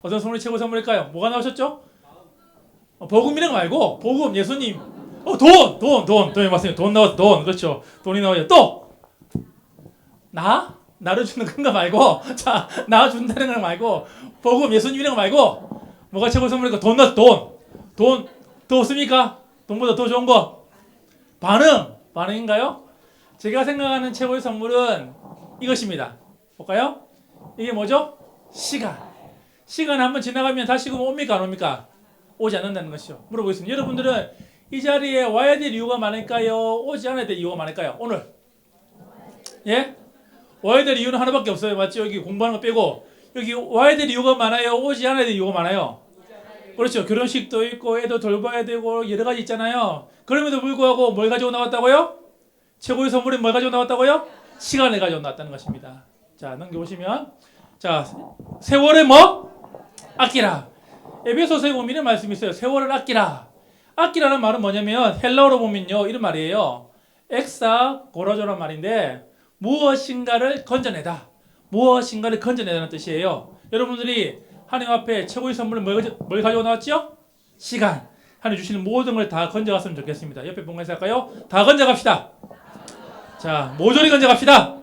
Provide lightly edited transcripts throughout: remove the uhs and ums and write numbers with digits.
어떤 선물이 최고 선물일까요? 뭐가 나오셨죠? 복음이란 거 말고 복음 예수님. 돈이 맞습니다. 돈 나왔어. 돈 그렇죠. 돈이 나와요. 또 나를 주는 그런 거 말고 나 준다는 거 말고 복음 예수님이란 거 말고 뭐가 최고 선물일까? 돈 나왔어. 더 없습니까? 돈보다 더 좋은 거 반응인가요? 제가 생각하는 최고의 선물은 이것입니다. 볼까요? 이게 뭐죠? 시간 한번 지나가면 다시 옵니까 안 옵니까? 오지 않는다는 것이죠. 물어보겠습니다. 여러분들은 이 자리에 와야 될 이유가 많을까요? 오지 않아야 될 이유가 많을까요? 오늘 예? 와야 될 이유는 하나밖에 없어요. 맞죠? 여기 공부하는 거 빼고 여기 와야 될 이유가 많아요? 오지 않아야 될 이유가 많아요? 그렇죠. 결혼식도 있고 애도 돌봐야 되고 여러 가지 있잖아요. 그럼에도 불구하고 뭘 가지고 나왔다고요? 최고의 선물이 뭘 가지고 나왔다고요? 시간을 가지고 나왔다는 것입니다. 자, 넘겨보시면 자, 세월을 뭐? 아끼라. 에베소서에 보면 이런 말씀이 있어요. 세월을 아끼라. 아끼라는 말은 뭐냐면 헬라어로 보면요. 이런 말이에요. 엑사 고라조란 말인데 무엇인가를 건져내다. 무엇인가를 건져내다는 뜻이에요. 여러분들이 하나님 앞에 최고의 선물을 뭘 가지고 나왔죠? 시간. 하나님 주시는 모든 걸 다 건져갔으면 좋겠습니다. 옆에 뭔가 할까요? 다 건져갑시다. 자, 모조리 건져갑시다.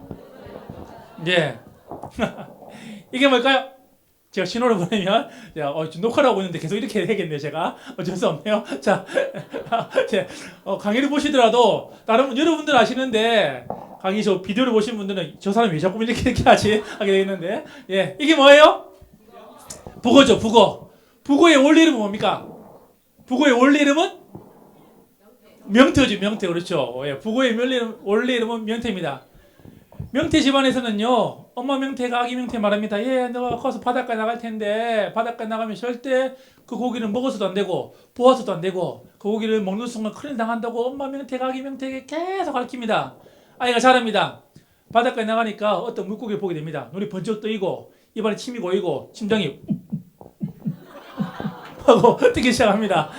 예. 이게 뭘까요? 제가 신호를 보내면 지금 녹화를 하고 있는데 계속 이렇게 해야겠네요. 제가 어쩔 수 없네요. 자, 강의를 보시더라도 다른 여러분들 아시는데 강의 저 비디오를 보신 분들은 저 사람이 왜 자꾸 이렇게 하지 하게 되겠는데 예, 이게 뭐예요? 북어죠. 북어의 원리 이름은 뭡니까? 북어의 원리 이름은 명태죠. 명태 그렇죠. 예, 북어의 원리 이름은 명태입니다. 명태 집안에서는요, 엄마 명태가 아기 명태 말합니다. 얘, 너가 커서 바닷가에 나갈 텐데, 바닷가에 나가면 절대 그 고기를 먹어서도 안 되고, 보아서도 안 되고, 그 고기를 먹는 순간 큰일 당한다고 엄마 명태가 아기 명태에게 계속 가르칩니다. 아이가 자랍니다. 바닷가에 나가니까 어떤 물고기를 보게 됩니다. 눈이 번쩍 뜨이고, 입안에 침이 고이고, 심장이 하고 뛰기 시작합니다.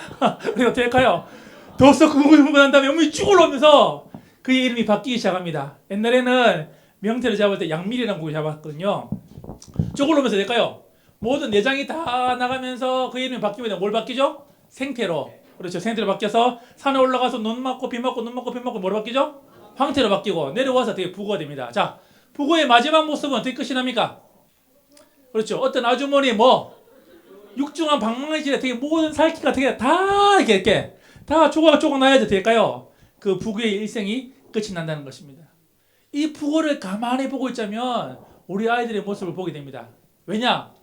그리고 어떻게 할까요? 더워서 그 고기를 먹고 난 다음에 몸이 쭉 올라오면서 그의 이름이 바뀌기 시작합니다. 옛날에는 명태를 잡을 때 양밀이라는 고기 잡았거든요. 쭉 올라오면서 될까요? 모든 내장이 다 나가면서 그 이름이 바뀌면 뭘 바뀌죠? 생태로. 그렇죠. 생태로 바뀌어서 산에 올라가서 눈 맞고 비 맞고 눈 맞고 비 맞고 뭐로 바뀌죠? 황태로 바뀌고 내려와서 되게 북어가 됩니다. 자, 북어의 마지막 모습은 어떻게 끝이 납니까? 그렇죠. 어떤 아주머니 육중한 방망이질에 되게 모든 살기가 되게 다 이렇게 다 조각조각 나야지 될까요? 그 북어의 일생이 끝이 난다는 것입니다. 이 북어를 가만히 보고 있자면 우리 아이들의 모습을 보게 됩니다. 왜냐?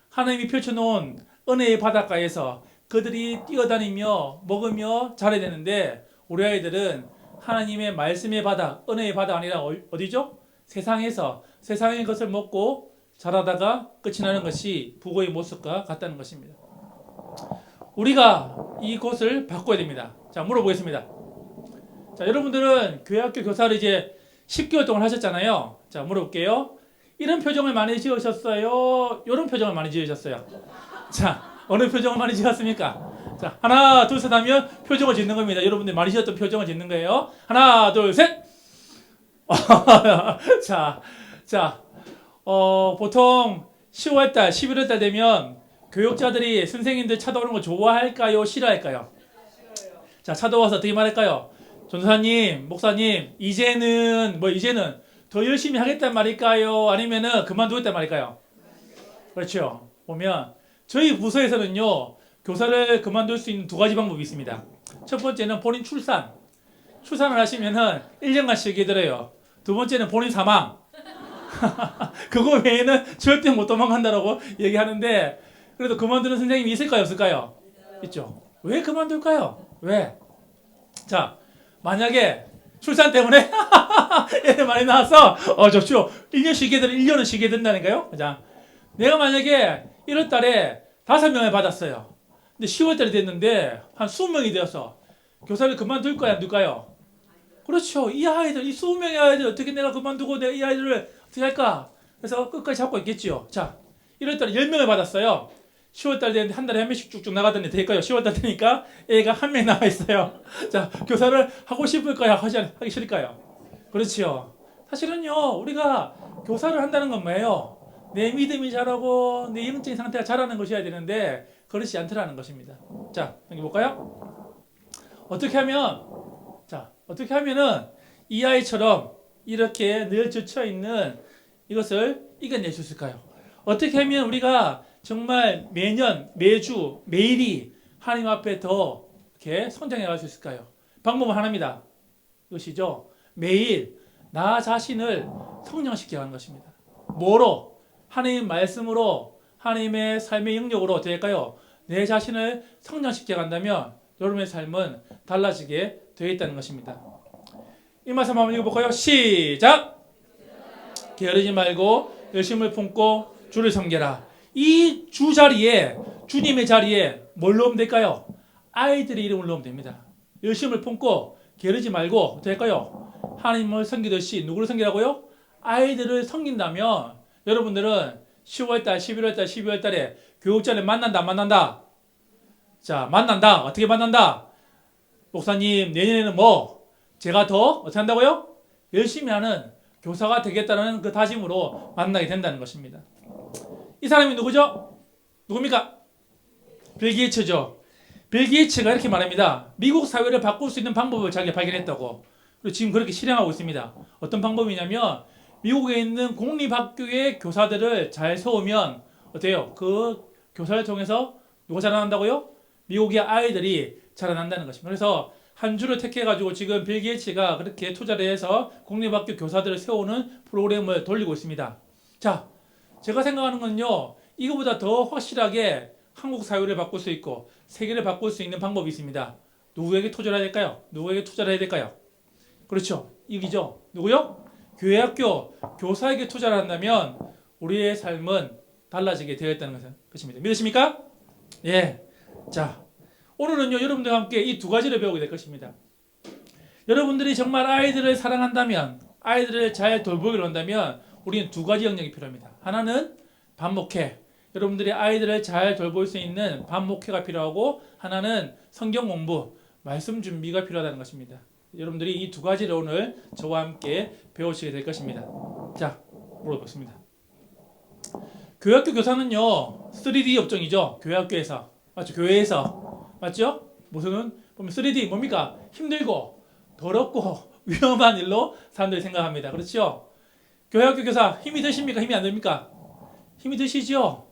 하나님이 펼쳐놓은 은혜의 바닷가에서 그들이 뛰어다니며 먹으며 자라야 되는데 우리 아이들은 하나님의 말씀의 바다, 은혜의 바다 아니라 어디죠? 세상에서 세상의 것을 먹고 자라다가 끝이 나는 것이 북어의 모습과 같다는 것입니다. 우리가 이것을 바꿔야 됩니다. 자, 물어보겠습니다. 자, 여러분들은 교회학교 교사를 이제 10개월 동안 하셨잖아요. 자, 물어볼게요. 이런 표정을 많이 지으셨어요? 이런 표정을 많이 지으셨어요? 자, 어느 표정을 많이 지었습니까? 자, 하나, 둘, 셋 하면 표정을 짓는 겁니다. 여러분들 많이 지었던 표정을 짓는 거예요. 하나, 둘, 셋! 자, 보통 10월달, 11월달 되면 교육자들이 선생님들 찾아오는 거 좋아할까요? 싫어할까요? 자, 찾아와서 어떻게 말할까요? 전도사님, 목사님, 이제는 더 열심히 하겠단 말일까요? 아니면은 그만두겠단 말일까요? 그렇죠. 보면 저희 부서에서는요, 교사를 그만둘 수 있는 두 가지 방법이 있습니다. 첫 번째는 본인 출산을 하시면은 1년간 쉬게 들어요. 두 번째는 본인 사망. 그거 외에는 절대 못 도망간다라고 얘기하는데 그래도 그만두는 선생님이 있을까요? 없을까요? 있죠. 왜 그만둘까요? 왜? 자, 만약에 출산 때문에 애들 많이 나와서 좋죠. 1년은 쉬게 된다니까요. 자, 내가 만약에 1월 달에 5명을 받았어요. 근데 10월 달이 됐는데 한 20명이 되어서 교사를 그만둘까요? 안 둘까요? 그렇죠. 이 20명의 아이들 어떻게 내가 그만두고 내가 이 아이들을 어떻게 할까? 그래서 끝까지 잡고 있겠지요. 자, 1월 달에 10명을 받았어요. 10월 달 되는데 한 달에 한 명씩 쭉쭉 나가더니 될까요? 10월 달 되니까 애가 한 명 나와 있어요. 자, 교사를 하고 싶을까요? 하기 싫을까요? 그렇지요. 사실은요, 우리가 교사를 한다는 건 뭐예요? 내 믿음이 자라고 내 영적인 상태가 자라는 것이어야 되는데 그렇지 않더라는 것입니다. 자, 여기 볼까요? 어떻게 하면은 이 아이처럼 이렇게 늘 지쳐 있는 이것을 이겨낼 수 있을까요? 어떻게 하면 우리가 정말 매년, 매주, 매일이 하나님 앞에 더 이렇게 성장해 갈 수 있을까요? 방법은 하나입니다. 이것이죠. 매일 나 자신을 성장시켜 가는 것입니다. 뭐로? 하나님 말씀으로, 하나님의 삶의 영역으로 될까요? 내 자신을 성장시켜 간다면 여러분의 삶은 달라지게 되어 있다는 것입니다. 이 말씀 한번 읽어볼까요? 시작! 게으르지 말고 열심을 품고 주를 섬겨라. 이 주 자리에, 주님의 자리에 뭘 넣으면 될까요? 아이들의 이름을 넣으면 됩니다. 열심을 품고 게으르지 말고 될까요? 하나님을 섬기듯이 누구를 섬기라고요? 아이들을 섬긴다면 여러분들은 10월달, 11월달, 12월달에 교육자를 만난다, 안 만난다? 자, 만난다. 어떻게 만난다? 목사님, 내년에는 뭐? 제가 더 어떻게 한다고요? 열심히 하는 교사가 되겠다는 그 다짐으로 만나게 된다는 것입니다. 이 사람이 누구죠? 누굽니까? 빌 게이츠죠. 빌 게이츠가 이렇게 말합니다. 미국 사회를 바꿀 수 있는 방법을 자기가 발견했다고. 그리고 지금 그렇게 실행하고 있습니다. 어떤 방법이냐면 미국에 있는 공립학교의 교사들을 잘 세우면 어때요? 그 교사를 통해서 누가 자라난다고요? 미국의 아이들이 자라난다는 것입니다. 그래서 한 주를 택해가지고 지금 빌 게이츠가 그렇게 투자를 해서 공립학교 교사들을 세우는 프로그램을 돌리고 있습니다. 자, 제가 생각하는 건요, 이거보다 더 확실하게 한국 사회를 바꿀 수 있고 세계를 바꿀 수 있는 방법이 있습니다. 누구에게 투자를 해야 될까요? 누구에게 투자를 해야 될까요? 그렇죠. 이기죠. 누구요? 교회 학교 교사에게 투자를 한다면 우리의 삶은 달라지게 되어 있다는 것입니다. 믿으십니까? 예. 자, 오늘은요, 여러분들과 함께 이 두 가지를 배우게 될 것입니다. 여러분들이 정말 아이들을 사랑한다면, 아이들을 잘 돌보기를 한다면 우리는 두 가지 영역이 필요합니다. 하나는 반목회. 여러분들이 아이들을 잘 돌볼 수 있는 반목회가 필요하고, 하나는 성경 공부, 말씀 준비가 필요하다는 것입니다. 여러분들이 이 두 가지를 오늘 저와 함께 배우시게 될 것입니다. 자, 물어보겠습니다. 교회학교 교사는요, 3D 업종이죠. 교회학교에서. 맞죠? 교회에서. 맞죠? 무슨, 보면 3D 뭡니까? 힘들고, 더럽고, 위험한 일로 사람들이 생각합니다. 그렇죠? 교회학교 교사 힘이 드십니까? 힘이 안 됩니까? 힘이 드시죠?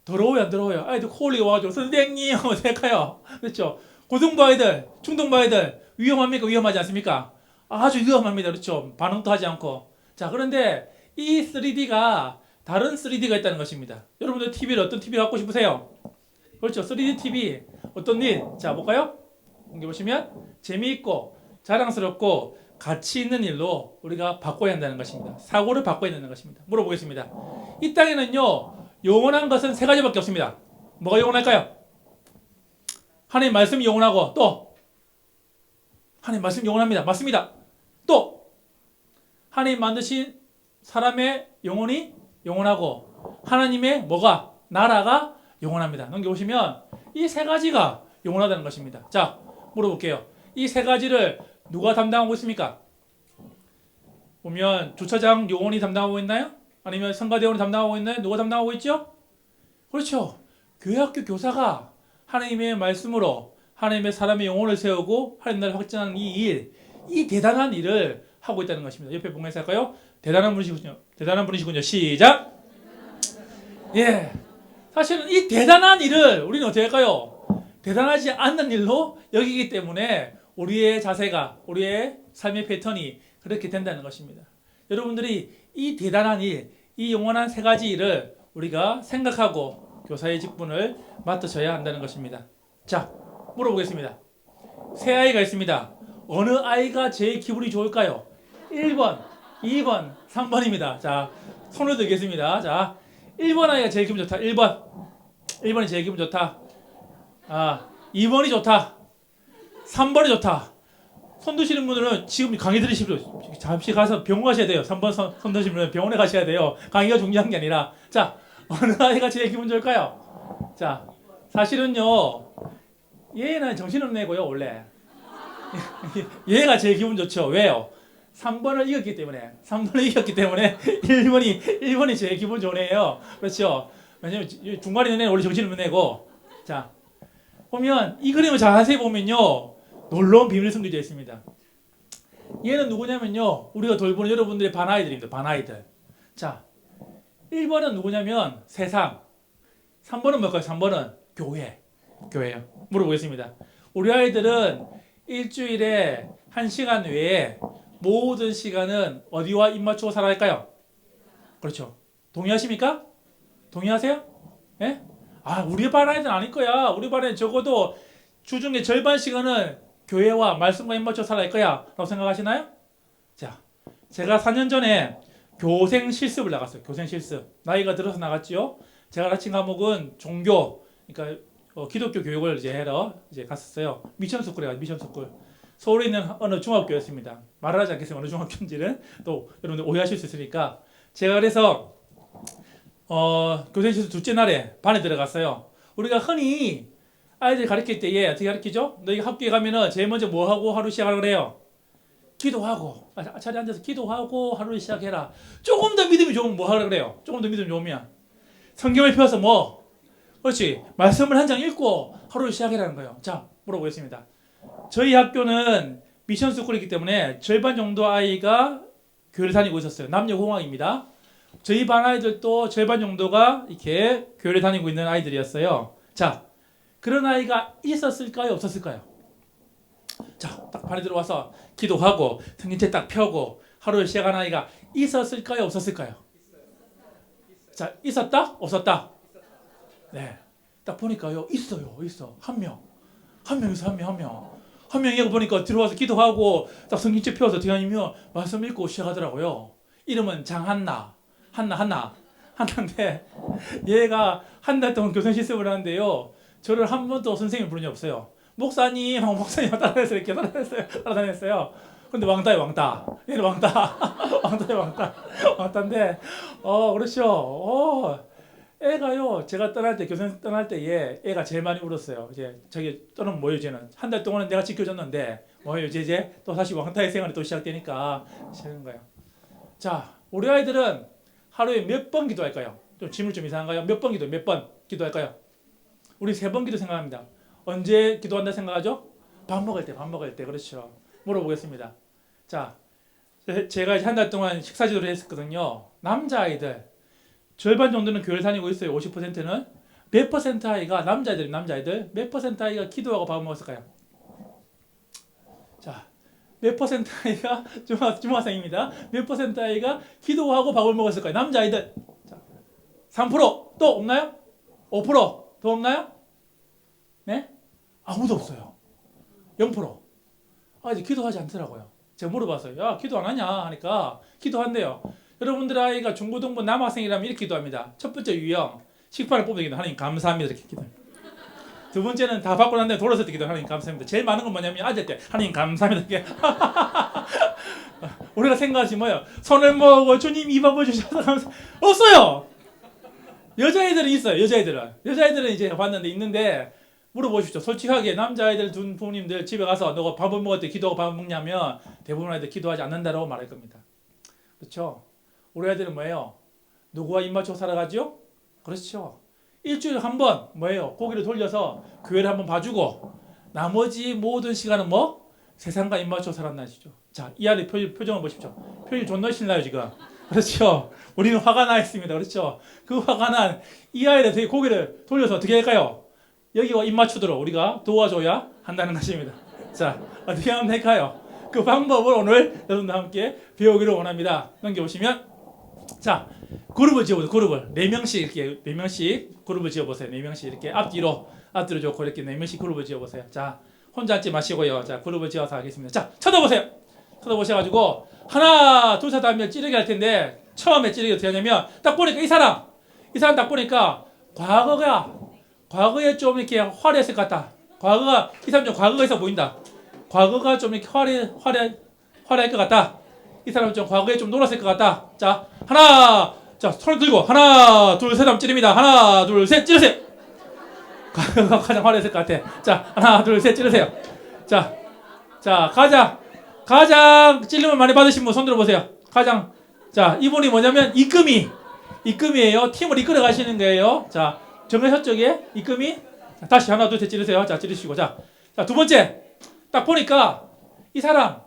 더러워요, 안 더러워요? 아이들 코 올리고 와가지고 선생님 하고 될까요? 그렇죠? 고등부 아이들, 중등부 아이들 위험합니까? 위험하지 않습니까? 아주 위험합니다. 그렇죠? 반응도 하지 않고. 자, 그런데 이 3D가 다른 3D가 있다는 것입니다. 여러분들 TV를 어떤 TV 갖고 싶으세요? 그렇죠? 3D TV 어떤 일? 자, 볼까요? 여기 보시면 재미있고 자랑스럽고 가치 있는 일로 우리가 바꿔야 한다는 것입니다. 사고를 바꿔야 된다는 것입니다. 물어보겠습니다. 이 땅에는요, 영원한 것은 세 가지밖에 없습니다. 뭐가 영원할까요? 하나님 말씀이 영원하고, 또 하나님 말씀이 영원합니다. 맞습니다. 또 하나님 만드신 사람의 영혼이 영원하고, 하나님의 뭐가? 나라가 영원합니다. 넘겨보시면 이 세 가지가 영원하다는 것입니다. 자, 물어볼게요. 이 세 가지를 누가 담당하고 있습니까? 보면 주차장 요원이 담당하고 있나요? 아니면 성가대원이 담당하고 있나요? 누가 담당하고 있죠? 그렇죠. 교회학교 교사가 하나님의 말씀으로 하나님의 사람의 영혼을 세우고 하나님 나라를 확장하는 이 일, 이 대단한 일을 하고 있다는 것입니다. 옆에 보면서 할까요? 대단한 분이시군요. 대단한 분이시군요. 시작! 예. 사실은 이 대단한 일을 우리는 어떻게 할까요? 대단하지 않는 일로 여기기 때문에 우리의 자세가, 우리의 삶의 패턴이 그렇게 된다는 것입니다. 여러분들이 이 대단한 일, 이 영원한 세 가지 일을 우리가 생각하고 교사의 직분을 맡으셔야 한다는 것입니다. 자, 물어보겠습니다. 세 아이가 있습니다. 어느 아이가 제일 기분이 좋을까요? 1번, 2번, 3번입니다. 자, 손을 들겠습니다. 자, 1번 아이가 제일 기분 좋다. 1번. 1번이 제일 기분 좋다. 2번이 좋다. 3번이 좋다. 손 드시는 분들은 지금 강의 들으시고 잠시 가서 병원 가셔야 돼요. 3번 손 드시는 분은 병원에 가셔야 돼요. 강의가 중요한 게 아니라. 자, 어느 아이가 제일 기분 좋을까요? 자, 사실은요, 얘는 정신없는 애고요, 원래. 얘가 제일 기분 좋죠. 왜요? 3번을 이겼기 때문에 3번을 이겼기 때문에 1번이 제일 기분 좋은 애예요. 그렇죠? 왜냐면 중간에 있는 애는 원래 정신을 못 내고 자 보면 이 그림을 자세히 보면요 놀라운 비밀이 숨겨져 있습니다. 얘는 누구냐면요 우리가 돌보는 여러분들의 반아이들입니다. 반아이들. 자 1번은 누구냐면 세상 3번은 뭘까요? 3번은 교회예요. 물어보겠습니다. 우리 아이들은 일주일에 1시간 외에 모든 시간은 어디와 입 맞추고 살아야 할까요? 그렇죠. 동의하십니까? 동의하세요? 예? 아, 우리 반 아이들은 아닐 거야. 우리 반에 적어도 주중에 절반 시간은 교회와 말씀과 입 맞춰 살아야 할 거야. 라고 생각하시나요? 자, 제가 4년 전에 교생 실습을 나갔어요. 교생 실습. 나이가 들어서 나갔지요. 제가 가르친 과목은 종교, 그러니까 기독교 교육을 이제 해러 이제 갔었어요. 미션스쿨에 가서 미션스쿨. 서울에 있는 어느 중학교였습니다. 말을 하지 않겠어요. 어느 중학교인지는 또 여러분들 오해하실 수 있으니까 제가 그래서 교생 실습 둘째 날에 반에 들어갔어요. 우리가 흔히 아이들 가르칠 때에 어떻게 가르치죠? 너희가 학교에 가면은 제일 먼저 뭐 하고 하루 시작하라 그래요? 기도하고 자리에 앉아서 기도하고 하루를 시작해라. 조금 더 믿음이 좋으면 뭐 하라 그래요? 조금 더 믿음이 좋으면 성경을 펴서 뭐 그렇지 말씀을 한 장 읽고 하루를 시작해라는 거예요. 자 물어보겠습니다. 저희 학교는 미션 스쿨이기 때문에 절반 정도 아이가 교회를 다니고 있었어요. 남녀공학입니다. 저희 반 아이들도 절반 정도가 이렇게 교회를 다니고 있는 아이들이었어요. 자 그런 아이가 있었을까요? 없었을까요? 자, 딱 반에 들어와서 기도하고 성경책 딱 펴고 하루를 시작한 아이가 있었을까요? 없었을까요? 자, 있었다? 없었다? 네. 딱 보니까요, 있어. 한 명. 한 명이 보니까 들어와서 기도하고 딱 성경책 펴서 뒤아니면 말씀 읽고 시작하더라고요. 이름은 장한나. 한나인데 얘가 한 달 동안 교생 실습을 하는데요. 저를 한 번도 선생님 부른 적 없어요. 목사님 따라다녔어요. 이렇게 따라다녔어요. 근데 왕따. 얘는 왕따인데, 그렇죠. 애가요, 제가 떠날 때, 교생 떠날 때 애가 제일 많이 울었어요. 이제 저기 떠나면 뭐예요, 이제는. 한 달 동안은 내가 지켜줬는데, 뭐예요, 이제 또 다시 왕따의 생활이 또 시작되니까, 싫은 거예요. 자, 우리 아이들은 하루에 몇 번 기도할까요? 좀 질문 좀 이상한가요? 몇 번 기도할까요? 우리 3번 기도 생각합니다. 언제 기도한다 생각하죠? 밥 먹을 때 그렇죠. 물어보겠습니다. 자, 제가 한 달 동안 식사 지도를 했었거든요. 남자아이들 절반 정도는 교회를 다니고 있어요. 50%는 몇 퍼센트 아이가 남자아이들 몇 퍼센트 아이가 기도하고 밥을 먹었을까요? 자, 몇 퍼센트 아이가 중학생입니다. 몇 퍼센트 아이가 기도하고 밥을 먹었을까요? 남자아이들 자, 3%또 없나요? 5%더 없나요? 네? 아무도 없어요. 0%. 이제 기도하지 않더라고요. 제가 물어봤어요. 야, 기도 안 하냐? 하니까 기도한대요. 여러분들 아이가 중고등부 남학생이라면 이렇게 기도합니다. 첫 번째 유형, 식판을 뽑는 기도. 하나님 감사합니다. 이렇게 기도합니다. 두 번째는 다 받고 난 다음에 돌아서 기도. 하나님 감사합니다. 제일 많은 건 뭐냐면 아재 때 하나님 감사합니다. 이렇게. 우리가 생각하지 뭐예요? 손을 모으고 주님 이 밥을 주셔서 감사. 없어요. 여자애들은 있어요. 여자애들은 이제 봤는데 있는데 물어보십시오. 솔직하게 남자아이들 둔 부모님들 집에 가서 너가 밥을 먹을 때 기도하고 밥을 먹냐면 대부분 아이들 기도하지 않는다라고 말할 겁니다. 그렇죠? 우리 아이들은 뭐예요? 누구와 입 맞춰 살아가죠? 그렇죠. 일주일에 한 번 뭐예요? 고기를 돌려서 교회를 한번 봐주고 나머지 모든 시간은 뭐? 세상과 입 맞춰 살았나시죠. 자, 이 아이 표정을 보십시오. 표정이 존나 신나요 지금. 그렇죠. 우리는 화가 나 있습니다. 그렇죠. 그 화가 난 이 아이를 되게 고개를 돌려서 어떻게 할까요? 여기와 입 맞추도록 우리가 도와줘야 한다는 것입니다. 자, 어떻게 하면 될까요? 그 방법을 오늘 여러분과 함께 배우기를 원합니다. 넘겨보시면 자, 그룹을 지어보세요. 그룹을 4명씩 이렇게 4명씩 그룹을 지어보세요. 4명씩 이렇게 앞뒤로 좋고 이렇게 4명씩 그룹을 지어보세요. 자, 혼자 앉지 마시고요. 자, 그룹을 지어서 하겠습니다. 자, 쳐다보세요. 쳐다보셔가지고 하나, 둘, 셋 하면 찌르기 할 텐데 처음에 찌르기 어떻게 하냐면 딱 보니까 이 사람 딱 보니까 과거에 좀 이렇게 화려했을 것 같다. 이 사람 좀 과거가 있어 보인다. 과거가 좀 이렇게 화려할 것 같다. 이 사람은 좀 과거에 좀 놀았을 것 같다. 자, 손을 들고 하나, 둘, 셋 하면 찌릅니다. 하나, 둘, 셋 찌르세요. 과거가 가장 화려했을 것 같아. 자, 하나, 둘, 셋 찌르세요. 자, 가자. 가장 찔림을 많이 받으신 분 손 들어보세요. 가장. 자, 이분이 뭐냐면 입금이에요. 팀을 이끌어 가시는 거예요. 자, 정하셨죠, 이게? 입금이? 자, 다시 하나, 둘, 셋 찌르세요. 자, 찌르시고. 자, 두 번째. 딱 보니까 이 사람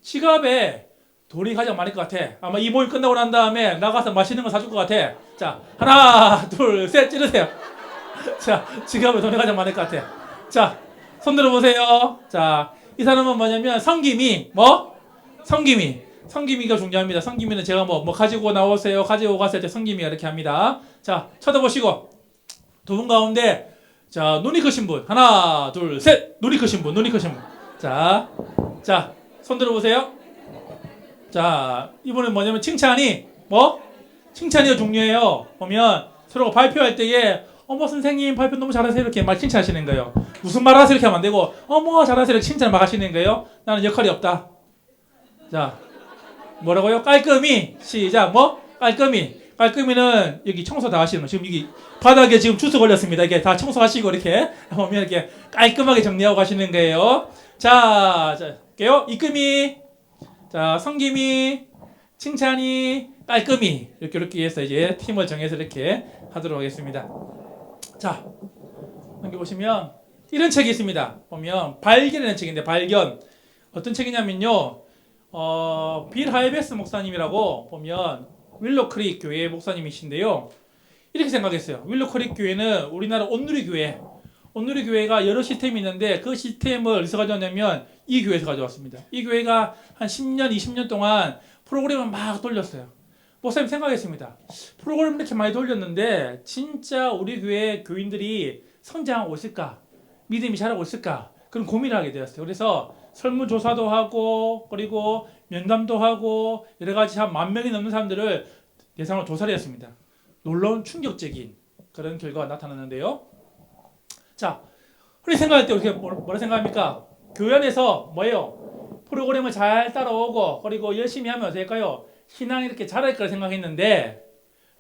지갑에 돈이 가장 많을 것 같아. 아마 이 모임 끝나고 난 다음에 나가서 맛있는 거 사줄 것 같아. 자, 하나, 둘, 셋 찌르세요. 자, 지갑에 돈이 가장 많을 것 같아. 자, 손 들어보세요. 자, 이 사람은 뭐냐면 성김이 성김이가 중요합니다. 성김이는 제가 뭐 가지고 나오세요, 가지고 가세요 때 성김이가 이렇게 합니다. 자, 쳐다보시고 두 분 가운데 자, 눈이 크신 분 하나, 둘, 셋. 눈이 크신 분. 자, 손 들어보세요. 자, 이분은 뭐냐면 칭찬이 칭찬이 중요해요. 보면 서로 발표할 때에 어머 선생님 발표 너무 잘하세요 이렇게 막 칭찬하시는 거예요. 무슨 말 하세요 이렇게 하면 안 되고 어머 잘하세요 이렇게 칭찬 막 하시는 거예요. 나는 역할이 없다. 자, 뭐라고요? 깔끔히 시작. 깔끔히는 여기 청소 다 하시는 거. 지금 여기 바닥에 지금 주스 걸렸습니다. 이게 다 청소하시고 이렇게 보면 이렇게 깔끔하게 정리하고 가시는 거예요. 자, 볼게요. 이끔이, 자, 성김이, 칭찬이, 깔끔히 이렇게 해서 이제 팀을 정해서 이렇게 하도록 하겠습니다. 자, 여기 보시면 이런 책이 있습니다. 보면 발견이라는 책인데 발견 어떤 책이냐면요. 빌 하이베스 목사님이라고 보면 윌로 크릭 교회 목사님이신데요. 이렇게 생각했어요. 윌로 크릭 교회는 우리나라 온누리 교회가 여러 시스템이 있는데 그 시스템을 어디서 가져왔냐면 이 교회에서 가져왔습니다. 이 교회가 한 10년, 20년 동안 프로그램을 막 돌렸어요. 목사님 생각했습니다. 프로그램 이렇게 많이 돌렸는데 진짜 우리 교회 교인들이 성장하고 있을까? 믿음이 자라고 있을까? 그런 고민을 하게 되었어요. 그래서 설문조사도 하고 그리고 면담도 하고 여러 가지 한 10,000명이 넘는 사람들을 대상으로 조사를 했습니다. 놀라운 충격적인 그런 결과가 나타났는데요. 자, 우리 생각할 때 어떻게 뭐라 생각합니까? 교회 안에서 뭐예요? 프로그램을 잘 따라오고 그리고 열심히 하면 될까요? 신앙이 이렇게 자랄 거라 생각했는데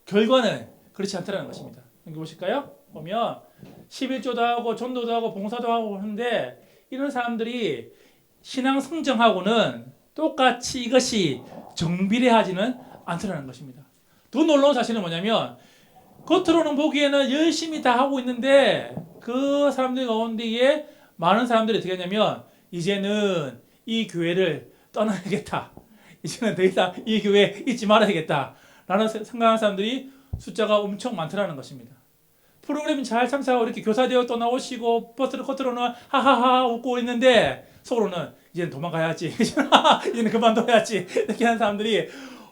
결과는 그렇지 않다는 것입니다. 여기 보실까요? 보면 11조도 하고 전도도 하고 봉사도 하고 하는데 이런 사람들이 신앙 성장하고는 똑같이 이것이 정비례하지는 않다는 것입니다. 더 놀라운 사실은 뭐냐면 겉으로는 보기에는 열심히 다 하고 있는데 그 사람들 가운데에 많은 사람들이 어떻게 하냐면 이제는 이 교회를 떠나야겠다. 이제는 더 이상 이 교회에 있지 말아야겠다. 라는 생각하는 사람들이 숫자가 엄청 많다는 것입니다. 프로그램 잘 참석하고 이렇게 교사되어 또 나오시고 버스를 겉으로는 하하하 웃고 있는데 속으로는 이제는 도망가야지. 이제는 그만둬야지. 이렇게 하는 사람들이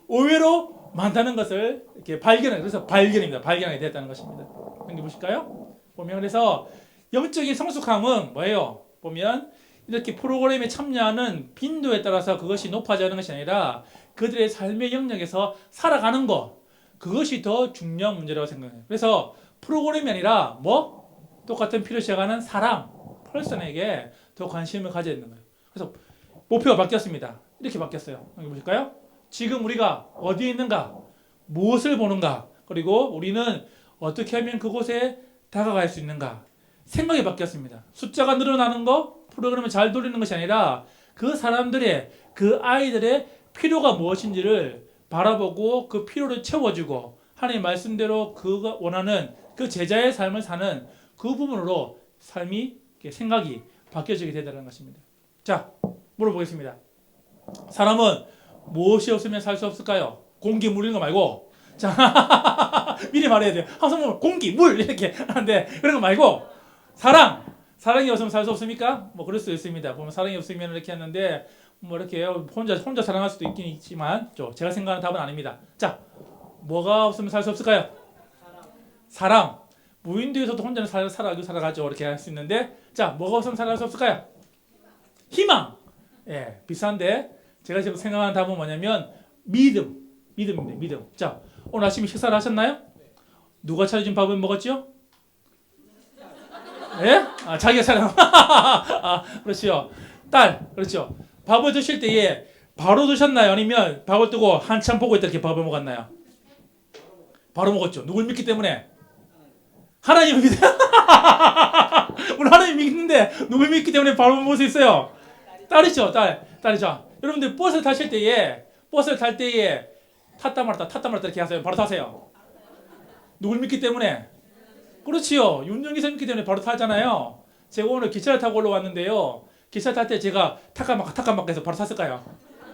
의외로 많다는 것을 이렇게 그래서 발견하게 됐다는 것입니다. 여기 보실까요? 보면 그래서 영적인 성숙함은 뭐예요? 보면 이렇게 프로그램에 참여하는 빈도에 따라서 그것이 높아지는 것이 아니라 그들의 삶의 영역에서 살아가는 것 그것이 더 중요한 문제라고 생각해요. 그래서 프로그램이 아니라 똑같은 피를 시작하는 사람, 펄슨에게 더 관심을 가져야 되는 거예요. 그래서 목표가 바뀌었습니다. 이렇게 바뀌었어요. 여기 보실까요? 지금 우리가 어디에 있는가, 무엇을 보는가, 그리고 우리는 어떻게 하면 그곳에 다가갈 수 있는가. 생각이 바뀌었습니다. 숫자가 늘어나는 거, 프로그램을 잘 돌리는 것이 아니라 그 사람들의, 그 아이들의 필요가 무엇인지를 바라보고 그 필요를 채워주고 하나님 말씀대로 그가 원하는 그 제자의 삶을 사는 그 부분으로 삶이, 생각이 바뀌어지게 되다는 것입니다. 자, 물어보겠습니다. 사람은 무엇이 없으면 살 수 없을까요? 공기, 물 이런 거 말고. 자, 미리 말해야 돼요. 항상 보면 공기, 물 이렇게 하는데 그런 거 말고 사랑이 없으면 살 수 없습니까? 그럴 수 있습니다. 보면 사랑이 없으면 이렇게 하는데 이렇게 혼자 사랑할 수도 있긴 있지만 제가 생각하는 답은 아닙니다. 자, 뭐가 없으면 살 수 없을까요? 사랑. 무인도에서도 혼자는 살아가죠. 이렇게 할 수 있는데 자, 뭐가 없으면 살 수 없을까요? 희망. 예, 비싼데 제가 지금 생각하는 답은 뭐냐면 믿음입니다. 믿음. 자, 오늘 아침에 식사를 하셨나요? 누가 차려준 밥을 먹었죠? 예? 자기가 차려. 그렇죠. 그렇죠. 밥을 드실 때에 바로 드셨나요? 아니면 밥을 뜨고 한참 보고 있다 이렇게 밥을 먹었나요? 바로 먹었죠. 누굴 믿기 때문에? 하나님을 믿어요. 우리 하나님 믿는데 누굴 믿기 때문에 바로 먹을 수 있어요? 딸이죠. 딸 다르죠. 여러분들 버스를 탈 때에 탔다 말았다 이렇게 하세요. 바로 타세요. 누굴 믿기 때문에? 그렇지요. 윤정기사 믿기 때문에 바로 타잖아요. 제가 오늘 기차를 타고 올라왔는데요. 기차 탈 때 제가 타까마까 해서 바로 탔을까요?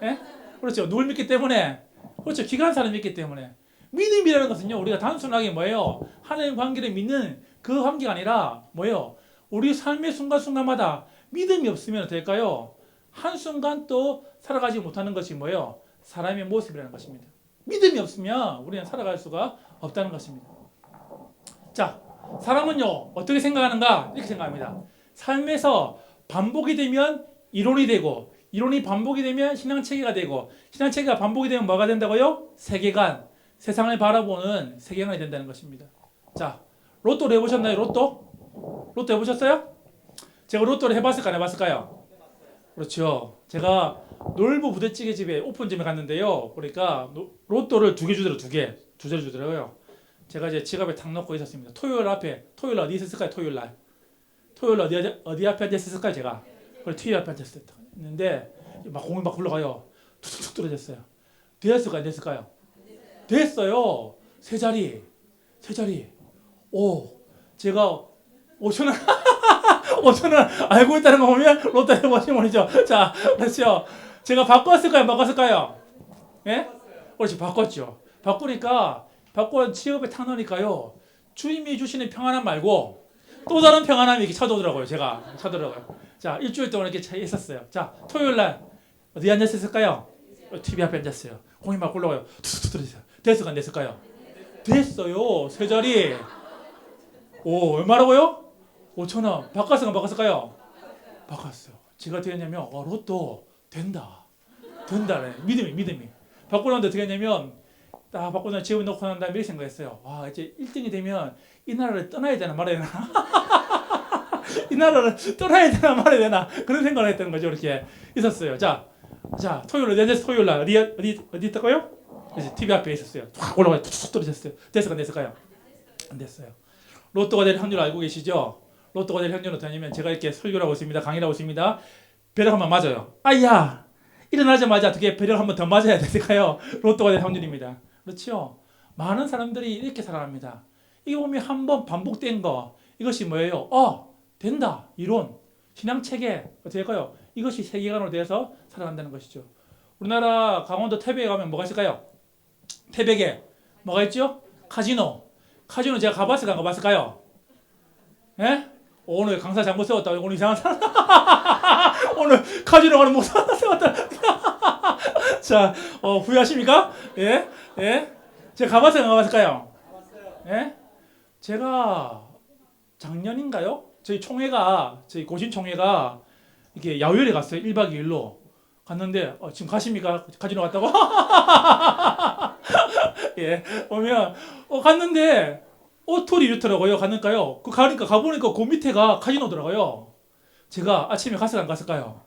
예? 그렇죠. 누굴 믿기 때문에? 그렇죠. 기간 사람 믿기 때문에. 믿음이라는 것은요, 우리가 단순하게 뭐예요? 하나님 관계를 믿는 그 관계가 아니라 뭐예요? 우리 삶의 순간순간마다 믿음이 없으면 될까요? 한순간 또 살아가지 못하는 것이 뭐예요? 사람의 모습이라는 것입니다. 믿음이 없으면 우리는 살아갈 수가 없다는 것입니다. 자, 사람은요, 어떻게 생각하는가? 이렇게 생각합니다. 삶에서 반복이 되면 이론이 되고, 이론이 반복이 되면 신앙체계가 되고, 신앙체계가 반복이 되면 뭐가 된다고요? 세계관, 세상을 바라보는 세계관이 된다는 것입니다. 자, 로또를 해보셨나요? 로또 해보셨어요? 제가 로또를 해봤을까 안 해봤을까요? 그렇죠. 제가 놀부 부대찌개 집에 오픈점에 갔는데요. 그러니까 로또를 2개 주더라고요. 2개를 주더라고요. 제가 이제 지갑에 탁 넣고 있었습니다. 토요일 어디 있었을까요? 토요일 어디 앞에 앉았을까요? 제가. 그래, 토요일 앞에 앉았는데 막 공이 막 굴러가요. 툭툭툭 떨어졌어요. 됐을까요? 안 됐을까요? 됐어요. 세 자리. 오, 제가 5,000원 5,000원 알고 있다는 거 보면 로또 해보신 분이죠. 자, 그렇죠. 제가 바꿨을까요? 바꿨을까요? 예? 그렇지, 바꿨죠. 바꾸는 취업에 탁 넣으니까요. 주님이 주시는 평안함 말고 또 다른 평안함이 이렇게 찾아오더라고요. 자, 일주일 동안 이렇게 있었어요. 자, 토요일 날 어디 앉았을까요? TV 앞에 앉았어요. 공이 막 올라가요. 툭툭 떨어졌어요. 됐을까 안 됐을까요? 됐어요. 세 자리. 오, 얼마라고요? 5,000원. 바꿨을까요? 바꿨어요. 제가 어떻게 했냐면, 로또 된다. 된다네. 믿음이. 바꾸고 나는데 어떻게 했냐면, 딱 바꾸고 나 집에 놓고 난 다음에 이렇게 생각했어요. 와, 이제 1등이 되면 이 나라를 떠나야 되나 말아야 되나? 이 나라를 떠나야 되나 말아야 되나? 그런 생각을 했다는 거죠. 이렇게 있었어요. 자, 토요일 날 어디 있다고요? 그래서 TV 앞에 있었어요. 확 올라가요. 툭툭 떨어졌어요. 됐을까 안 됐을까요? 안 됐어요. 로또가 될 확률 알고 계시죠? 로또가 될 확률은 어떠냐면 제가 이렇게 설교를 하고 있습니다. 강의를 하고 있습니다. 벼락 한번 맞아요. 아야! 일어나자마자 어떻게 벼락 한번 더 맞아야 될까요? 로또가 될 확률입니다. 그렇죠? 많은 사람들이 이렇게 살아갑니다. 이게 보면 한번 반복된 거 이것이 뭐예요? 된다. 이론, 신앙체계 어떻게 할까요? 이것이 세계관으로 되어서 살아간다는 것이죠. 우리나라 강원도 태백에 가면 뭐가 있을까요? 태백에 뭐가 있죠? 카지노 제가 가봤을까 안 가봤을까요? 예? 오늘 강사 잘못 세웠다. 오늘 이상한 사람. 오늘 카지노 가는 목사 세웠다. 자, 후회하십니까? 예? 제가 가봤을까 안 가봤을까요? 예? 제가 작년인가요? 저희 고신 총회가 이렇게 야외에 갔어요. 1박 2일로 갔는데 지금 가십니까? 카지노 갔다고? 예, 보면 갔는데 오토리 이렇더라고요. 갔는가요? 가보니까 그 밑에가 카지노더라고요. 제가 아침에 갔을까 안 갔을까요?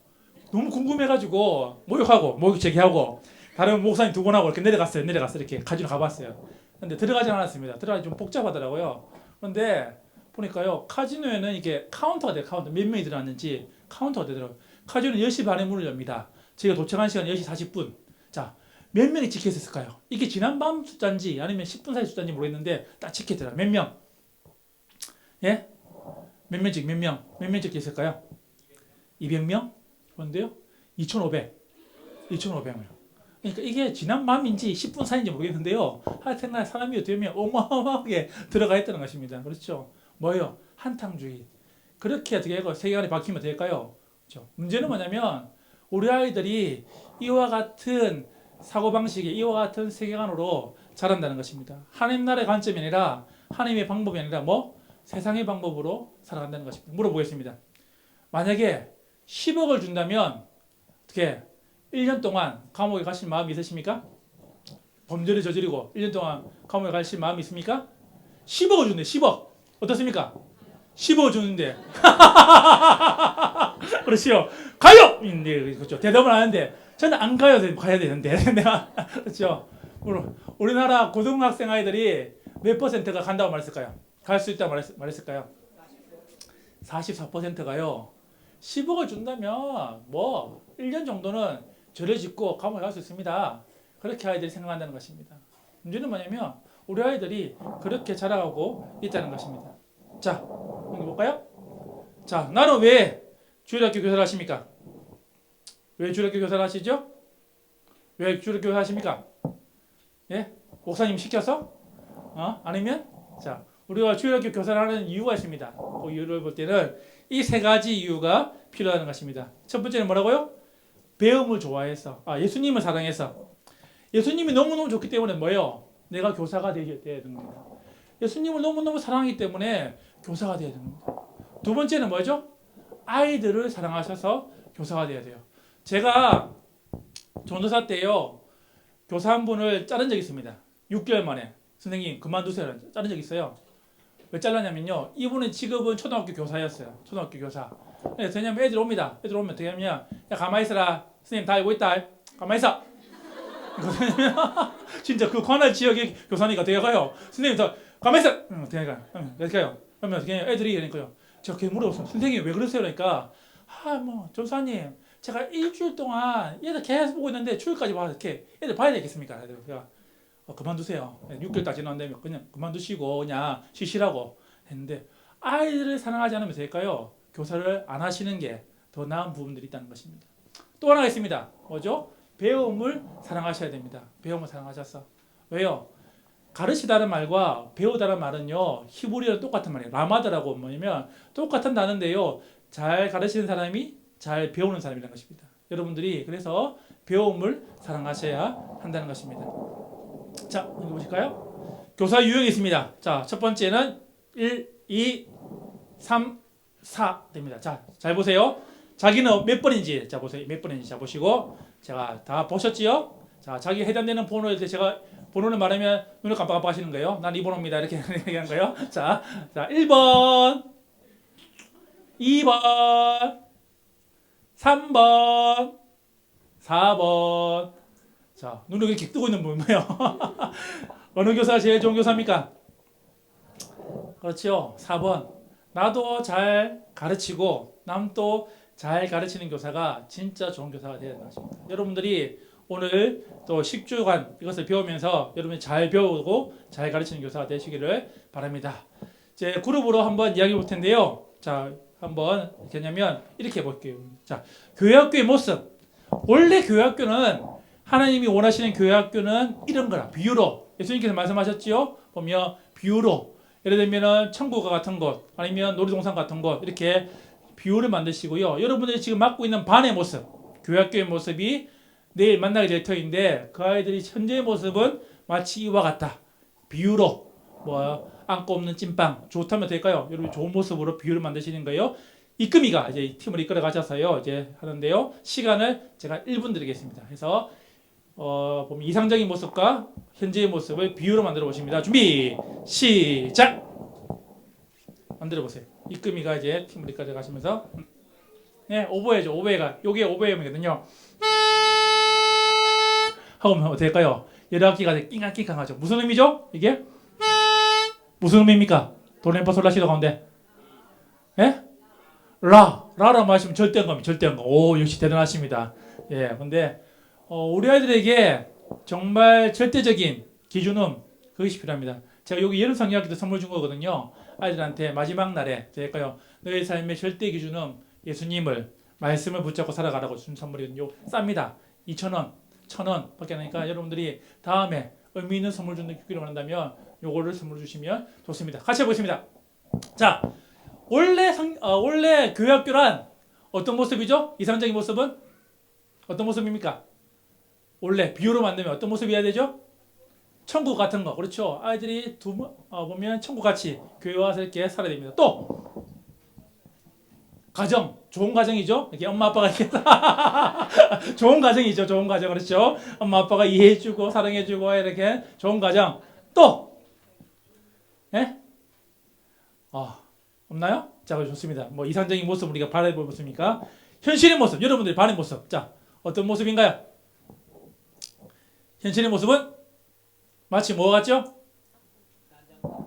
너무 궁금해가지고 목욕 제기하고 다른 목사님 2분 하고 이렇게 내려갔어요. 이렇게 카지노 가봤어요. 근데 들어가지 않았습니다. 들어가기 좀 복잡하더라고요. 그런데 보니까요, 카지노에는 이게 카운터가 돼요. 몇 명이 들어왔는지 카운터가 되더라고요. 카지노는 10시 반에 문을 엽니다. 저희가 도착한 시간 10시 40분. 자, 몇 명이 찍혀 있었을까요? 이게 지난밤 숫자인지 아니면 10분 사이 숫자인지 모르겠는데 딱 찍혀 있더라고요. 몇 명? 예? 몇 명 찍혀 있을까요? 200명? 그런데요? 2,500명. 그러니까 이게 지난밤인지 10분 사이인지 모르겠는데요. 하여튼 사람이 어떻게 보면 어마어마하게 들어가 있다는 것입니다. 그렇죠? 뭐예요? 한탕주의. 그렇게 어떻게 하고 세계관이 바뀌면 될까요? 그렇죠? 문제는 뭐냐면 우리 아이들이 이와 같은 사고방식에 이와 같은 세계관으로 자란다는 것입니다. 하나님 나라의 관점이 아니라 하나님의 방법이 아니라 세상의 방법으로 살아간다는 것입니다. 물어보겠습니다. 만약에 10억을 준다면 어떻게 1년 동안 감옥에 가실 마음이 있으십니까? 범죄를 저지르고 1년 동안 감옥에 가실 마음이 있습니까? 10억을 주는데 10억 어떻습니까? 10억을 주는데 그렇죠. 가요! 네, 그렇죠. 대답을 하는데 저는 안 가야 되는데 내가 그렇죠. 우리나라 고등학생 아이들이 몇 퍼센트가 간다고 말했을까요? 갈 수 있다고 말했을까요? 44%가요. 10억을 준다면 뭐 1년 정도는 죄를 짓고 감옥에 갈 수 있습니다. 그렇게 아이들이 생각한다는 것입니다. 문제는 뭐냐면 우리 아이들이 그렇게 자라가고 있다는 것입니다. 자, 볼까요? 자, 나는 왜 주일학교 교사를 하십니까? 왜 주일학교 교사를 하시죠? 왜 주일학교 교사 하십니까? 예? 목사님 시켜서? 아니면? 자, 우리가 주일학교 교사를 하는 이유가 있습니다. 그 이유를 볼 때는 이 세 가지 이유가 필요하다는 것입니다. 첫 번째는 뭐라고요? 배움을 좋아해서, 예수님을 사랑해서. 예수님이 너무너무 좋기 때문에 뭐예요? 내가 교사가 되어야 되는 겁니다. 예수님을 너무너무 사랑하기 때문에 교사가 되어야 되는 겁니다. 두 번째는 뭐죠? 아이들을 사랑하셔서 교사가 되어야 돼요. 제가 전도사 때요, 교사 한 분을 자른 적이 있습니다. 6개월 만에. 선생님, 그만두세요. 자른 적이 있어요. 왜 잘랐냐면요, 이분은 직업은 초등학교 교사였어요. 초등학교 교사. 왜냐면 애들 옵니다. 애들 오면 어떻게 하냐면, 야, 가만히 있어라. 선생님 다 알고 있다. 가만히 있어. 진짜 그 관할 지역의 교사니까 어떻게 가요? 선생님 다 가만히 있어. 어떻게 가요? 어떻게 가요? 그러면 어떻게 해요? 애들이 그러니까요. 제가 걔 물어봤어요. 선생님 왜 그러세요? 그러니까 뭐 전사님 제가 일주일 동안 얘들 계속 보고 있는데 주일까지 와서 이렇게 애들 봐야 되겠습니까? 제가 그만두세요. 6개월 딱 지났는데 그냥 그만두시고 그냥 쉬시라고 했는데 아이들을 사랑하지 않으면 될까요? 교사를 안 하시는 게 더 나은 부분들이 있다는 것입니다. 또 하나가 있습니다. 뭐죠? 배움을 사랑하셔야 됩니다. 배움을 사랑하셔서. 왜요? 가르치다는 말과 배우다는 말은요, 히브리어는 똑같은 말이에요. 라마드라고 뭐냐면 똑같은 단어인데요, 잘 가르치는 사람이 잘 배우는 사람이라는 것입니다. 여러분들이 그래서 배움을 사랑하셔야 한다는 것입니다. 자, 여기 보실까요? 교사 유형이 있습니다. 자, 첫 번째는 1, 2, 3, 4 됩니다. 자, 잘 보세요. 자기는 몇 번인지, 자, 보세요. 몇 번인지, 자, 보시고. 제가 다 보셨지요? 자, 자기 해당되는 번호에 대해 제가 번호를 말하면 눈을 깜빡깜빡 하시는 거예요. 난 이 번호입니다. 이렇게 얘기하는 거예요. 자, 1번, 2번, 3번, 4번. 자, 눈을 이렇게 뜨고 있는 분 뭐예요? 어느 교사가 제일 좋은 교사입니까? 그렇죠. 4번. 나도 잘 가르치고 남도 잘 가르치는 교사가 진짜 좋은 교사가 되어야 되는 것입니다. 여러분들이 오늘 또 10주간 이것을 배우면서 여러분이 잘 배우고 잘 가르치는 교사가 되시기를 바랍니다. 이제 그룹으로 한번 이야기해 볼 텐데요. 자, 한번 뭐냐면 이렇게 볼게요. 자, 교회학교의 모습. 원래 교회학교는 하나님이 원하시는 교회학교는 이런 거라. 비유로. 예수님께서 말씀하셨지요. 보면 비유로. 예를 들면 천국과 같은 곳 아니면 놀이동산 같은 곳 이렇게 비유를 만드시고요. 여러분들이 지금 맡고 있는 반의 모습, 교회학교의 모습이 내일 만나게 될 터인데 그 아이들이 현재의 모습은 마치 이와 같다. 비유로 뭐 안고 없는 찐빵 좋다면 될까요? 여러분 좋은 모습으로 비유를 만드시는 거예요. 이금희가 이제 이 팀을 이끌어 가셔서요 이제 하는데요. 시간을 제가 1분 드리겠습니다. 그래서 보면 이상적인 모습과 현재의 모습을 비유로 만들어 보십니다. 준비 시작. 만들어 보세요. 이금희가 이제 팀을 이끌어 가시면서 네 오버해죠. 오버해가 요게 오버해이거든요. 하고 될까요? 여러 학기가 낑깡낑깡하죠. 무슨 의미죠? 이게 무슨 의미입니까? 도레미파솔라시도 가운데 예? 라라고 하시면 절대음감이 절대음감. 오 역시 대단하십니다. 예, 근데 우리 아이들에게 정말 절대적인 기준음 그것이 필요합니다. 제가 여기 여름 성경학기도 선물 준 거거든요. 아이들한테 마지막 날에 될까요? 너의 삶의 절대 기준음 예수님을 말씀을 붙잡고 살아가라고 준 선물이거든요. 쌉니다. 2,000원, 1,000원 밖에 안 하니까 여러분들이 다음에 의미 있는 선물 주기로 한다면 요거를 선물 주시면 좋습니다. 같이 해보겠습니다. 자, 원래 교회학교란 어떤 모습이죠? 이상적인 모습은 어떤 모습입니까? 원래 비유로 만들면 어떤 모습이어야 되죠? 천국 같은 거. 그렇죠. 아이들이 보면 천국같이 교회 와서 이렇게 살아야 됩니다. 또 가정. 좋은 가정이죠. 이렇게 엄마 아빠가 이렇게 좋은 가정이죠. 좋은 가정. 그렇죠. 엄마 아빠가 이해해주고 사랑해주고 이렇게 좋은 가정. 또 예? 없나요? 자, 좋습니다. 뭐 이상적인 모습 우리가 바라보겠습니까? 현실의 모습. 여러분들이 바라는 모습. 자, 어떤 모습인가요? 현실의 모습은 마치 뭐 같죠?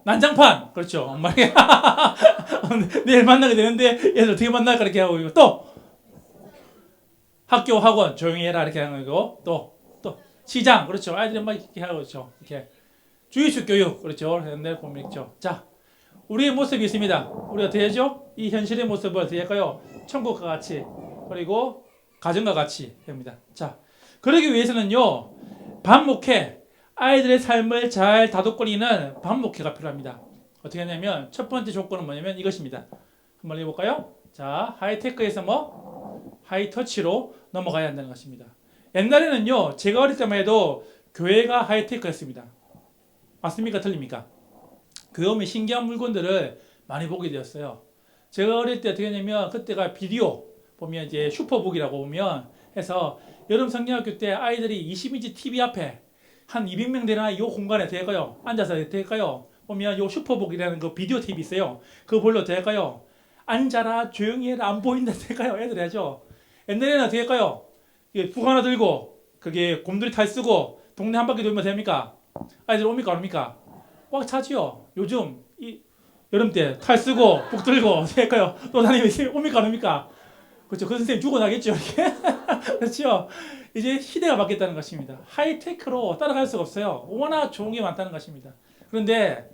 난장판. 그렇죠. 엄마가 내일 만나게 되는데 얘들 어떻게 만날까 이렇게 하고 있고 또 학교 학원 조용히 해라 이렇게 하는 거고 또 시장 그렇죠. 아이들이 막 이렇게 하고 그렇죠. 이렇게 주의식 교육 그렇죠. 옛날 보면 있죠. 자, 우리의 모습이 있습니다. 우리 어떻게 하죠? 이 현실의 모습을 어떻게 할까요? 천국과 같이 그리고 가정과 같이 합니다. 자, 그러기 위해서는요. 반목회 아이들의 삶을 잘 다독거리는 반목회가 필요합니다. 어떻게 하냐면 첫 번째 조건은 뭐냐면 이것입니다. 한번 해볼까요? 자, 하이테크에서 하이터치로 넘어가야 한다는 것입니다. 옛날에는요, 제가 어릴 때만 해도 교회가 하이테크였습니다. 맞습니까? 틀립니까? 교회 오면 신기한 물건들을 많이 보게 되었어요. 제가 어릴 때 어떻게 했냐면 그때가 비디오 보면 이제 슈퍼북이라고 보면 해서 여름 성경학교 때 아이들이 20인치 TV 앞에 한 200명 되나 이 공간에 될까요? 앉아서 될까요? 보면 요 슈퍼북이라는 그 비디오 TV 있어요. 그거 보려 될까요? 앉아라 조용히 해라 안 보인다 될까요? 애들 해야죠. 옛날에는 어떻게 할까요? 북 하나 들고 그게 곰돌이 탈 쓰고 동네 한 바퀴 돌면 됩니까? 아이들 옵니까 안 옵니까? 꽉 차지요. 요즘 이 여름 때 탈 쓰고 북 들고 될까요? 또 다니면 옵니까 안 옵니까? 그렇죠. 그 선생님 죽어나겠죠. 이렇게 그렇죠. 이제 시대가 바뀌었다는 것입니다. 하이테크로 따라갈 수가 없어요. 워낙 좋은 게 많다는 것입니다. 그런데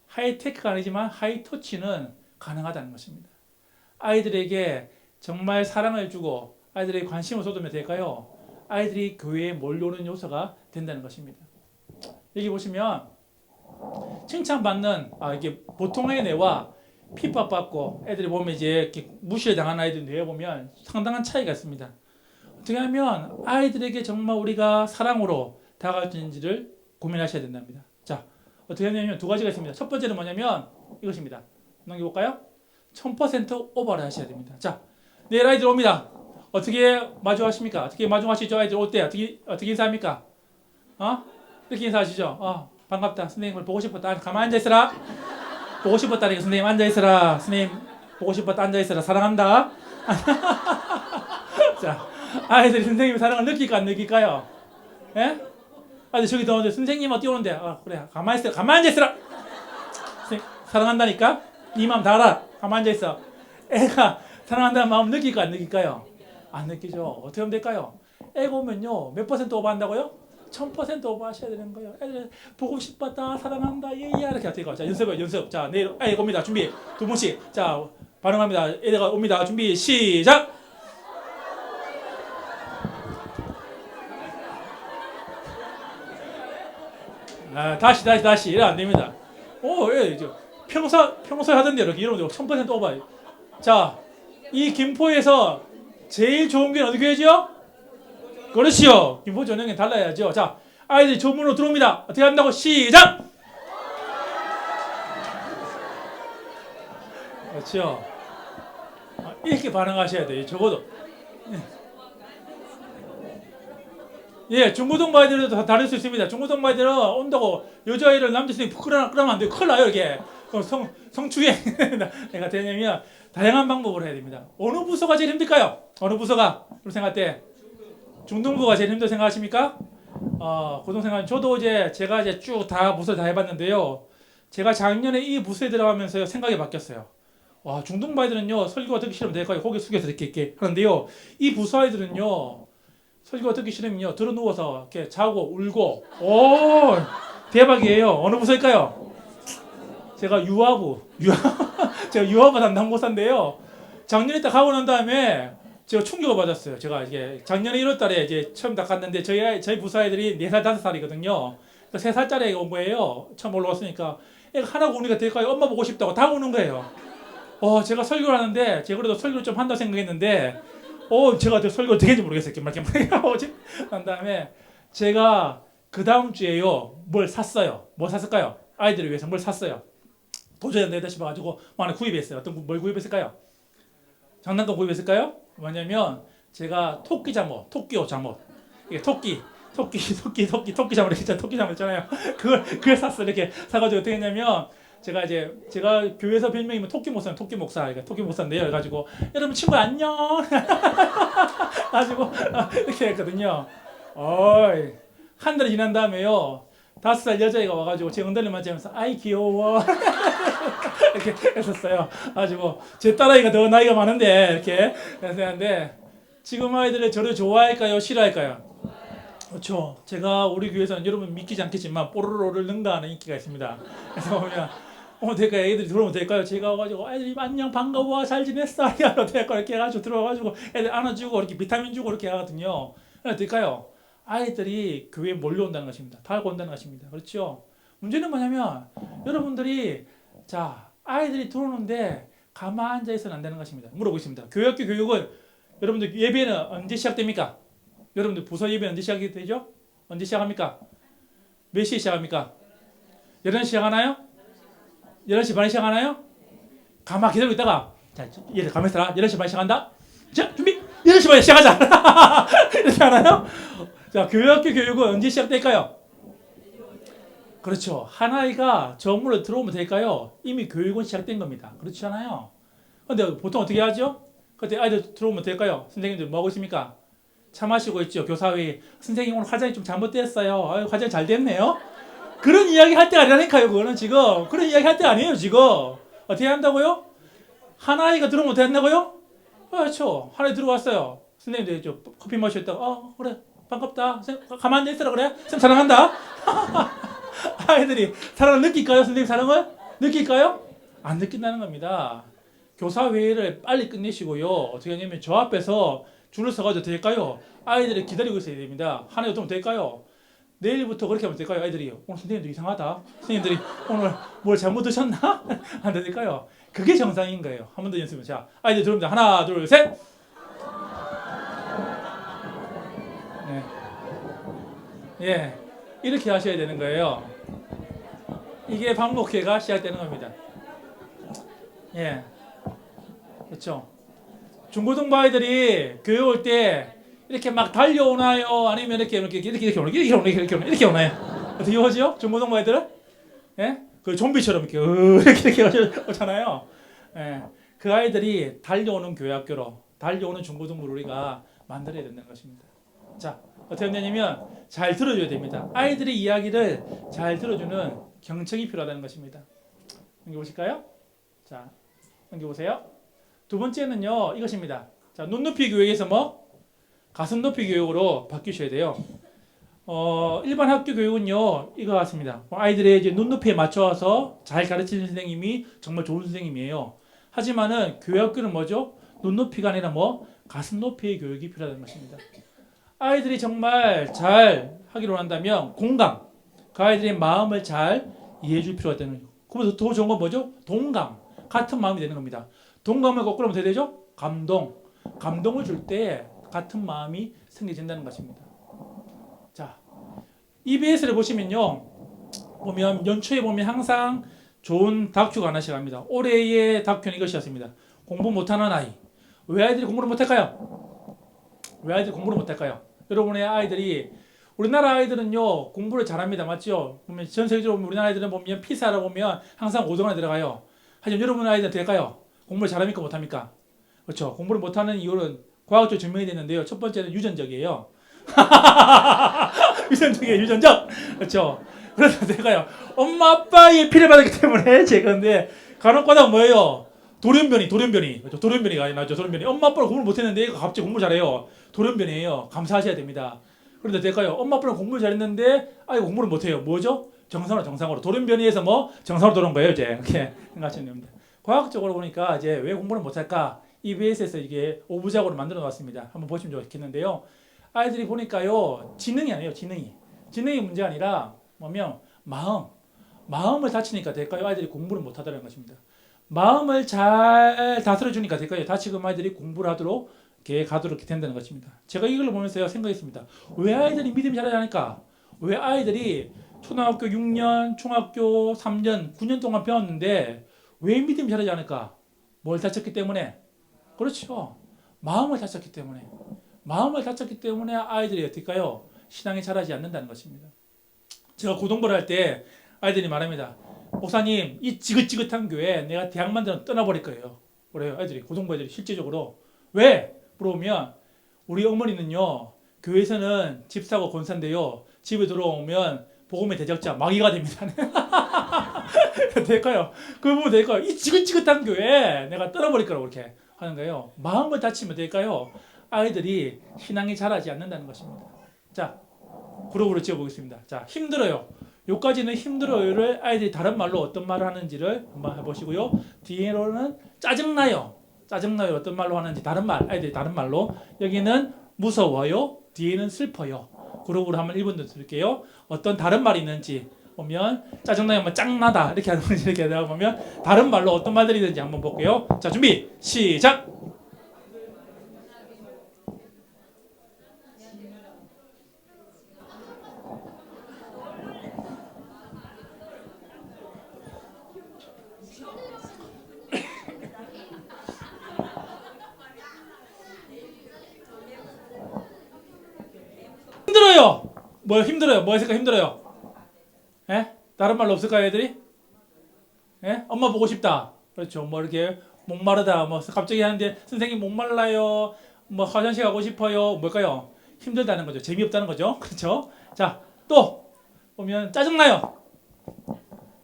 하이테크가 아니지만 하이터치는 가능하다는 것입니다. 아이들에게 정말 사랑을 주고 아이들에게 관심을 쏟으면 될까요? 아이들이 교회에 몰려오는 요소가 된다는 것입니다. 여기 보시면 칭찬받는 이게 보통의 뇌와 핍박받고 애들이 보면 이제 이렇게 무시를 당한 아이들 뇌에 보면 상당한 차이가 있습니다. 어떻게 하면 아이들에게 정말 우리가 사랑으로 다가갈 수 있는지를 고민하셔야 된답니다. 자, 어떻게 하냐면 두 가지가 있습니다. 첫 번째는 뭐냐면 이것입니다. 넘겨볼까요? 1000% 오버를 하셔야 됩니다. 자, 내일 아이들 옵니다. 어떻게 마주하십니까? 어떻게 마주하시죠? 아이들 올 때 어떻게 인사합니까? 이렇게 인사하시죠? 반갑다. 선생님을 보고 싶었다. 가만히 앉아있어라. 보고 싶었다니까 선생님 앉아있어라. 선생님 보고 싶었다. 앉아있어라. 사랑한다. 자, 아이들이 선생님의 사랑을 느낄까 안 느낄까요? 예? 아이들 저기 더운데 선생님 어디 오는데? 그래. 가만히 있어. 가만히 앉아있어라. 선생님 사랑한다니까? 네 마음 다 알아. 가만히 앉아있어. 애가 사랑한다는 마음 느낄까 안 느낄까요? 안 느끼죠. 어떻게 하면 될까요? 애가 오면요. 몇 퍼센트 오버한다고요? 1000% 오버하셔야 되는 거예요. 애들 보고 싶었다, 사랑한다, 예예 이렇게 하세요. 자, 연습해요, 연습. 자, 내일 애가 옵니다. 준비. 두 분씩. 자, 반응합니다. 애가 옵니다. 준비 시작. 다시. 이래 안 됩니다. 평소에 하던 대로 이러면 1000% 오버. 자, 이 김포에서 제일 좋은 게 어디 교회죠? 그렇지요. 김포 전형에 달라야죠. 자, 아이들이 조문으로 들어옵니다. 어떻게 한다고? 시작! 그렇죠. 이렇게 반응하셔야 돼요. 적어도. 예, 중고등부 아이들도 다 다를 수 있습니다. 중고등부 아이들은 온다고 여자아이를 남자생이 끌어면 안 돼요. 큰일 나요, 이게. 성추행. 내가 되냐면 다양한 방법으로 해야 됩니다. 어느 부서가 제일 힘들까요? 어느 부서가? 그렇게 생각할 때. 중등부가 제일 힘들다고 생각하십니까? 고등생활 저도 제가 쭉 다 부서를 다 해봤는데요. 제가 작년에 이 부서에 들어가면서 생각이 바뀌었어요. 와, 중등부 아이들은요 설교가 듣기 싫으면 될까요? 고개 숙여서 이렇게 하는데요. 이 부서 아이들은요 설교가 듣기 싫으면요 들어 누워서 이렇게 자고 울고 대박이에요. 어느 부서일까요? 제가 제가 유아부 담당 목사인데요. 작년에 딱 하고 난 다음에 제가 충격을 받았어요. 제가 이게 작년에 1월달에 이제 처음 딱 갔는데 저희 부서 아이들이 4살 5살이거든요. 3살짜리 애가 온 거예요. 처음 올라왔으니까 애가 하나 우니까 될까요? 엄마 보고 싶다고 다 우는 거예요. 제가 설교를 하는데 제가 그래도 설교를 좀 한다고 생각했는데 제가 설교를 어떻게 했는지 모르겠어요. 이렇게 난 다음에 제가 그 다음 주에요 뭘 샀어요. 뭐 샀을까요? 아이들을 위해서 뭘 샀어요. 도저히 안 되다 싶어가지고 하나 구입했어요. 뭘 구입했을까요? 장난감 구입했을까요? 뭐냐면 제가 토끼 잠옷, 토끼 옷 잠옷. 이게 토끼 잠옷 토끼 잠옷 있잖아요. 그걸 샀어. 이렇게 사가지고 어떻게 했냐면 제가 교회에서 별명이 토끼 목사, 그러니까 토끼 목사인데요. 그래가지고 여러분 친구 안녕. 가지고 이렇게 했거든요. 한 달이 지난 다음에요. 5살 여자애가 와가지고 제 엉덩이를 만지면서 아이 귀여워 이렇게 했었어요. 가지고 제 딸아이가 더 나이가 많은데 이렇게 했는데 지금 아이들은 저를 좋아할까요? 싫어할까요? 그렇죠. 제가 우리 교회에서는 여러분 믿기지 않겠지만 뽀로로를 능가하는 인기가 있습니다. 그래서 보면 될까요? 애들이 들어오면 될까요? 제가 와가지고 애들이 안녕 반가워 잘 지냈어 이러면 될까요? 이렇게 해가지고 들어와가지고 애들 안아주고 이렇게 비타민 주고 이렇게 하거든요. 될까요? 아이들이 교회에 몰려온다는 것입니다. 달고 온다는 것입니다. 그렇죠? 문제는 뭐냐면 여러분들이 자 아이들이 들어오는데 가만 앉아 있어는 안 되는 것입니다. 물어보겠습니다. 교회학교 교육은 여러분들 예배는 언제 시작됩니까? 여러분들 부서 예배는 언제 시작이 되죠? 언제 시작합니까? 몇 시에 시작합니까? 11시 시작하나요? 11시 반에 시작하나요? 가만 기다리고 있다가 자 얘들 가만히 있어라. 11시 반에 시작한다. 자 준비 11시 반에 시작하자. 이렇게 하나요? 자 교회학교 교육은 언제 시작될까요? 그렇죠. 한 아이가 정문으로 들어오면 될까요? 이미 교육은 시작된 겁니다. 그렇지 않아요? 근데 보통 어떻게 하죠? 그때 아이들 들어오면 될까요? 선생님들 뭐 하고 있습니까? 차 마시고 있죠. 교사회의. 선생님 오늘 화장이 좀 잘못됐어요. 아유, 화장 잘 됐네요. 그런 이야기 할 때가 아니라니까요. 그거는 지금. 그런 이야기 할 때 아니에요. 지금. 어떻게 한다고요? 한 아이가 들어오면 어떻게 한다고요? 그렇죠. 한 아이 들어왔어요. 선생님들 저 커피 마셨다가 그래 반갑다. 가만히 있으라 그래. 선생님 사랑한다. 아이들이 사랑을 느낄까요? 선생님 사랑을? 느낄까요? 안 느낀다는 겁니다. 교사회의를 빨리 끝내시고요. 어떻게 하냐면 저 앞에서 줄을 서가지고 될까요? 아이들이 기다리고 있어야 됩니다. 하나에 어쩌면 될까요? 내일부터 그렇게 하면 될까요? 아이들이 오늘 선생님들 이상하다. 선생님들이 오늘 뭘 잘못 드셨나? 안 될까요? 그게 정상인 거예요. 한 번 더 연습해. 자, 아이들 들어옵니다. 하나, 둘, 셋. 네. 예, 이렇게 하셔야 되는 거예요. 이게 반복회가 시작되는 겁니다. 예, 그렇죠. 중고등부 아이들이 교회 올 때 이렇게 막 달려오나요? 아니면 이렇게 오나요? 어떻게 오죠? 중고등부 아이들은? 예? 그 좀비처럼 이렇게 오잖아요. 예. 그 아이들이 달려오는 교회 학교로 달려오는 중고등부를 우리가 만들어야 된다는 것입니다. 자, 어떻게 하냐면 잘 들어줘야 됩니다. 아이들의 이야기를 잘 들어주는 경청이 필요하다는 것입니다. 넘겨보실까요? 자, 넘겨보세요. 두 번째는요, 이것입니다. 자, 눈높이 교육에서 가슴 높이 교육으로 바뀌셔야 돼요. 일반 학교 교육은요, 이거 같습니다. 아이들의 이제 눈높이에 맞춰서 잘 가르치는 선생님이 정말 좋은 선생님이에요. 하지만은 교회 학교는 뭐죠? 눈높이가 아니라 가슴 높이의 교육이 필요하다는 것입니다. 아이들이 정말 잘 하기로 한다면 공감, 그 아이들의 마음을 잘 이해해 줄 필요가 있다는 거죠. 그보다 더 좋은 건 뭐죠? 동감, 같은 마음이 되는 겁니다. 동감을 거꾸로 하면 어떻게 되죠? 감동, 감동을 줄 때 같은 마음이 생겨진다는 것입니다. 자, EBS를 보시면요, 연초에 보면 항상 좋은 다큐가 하나씩 합니다. 올해의 다큐는 이것이었습니다. 공부 못하는 아이. 왜 아이들이 공부를 못할까요? 왜 아이들이 공부를 못할까요? 여러분의 아이들이 우리나라 아이들은요 공부를 잘합니다. 맞죠? 보면 전 세계적으로 우리나라 아이들은 보면 피사를 보면 항상 5등 안에 들어가요. 하지만 여러분의 아이들은 될까요? 공부를 잘합니까? 못합니까? 그렇죠. 공부를 못하는 이유는 과학적으로 증명이 됐는데요. 첫 번째는 유전적이에요. 유전적이에요. 유전적. 그렇죠. 그래서 내가요 엄마 아빠의 피를 받았기 때문에 제가 근데 간혹 가다가 뭐예요? 돌연변이 그렇죠? 돌연변이가 나죠. 돌연변이 엄마 아빠는 공부를 못했는데 얘가 갑자기 공부 잘해요. 돌연변이에요. 감사하셔야 됩니다. 그런데 될까요? 엄마 아빠는 공부를 잘했는데 아이고 공부를 못해요. 뭐죠? 정상으로 돌연변이에서 정상으로 돌아온 거예요. 이제 이렇게 생각하시면 됩니다. 과학적으로 보니까 이제 왜 공부를 못할까? EBS에서 이게 오부작으로 만들어 놨습니다. 한번 보시면 좋겠는데요. 아이들이 보니까요 지능이 아니에요. 지능이 문제가 아니라 마음을 다치니까 될까요? 아이들이 공부를 못하다는 것입니다. 마음을 잘 다스려 주니까 될까요? 다시금 아이들이 공부를 하도록 가도록 된다는 것입니다. 제가 이걸 보면서요 생각했습니다. 왜 아이들이 믿음이 잘하니까? 왜 아이들이 초등학교 6년, 중학교 3년, 9년 동안 배웠는데 왜 믿음이 잘하지 않을까? 뭘 다쳤기 때문에? 그렇죠. 마음을 다쳤기 때문에 아이들이 어떨까요? 신앙이 자라지 않는다는 것입니다. 제가 고등부를 할 때 아이들이 말합니다. 목사님, 이 지긋지긋한 교회 내가 대학만 되면 떠나버릴 거예요. 그래요. 아이들이 고등부 애들이 실제적으로 왜? 물어보면 우리 어머니는요 교회에서는 집사고 권사인데요 집에 들어오면 복음의 대적자 마귀가 됩니다. 될까요? 그 보면 될까요? 이 지긋지긋한 교회 내가 떨어버릴 거라고 그렇게 하는 거예요. 마음을 다치면 될까요? 아이들이 신앙이 자라지 않는다는 것입니다. 자, 그룹으로 지어보겠습니다. 자, 힘들어요. 요까지는 힘들어요를 아이들이 다른 말로 어떤 말을 하는지를 한번 해보시고요. 뒤로는 짜증나요. 짜증나요. 어떤 말로 하는지 다른 말, 아이들이 다른 말로. 여기는 무서워요. 뒤에는 슬퍼요. 그룹으로 한번 1분 더 드릴게요. 어떤 다른 말이 있는지 보면 짜증나요. 뭐 짱나다 이렇게 하는 건지 이렇게 하다 보면 다른 말로 어떤 말들이 있는지 한번 볼게요. 자, 준비 시작. 힘들어요. 뭐 힘들어요? 뭐 했을까 힘들어요? 예? 다른 말로 없을까요, 애들이? 예? 엄마 보고 싶다. 그렇죠. 뭐 이렇게 목마르다. 뭐 갑자기 하는데 선생님 목말라요. 뭐 화장실 가고 싶어요. 뭘까요? 힘들다는 거죠. 재미없다는 거죠. 그렇죠? 자, 또 보면 짜증나요.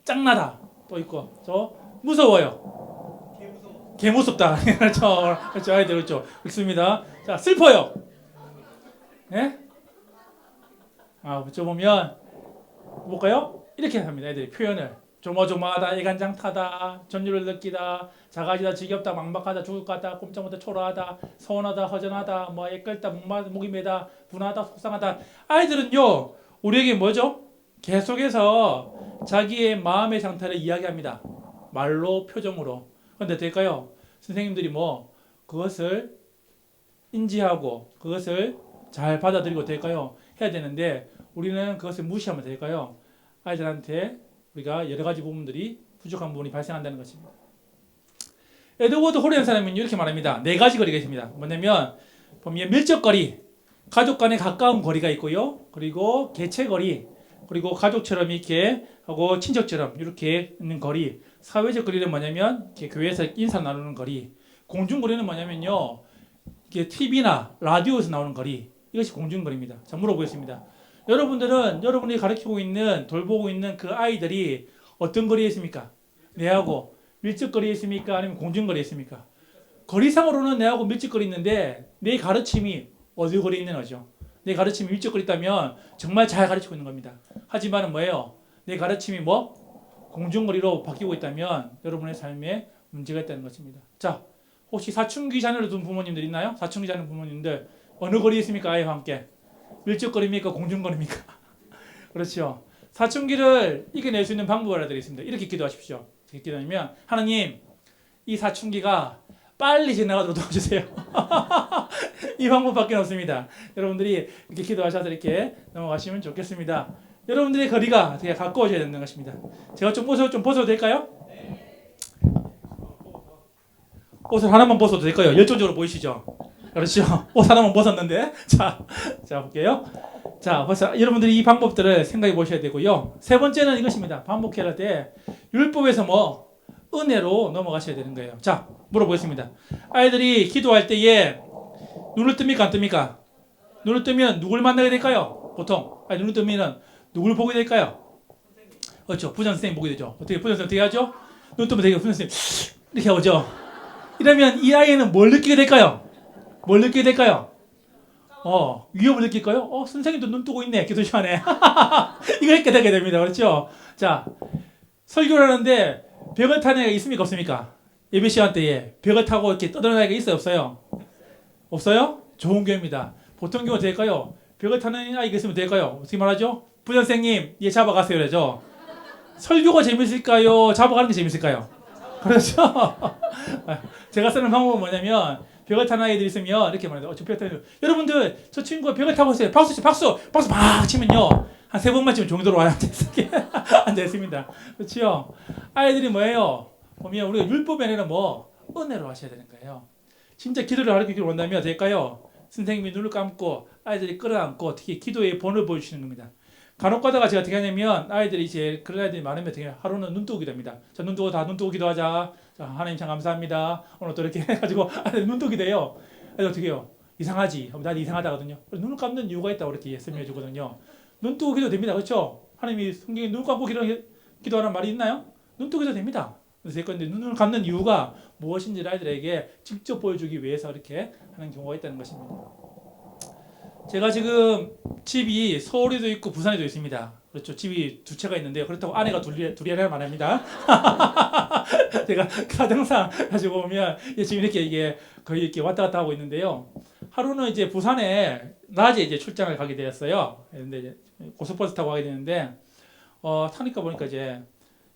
짱나다. 또 있고. 저 무서워요. 개 무섭다. 그렇죠. 그렇죠. 아이들 그렇죠. 그렇습니다. 자, 슬퍼요. 예? 그쪽 보면 볼까요? 이렇게 합니다. 애들이 표현을 조마조마하다, 애간장타다, 전율을 느끼다, 자가지다, 지겹다, 막막하다, 죽을 것 같다, 꼼짝 못해 초라하다, 서운하다, 허전하다, 뭐 애끓다, 목이 메다, 분하다, 속상하다. 아이들은요, 우리에게 뭐죠? 계속해서 자기의 마음의 상태를 이야기합니다. 말로, 표정으로. 그런데 될까요? 선생님들이 뭐 그것을 인지하고 그것을 잘 받아들이고 될까요? 해야 되는데 우리는 그것을 무시하면 될까요? 아이들한테 우리가 여러 가지 부분들이 부족한 부분이 발생한다는 것입니다. 에드워드 호렌 사람은 이렇게 말합니다. 네 가지 거리가 있습니다. 뭐냐면 보면 밀접거리, 가족 간의 가까운 거리가 있고요. 그리고 개체거리, 그리고 가족처럼 이렇게 하고 친척처럼 이렇게 있는 거리. 사회적 거리는 뭐냐면 이렇게 교회에서 인사 나누는 거리. 공중거리는 뭐냐면요. 이게 TV나 라디오에서 나오는 거리. 이것이 공중거리입니다. 자, 물어보겠습니다. 여러분들은 여러분이 가르치고 있는 돌보고 있는 그 아이들이 어떤 거리에 있습니까? 내하고 밀접거리에 있습니까? 아니면 공중거리에 있습니까? 거리상으로는 내하고 밀접거리 있는데 내 가르침이 어디 거리에 있는 거죠? 내 가르침이 밀접거리 있다면 정말 잘 가르치고 있는 겁니다. 하지만 뭐예요? 내 가르침이 뭐? 공중거리로 바뀌고 있다면 여러분의 삶에 문제가 있다는 것입니다. 자, 혹시 사춘기 자녀를 둔 부모님들 있나요? 사춘기 자녀 부모님들 어느 거리에 있습니까? 아이와 함께. 밀접거리입니까? 공중거리입니까? 그렇죠. 사춘기를 이겨낼 수 있는 방법을 알려드리겠습니다. 이렇게 기도하십시오. 이렇게 기도하면 하나님, 이 사춘기가 빨리 지나가도록 도와주세요. 이 방법밖에 없습니다. 여러분들이 이렇게 기도하셔서 이렇게 넘어가시면 좋겠습니다. 여러분들의 거리가 되게 가까워져야 되는 것입니다. 제가 좀 벗어도 될까요? 옷을 하나만 벗어도 될까요? 열정적으로 보이시죠? 그렇죠. 옷 하나만 벗었는데. 자, 볼게요. 자, 벌써 여러분들이 이 방법들을 생각해 보셔야 되고요. 세 번째는 이것입니다. 반복해야 할 때 율법에서 뭐 은혜로 넘어가셔야 되는 거예요. 자, 물어보겠습니다. 아이들이 기도할 때에 눈을 뜹니까 안 뜹니까? 눈을 뜨면 누굴 만나게 될까요? 보통 눈을 뜨면 누굴 보게 될까요? 그렇죠. 부장 선생님 보게 되죠. 어떻게 부장 선생님 어떻게 하죠? 눈 뜨면 되게 부장 선생님 이렇게 하죠. 이러면 이 아이는 뭘 느끼게 될까요? 뭘 느끼게 될까요? 위협을 느낄까요? 선생님도 눈 뜨고 있네. 기도 시간에. 이걸 깨닫게 됩니다. 그렇죠? 자, 설교를 하는데 벽을 타는 애가 있습니까? 없습니까? 예배 시간 때에 벽을 타고 이렇게 떠드는 애가 있어요? 없어요? 없어요? 좋은 교회입니다. 보통 경우 될까요? 벽을 타는 아이가 있으면 될까요? 어떻게 말하죠? 부전생님, 얘 잡아가세요. 그러죠? 설교가 재밌을까요? 잡아가는 게 재밌을까요? 그렇죠? 제가 쓰는 방법은 뭐냐면 벽을 타는 아이들이 있으면 이렇게 말해요. 저 벽을 타는 여러분들 저 친구가 벽을 타고 있어요. 박수 막 치면요. 한 3번만 치면 종이 들어와요. 앉아있습니다. 그렇죠? 아이들이 뭐예요? 보면 우리가 율법이 아니라 뭐 은혜로 하셔야 되는 거예요. 진짜 기도를 가르치기로 원다면 될까요? 선생님이 눈을 감고 아이들이 끌어안고 특히 기도의 본을 보여주시는 겁니다. 간혹 가다가 제가 어떻게 하냐면 아이들이 이제 그런 아이들이 많으면 어떻게 하루는 눈 뜨고 기도합니다. 자, 눈 뜨고 눈 뜨고 기도하자. 자, 하나님 참 감사합니다. 오늘 또 이렇게 해가지고 아이들 눈 뜨게 돼요. 아이들 어떻게 해요? 이상하지? 난 이상하다거든요. 눈을 감는 이유가 있다고 이렇게 설명해 주거든요. 눈 뜨고 기도 됩니다. 그렇죠? 하나님이 성경에 눈 감고 기도하는 말이 있나요? 눈 뜨고도 됩니다. 그래서 예컨대 눈을 감는 이유가 무엇인지를 아이들에게 직접 보여주기 위해서 이렇게 하는 경우가 있다는 것입니다. 제가 지금 집이 서울에도 있고 부산에도 있습니다. 그렇죠. 집이 두 채가 있는데요. 그렇다고 아내가 둘이라 말합니다. 제가 가정상 가지고 보면 지금 이렇게 이게 거의 이렇게 왔다 갔다 하고 있는데요. 하루는 이제 부산에 낮에 이제 출장을 가게 되었어요. 근데 이제 고속버스 타고 가게 되는데 타니까 보니까 이제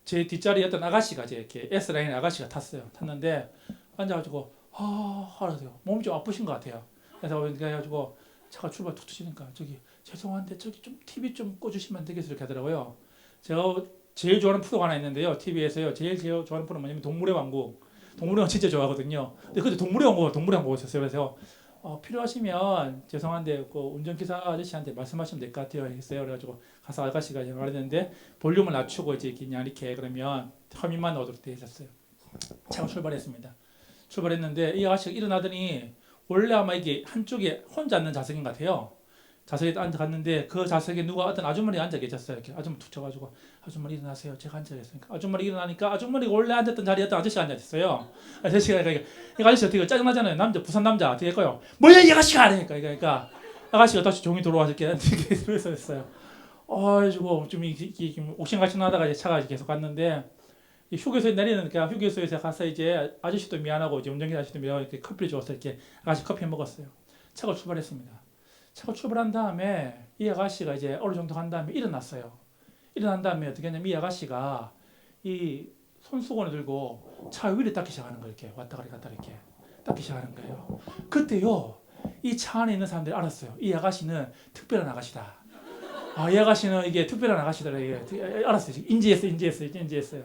제 뒷자리에 어떤 아가씨가 이제 이렇게 S라인 아가씨가 탔는데 앉아가지고 하라고요. 몸이 좀 아프신 것 같아요. 그래가지고 차가 출발 툭 트시니까 저기 죄송한데 저기 좀 TV 좀 꺼주시면 안 되겠어요? 이렇게 하더라고요. 제가 제일 좋아하는 프로가 하나 있는데요. TV에서요. 제일 좋아하는 프로는 뭐냐면 동물의 왕국. 동물의 왕국 진짜 좋아하거든요. 근데 그때 동물의 왕국 보고 있었어요. 그래서 필요하시면 죄송한데 그 운전기사 아저씨한테 말씀하시면 될 것 같아요. 했어요. 그래가지고 가서 아가씨가 말했는데 볼륨을 낮추고 이제 그냥 이렇게 그러면 화면만 나오도록 되어 있었어요. 차가 출발했습니다. 출발했는데 이 아가씨가 일어나더니 원래 아마 이게 한쪽에 혼자 앉는 좌석인 것 같아요. 좌석에 앉아갔는데 그 좌석에 누가 어떤 아주머니가 앉아 계셨어요. 이렇게 아주머니 툭 쳐가지고 아주머니 일어나세요. 제가 앉아 계셨으니까 아주머니 일어나니까 아주머니가 원래 앉았던 자리에 어떤 아저씨가 앉아 있어요. 아저씨가 이 아저씨 어떻게 짜증나잖아요. 남자 부산 남자 어떻게 할까요? 뭐야 이 아가씨가 그러니까 아가씨가 다시 종이 들어와서 이렇게 들어있었어요. 그래가지고 좀 옥신각신하다가 차가 계속 갔는데 휴게소에 내리니까 휴게소에서 가서 이제 아저씨도 미안하고 이제 운전기사 아저씨도 미안하고 이렇게 커피를 줘서 이렇게 아가씨 커피 먹었어요. 차가 출발했습니다. 차가 출발한 다음에 이 아가씨가 이제 어느 정도 간 다음에 일어났어요. 일어난 다음에 어떻게 했냐면 이 아가씨가 이 손수건을 들고 차 위를 닦기 시작하는 거예요. 이렇게 왔다 갔다 이렇게 닦기 시작하는 거예요. 그때요 이 차 안에 있는 사람들이 알았어요. 이 아가씨는 특별한 아가씨다. 이 아가씨는 이게 특별한 아가씨다. 이게 알았어요. 인지했어요.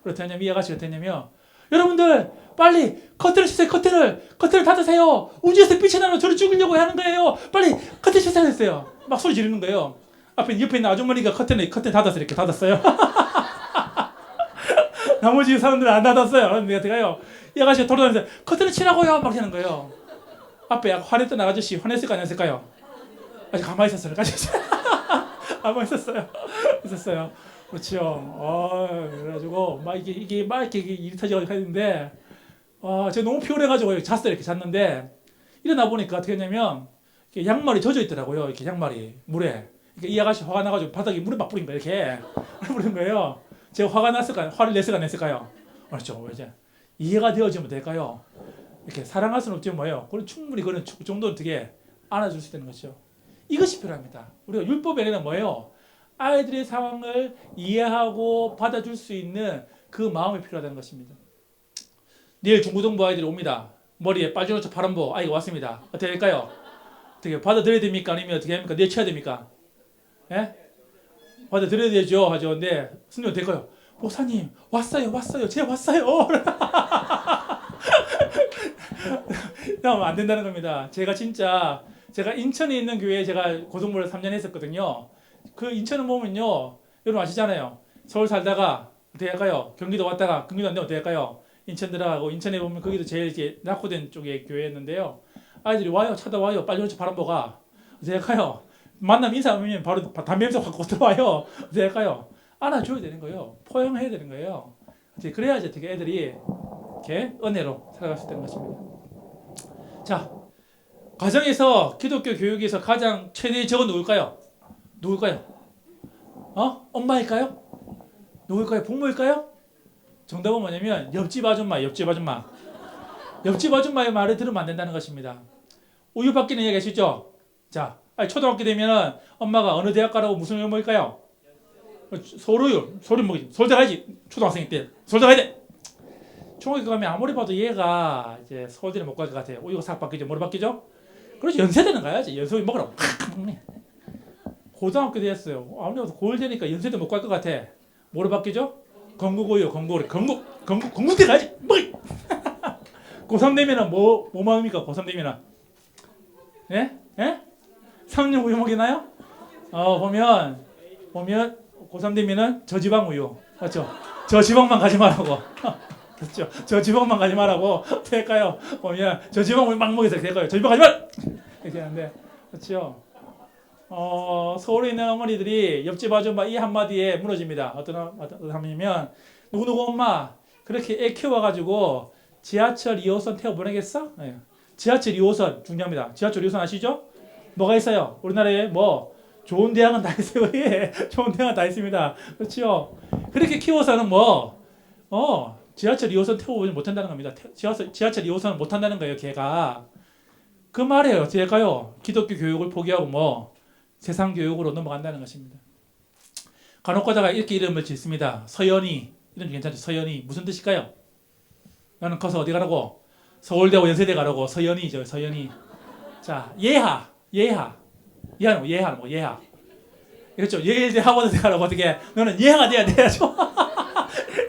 그렇다면 이 아가씨가 됐냐면 여러분들 빨리 커튼을 치세요. 커튼을 닫으세요. 우주에서 빛이 나는 저를 죽이려고 하는 거예요. 빨리 커튼 치세요 했어요. 막 소리 지르는 거예요. 옆에 있는 아주머니가 커튼 닫아서 이렇게 닫았어요. 나머지 사람들은 안 닫았어요. 그런데 어떡해요? 이 아가씨가 돌아다니면서 커튼을 치라고요 막 하는 거예요. 앞에 화냈던 아저씨 화냈을까 안 했을까요? 아직 가만히 있었어요. 가만히 있었어요. 그렇죠. 그래가지고 막 이게 일이 터져가지고 했는데 제가 너무 피곤해가지고 이렇게 잤는데 일어나 보니까 어떻게 했냐면 양말이 젖어 있더라고요. 이렇게 양말이 물에. 그러니까 이 아가씨 화가 나가지고 바닥에 물에 막 뿌린 거예요. 이렇게 뿌린 거예요. 제가 화를 냈을까 안 냈을까요? 그렇죠. 이제 이해가 되어지면 될까요? 이렇게 사랑할 수는 없지만 뭐예요? 그건 충분히 그런 정도는 되게 안아줄 수 있는 것이죠. 이것이 필요합니다. 우리가 율법에는 뭐예요? 아이들의 상황을 이해하고 받아줄 수 있는 그 마음이 필요하다는 것입니다. 내일 중고등부 아이들이 옵니다. 머리에 빨주노초 파란보 아이가 왔습니다. 어떻게 할까요? 어떻게 받아들여야 됩니까? 아니면 어떻게 합니까? 내쳐야 됩니까? 예? 받아들여야 되죠. 하죠. 근데 선생님 될까요? 목사님 왔어요. 제가 왔어요. 그러면 안 된다는 겁니다. 제가 인천에 있는 교회에 제가 고등부를 3년 했었거든요. 그 인천을 보면요, 여러분 아시잖아요. 서울 살다가 어떻게 할까요? 경기도 왔다가 경기도 안 되면 어떻게 할까요? 인천 들어가고 인천에 보면 거기도 제일 이렇게 낙후된 쪽의 교회였는데요. 아이들이 와요, 찾아와요, 빨리 오지 바람보가 어떻게 할까요? 만나면 인사하면 바로 담배 냄새 확 들어와요. 어떻게 할까요? 안아줘야 되는 거예요. 포용해야 되는 거예요. 그래야지 어떻게 애들이 이렇게 은혜로 살아갈 수 있다는 것입니다. 자, 가정에서 기독교 교육에서 가장 최대의 적은 누굴까요? 엄마일까요? 누굴까요? 부모일까요? 정답은 뭐냐면 옆집 아줌마의 말을 들으면 안 된다는 것입니다. 우유 바뀌는 얘기 아시죠? 자, 초등학교 되면은 엄마가 어느 대학 가라고 무슨 우유 먹일까요? 서울우유 먹이지. 서울대 가야지. 초등학생 때 서울대 가야 돼. 중학교 가면 아무리 봐도 얘가 이제 서울대를 못 갈 것 같아요. 우유가 싹 바뀌죠. 뭐로 바뀌죠? 그렇지, 연세대는 가야지. 연세대 먹으라고. 고등학교 됐어요. 아무래도 고일 되니까 연세대 못 갈 것 같아. 뭐로 바뀌죠? 건국우유, 건국대 가야지. 고3 되면은 뭐 마음입니까? 고3 되면은 예? 3년 우유 먹이나요? 보면 고3 되면은 저지방 우유, 맞죠? 저지방만 가지 말라고. 그렇죠. 저지방만 가지 말라고 될까요? 보면 저지방 우유 막 먹여서 될까요? 저지방 가지 말. 이렇게 하는데, 그렇죠? 서울에 있는 어머니들이 옆집 아줌마 이 한마디에 무너집니다. 어떤 하면이면 누구누구 엄마 그렇게 애 키워가지고 지하철 2호선 태워 보내겠어? 네. 지하철 2호선 중요합니다. 지하철 2호선 아시죠? 뭐가 있어요? 우리나라에 뭐 좋은 대학은 다 있어요. 예, 좋은 대학은 다 있습니다. 그렇죠? 그렇게 키워서는 지하철 2호선 태워보지 못한다는 겁니다. 지하철 2호선은 못한다는 거예요. 걔가 그 말이에요. 제가요 기독교 교육을 포기하고 세상 교육으로 넘어간다는 것입니다. 간혹 가다가 이렇게 이름을 짓습니다. 서연이 이름 괜찮죠? 서연이 무슨 뜻일까요? 나는 커서 어디 가라고? 서울대하고 연세대 가라고. 서연이죠. 서연이. 자, 예하는 뭐 예하. 그렇죠. 예일대 하버드대 가라고. 어떻게 너는 예하가 돼야 돼야죠.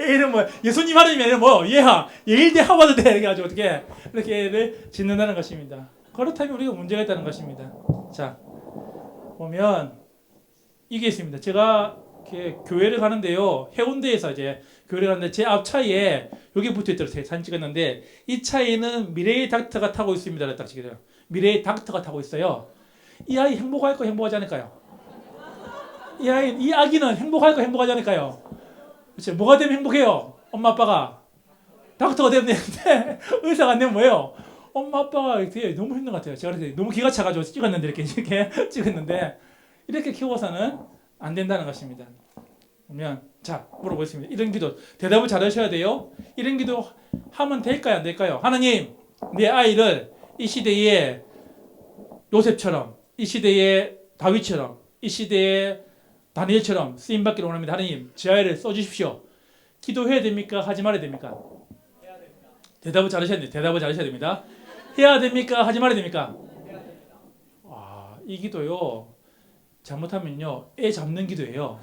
이름 예수님 하나님이 예일대 하버드대 이렇게 가지고 어떻게 이렇게 짓는다는 것입니다. 그렇다면 우리가 문제가 있다는 것입니다. 자, 보면 이게 있습니다. 제가 이렇게 교회를 가는데요. 해운대에서 이제 교회를 가는데 제 앞차에 여기 붙어 있더라고요. 사진 찍었는데 이 차에는 미래의 닥터가 타고 있습니다. 딱 찍어요. 미래의 닥터가 타고 있어요. 이 아이 행복할까 행복하지 않을까요? 이 아기는 행복할까 행복하지 않을까요? 그렇죠. 뭐가 되면 행복해요? 엄마 아빠가 닥터가 되면 되는데 의사가 안 되면 뭐예요? 엄마 아빠가 되게 너무 힘든 것 같아요. 제가 너무 기가 차가지고 찍었는데 이렇게 찍었는데 이렇게 키워서는 안 된다는 것입니다. 그러면 자 물어보겠습니다. 이런 기도 대답을 잘 하셔야 돼요. 이런 기도 하면 될까요? 안 될까요? 하나님 내 아이를 이 시대에 요셉처럼 이 시대에 다윗처럼 이 시대에 다니엘처럼 쓰임받기를 원합니다. 하나님 제 아이를 써주십시오. 기도해야 됩니까? 하지 말아야 됩니까? 대답을 잘 하셔야 됩니다. 대답을 잘 하셔야 됩니다. 해야 됩니까? 하지 말아야 됩니까? 이 기도요 잘못하면요 애 잡는 기도예요.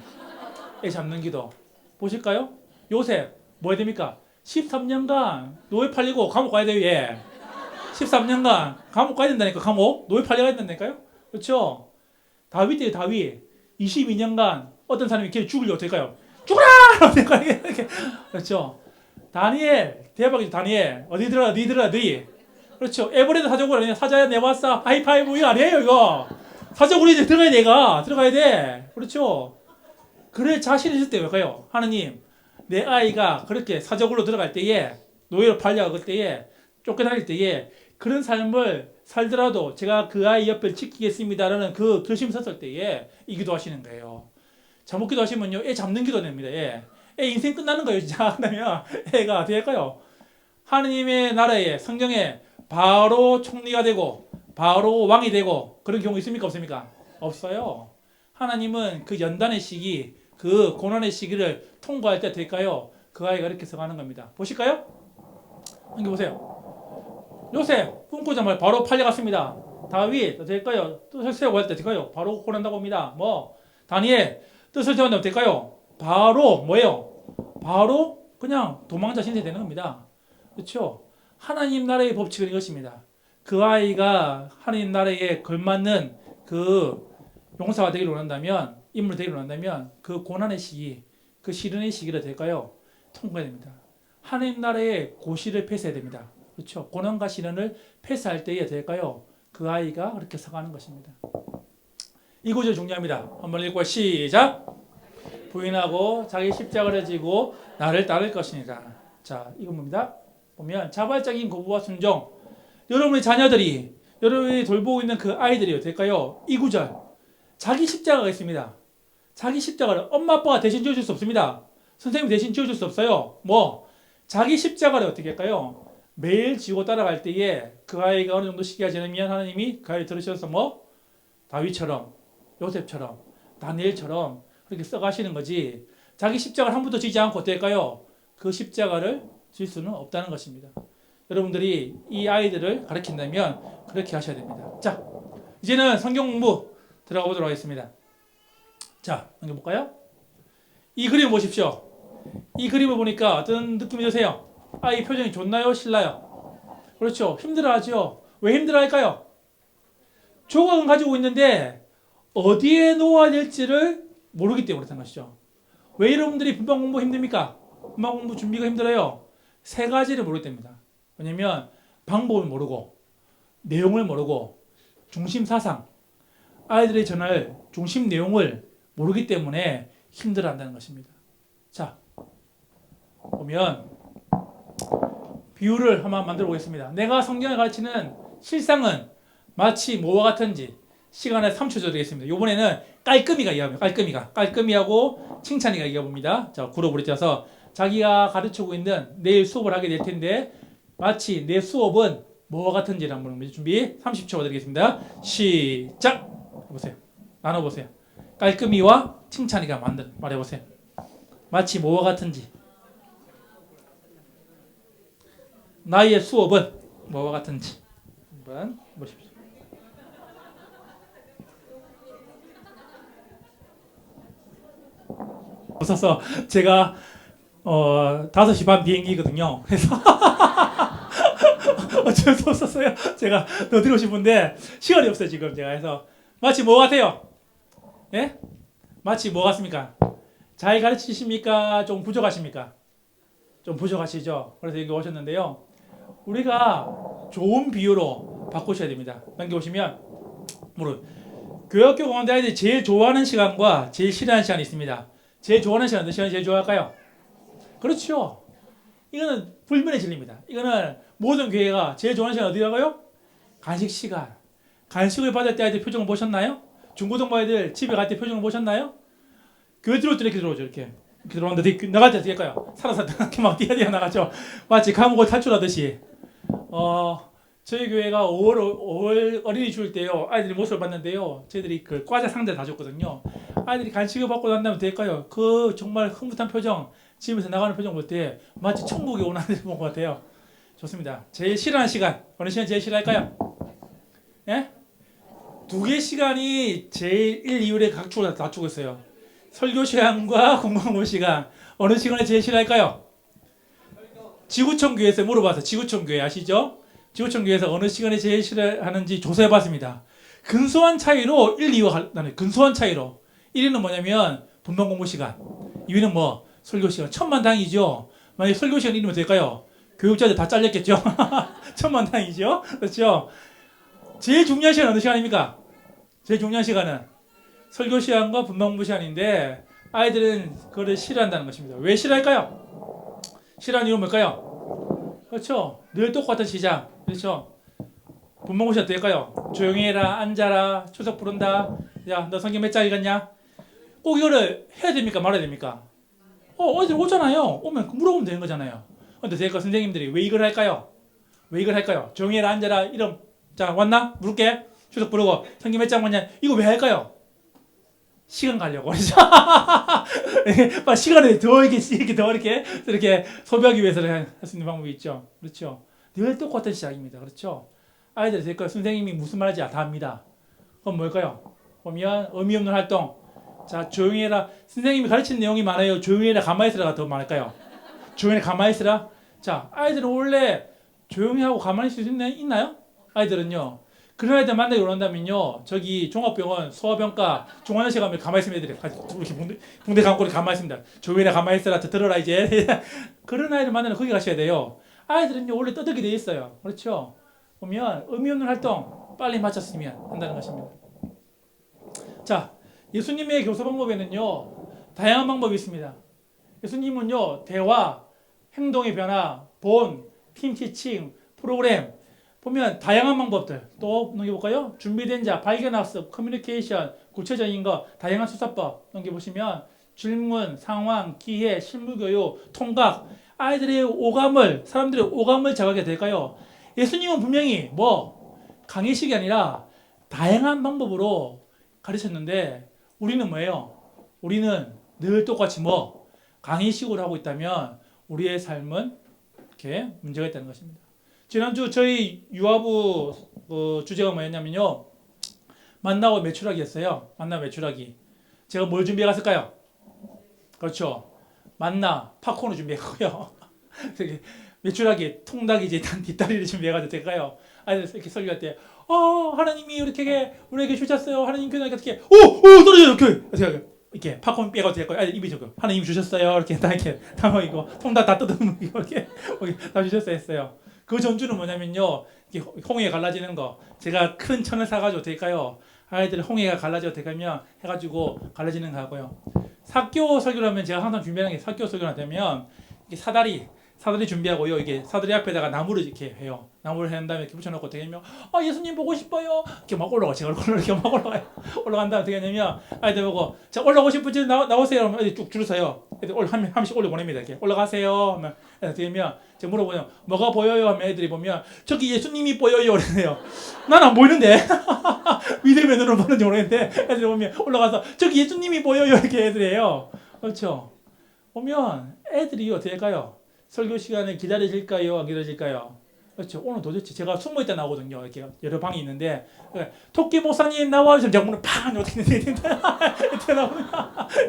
애 잡는 기도 보실까요? 요셉 뭐 해야 됩니까? 13년간 노예 팔리고 감옥 가야 돼요. 얘 13년간 감옥 가야 된다니까. 감옥 노예 팔려야 된다니까요. 그렇죠? 다윗이에요. 다윗 22년간 어떤 사람이 걔 죽으려고 될까요? 죽어라! 그렇죠? 다니엘 대박이죠. 다니엘 어디 들어가? 너희 그렇죠? 에버레드 사적으로 사자야 내봤어 하이파이브 이거 아니에요. 이거 사적으로 이제 들어가야 돼. 그렇죠? 그래 자신 있을 때 왜까요? 하나님 내 아이가 그렇게 사적으로 들어갈 때에 노예로 팔려갈 때에 쫓겨날 때에 그런 삶을 살더라도 제가 그 아이 옆을 지키겠습니다라는 그 결심 섰을 때에 이 기도하시는 거예요. 잘못 기도하시면요 애 잡는 기도 됩니다. 애 인생 끝나는 거예요. 진짜. 그러면 애가 어떻게 할까요? 하느님의 나라에 성경에 바로 총리가 되고 바로 왕이 되고 그런 경우 있습니까? 없습니까? 없어요. 하나님은 그 연단의 시기 그 고난의 시기를 통과할 때 될까요? 그 아이가 이렇게 써가는 겁니다. 보실까요? 여기 보세요. 요셉 꿈꾸자마자 바로 팔려갔습니다. 다윗 될까요? 뜻을 세우고 할 때 될까요? 바로 고난다고 합니다. 다니엘 뜻을 세운다고 될까요? 바로 뭐예요? 바로 그냥 도망자 신세 되는 겁니다. 그렇죠? 하나님 나라의 법칙은 이것입니다. 그 아이가 하나님 나라에 걸맞는 그 용사가 되기를 원한다면 인물 되기를 원한다면 그 고난의 시기 그 시련의 시기를 될까요? 통과해야 됩니다. 하나님 나라의 고시를 패스해야 됩니다. 그렇죠? 고난과 시련을 패스할 때에 될까요? 그 아이가 그렇게 서가는 것입니다. 이 구절 중요합니다. 한번 읽고 시작. 부인하고 자기 십자가를 지고 나를 따를 것이니라. 자, 이건 뭡니다. 보면 자발적인 거부와 순종. 여러분의 자녀들이 여러분이 돌보고 있는 그 아이들이 될까요? 이 구절. 자기 십자가가 있습니다. 자기 십자가를 엄마 아빠가 대신 지어줄 수 없습니다. 선생님 대신 지어줄 수 없어요. 자기 십자가를 어떻게 할까요? 매일 지고 따라갈 때에 그 아이가 어느 정도 시기가 지나면 하나님이 그 아이를 들으셔서 다윗처럼 요셉처럼 다니엘처럼 그렇게 써가시는 거지. 자기 십자가를 한 번도 지지 않고 어떨까요? 그 십자가를 질 수는 없다는 것입니다. 여러분들이 이 아이들을 가르친다면 그렇게 하셔야 됩니다. 자, 이제는 성경 공부 들어가 보도록 하겠습니다. 자, 넘겨볼까요? 이 그림 보십시오. 이 그림을 보니까 어떤 느낌이 드세요? 아이 표정이 좋나요? 싫나요? 그렇죠. 힘들어하죠. 왜 힘들어할까요? 조각은 가지고 있는데 어디에 놓아야 될지를 모르기 때문에 그렇다는 것이죠. 왜 여러분들이 분방 공부 힘듭니까? 분방 공부 준비가 힘들어요. 세 가지를 모르기 때문입니다. 왜냐면 방법을 모르고 내용을 모르고 중심 사상 아이들이 전할 중심 내용을 모르기 때문에 힘들어한다는 것입니다. 자, 보면 비유를 한번 만들어 보겠습니다. 내가 성경을 가르치는 실상은 마치 뭐와 같은지 시간에 3초 드리겠습니다. 이번에는 깔끔이가 이야기합니다. 깔끔이하고 칭찬이가 이야기합니다. 자, 그룹으로 짜서 자기가 가르치고 있는 내일 수업을 하게 될 텐데 마치 내 수업은 뭐와 같은지를 한번 준비 30초 드리겠습니다. 시작! 해보세요. 나눠보세요. 깔끔이와 칭찬이가 말해보세요. 마치 뭐와 같은지. 나의 수업은 뭐와 같은지 한번 보십시오. 없어서 제가 5시 반 비행기거든요. 그래서 어쩔 수 없었어요. 제가 더 드리고 싶은데 시간이 없어요 지금 제가. 해서 마치 뭐 같아요? 예? 마치 뭐 같습니까? 잘 가르치십니까? 좀 부족하십니까? 좀 부족하시죠? 그래서 여기 오셨는데요. 우리가 좋은 비유로 바꾸셔야 됩니다. 넘겨보시면 교육학교 공부하는 아이들이 제일 좋아하는 시간과 제일 싫어하는 시간이 있습니다. 제일 좋아하는 시간 어떤 시간이 제일 좋아할까요? 그렇죠. 이거는 불변의 진리입니다. 이거는 모든 교회가 제일 좋아하는 시간 어디라고요? 간식 시간. 간식을 받을 때 아이들 표정을 보셨나요? 중고등부 아이들 집에 갈 때 표정을 보셨나요? 교회 들어올 때 이렇게 들어오죠. 이렇게 들어오는데 나갈 때 어떻게 할까요? 살아서 이렇게 막 뛰어 나가죠. 마치 감옥을 탈출하듯이. 저희 교회가 5월 어린이 줄 때요. 아이들이 모습을 봤는데요. 저희들이 그 과자 상자를 다 줬거든요. 아이들이 간식을 받고 난 다음에 될까요? 그 정말 흐뭇한 표정, 집에서 나가는 표정 볼 때 마치 천국에 온 아이들 본 것 같아요. 좋습니다. 제일 싫어하는 시간, 어느 시간 제일 싫어할까요? 예? 두 개 시간이 제일 1, 2월에 각축을 다투고 있어요. 설교 시간과 공부하는 시간. 어느 시간에 제일 싫어할까요? 지구촌 교회에서 물어봐서 지구촌 교회 아시죠? 지구촌 교회에서 어느 시간에 제일 싫어하는지 조사해봤습니다. 근소한 차이로 1, 2와 나는 근소한 차이로 1위는 뭐냐면 분명 공부 시간, 2위는 뭐 설교 시간. 천만다행이죠. 만약 설교 시간 이러면 될까요? 교육자들 다 잘렸겠죠. 천만다행이죠. 그렇죠? 제일 중요한 시간 어느 시간입니까? 제일 중요한 시간은 설교 시간과 분명공부 시간인데 아이들은 그걸 싫어한다는 것입니다. 왜 싫어할까요? 싫어하는 이유는 뭘까요? 그렇죠. 늘 똑같은 시장. 그렇죠. 분명공부 시간 될까요? 조용히 해라, 앉아라, 추석 부른다. 야, 너 성경 몇 장 읽었냐? 꼭 이거를 해야 됩니까? 말아야 됩니까? 어디서 오잖아요. 오면 물어보면 되는 거잖아요. 근데 제가 선생님들이 왜 이걸 할까요? 왜 이걸 할까요? 조용히 해라, 앉아라, 이름. 자, 왔나? 물을게. 추석 부르고 성경 몇 장 왔냐? 이거 왜 할까요? 시간 가려고. 그렇죠? 시간을 더 이렇게 소비하기 위해서 할 수 있는 방법이 있죠. 그렇죠? 늘 똑같은 시작입니다. 그렇죠? 아이들이 될까요? 선생님이 무슨 말인지 다 압니다. 그럼 뭘까요? 보면 의미 없는 활동. 자, 조용히 해라. 선생님이 가르치는 내용이 많아요. 조용히 해라, 가만히 있으라가 더 많을까요? 조용히 해라, 가만히 있으라. 자, 아이들은 원래 조용히 하고 가만히 있을 수 있나요? 아이들은요. 그런 아이들 만나기 원한다면요. 저기 종합병원, 소아병과 중환자실 가면 가만히 있으면 애들이 이렇게 붕대 감고 가만히 있습니다. 조용히 해라, 가만히 있으라. 들어라 이제. 그런 아이를 만나면 거기 가셔야 돼요. 아이들은요. 원래 떠들게 돼 있어요. 그렇죠? 보면 의미 없는 활동 빨리 마쳤으면 한다는 것입니다. 자, 예수님의 교사 방법에는요. 다양한 방법이 있습니다. 예수님은요. 대화, 행동의 변화, 본, 팀 티칭, 프로그램 보면 다양한 방법들 또 넘겨볼까요? 준비된 자, 발견학습, 커뮤니케이션, 구체적인 거, 다양한 수사법 넘겨보시면 질문, 상황, 기회, 실무교육, 통각 아이들의 오감을 사람들의 오감을 자극하게 될까요? 예수님은 분명히 뭐 강의식이 아니라 다양한 방법으로 가르쳤는데 우리는 뭐예요? 우리는 늘 똑같이 뭐 강의식으로 하고 있다면 우리의 삶은 이렇게 문제가 있다는 것입니다. 지난주 저희 유아부 주제가 뭐였냐면요. 만나고 매출하기였어요. 만나 매출하기. 제가 뭘 준비해 갔을까요? 그렇죠. 만나 팝콘을 준비했고요. 매출하기 통닭이 이제 뒷다리를 준비해가지고 될까요? 아이들 이렇게 설교할 때, 하나님이 이렇게 우리에게 주셨어요. 하나님 교회니까 어떻게, 떨어져요. 이렇게 팝콘 빼가도 될까요? 아이들 입이 저거 하나님 주셨어요. 이렇게 다 이렇게 당황이고 통닭 다 뜯어먹고 이렇게 다 주셨어요 했어요. 그 전주는 뭐냐면요. 홍해 갈라지는 거. 제가 큰 천을 사가지고 될까요? 아이들 홍해가 갈라져 되면 해가지고 갈라지는 거고요. 사교 설교를 하면 제가 항상 준비하는 게 사교 설교가 되면 이게 사다리 준비하고요. 이게 사다리 앞에다가 나무를 이렇게 해요. 나무를 한 다음에 이렇게 붙여놓고 어떻게 하냐면 예수님 보고 싶어요. 이렇게 막 올라가. 제가 이렇게 막 올라가요. 올라간 다음에 어떻게 하냐면 아이들 보고 자 올라오고 싶은 분 나오세요. 그러면 애들 쭉 줄 서요. 애들 한 명씩 올려보냅니다. 이렇게 올라가세요. 하면 어떻게 하면 제가 물어보면 뭐가 보여요? 하면 애들이 보면 저기 예수님이 보여요. 그러네요. 난 안 보이는데 믿음의 눈으로 보는지 모르겠는데 애들이 보면 올라가서 저기 예수님이 보여요. 이렇게 애들이 해요. 그렇죠. 보면 애들이 어떻게 할까요? 설교 시간에 기다려질까요? 안 기다려질까요? 그렇죠. 오늘 도대체 제가 숨어 있다 나오거든요. 이렇게 여러 방이 있는데 토끼 목사님 나와주시면 제가 문을 팍 어떻게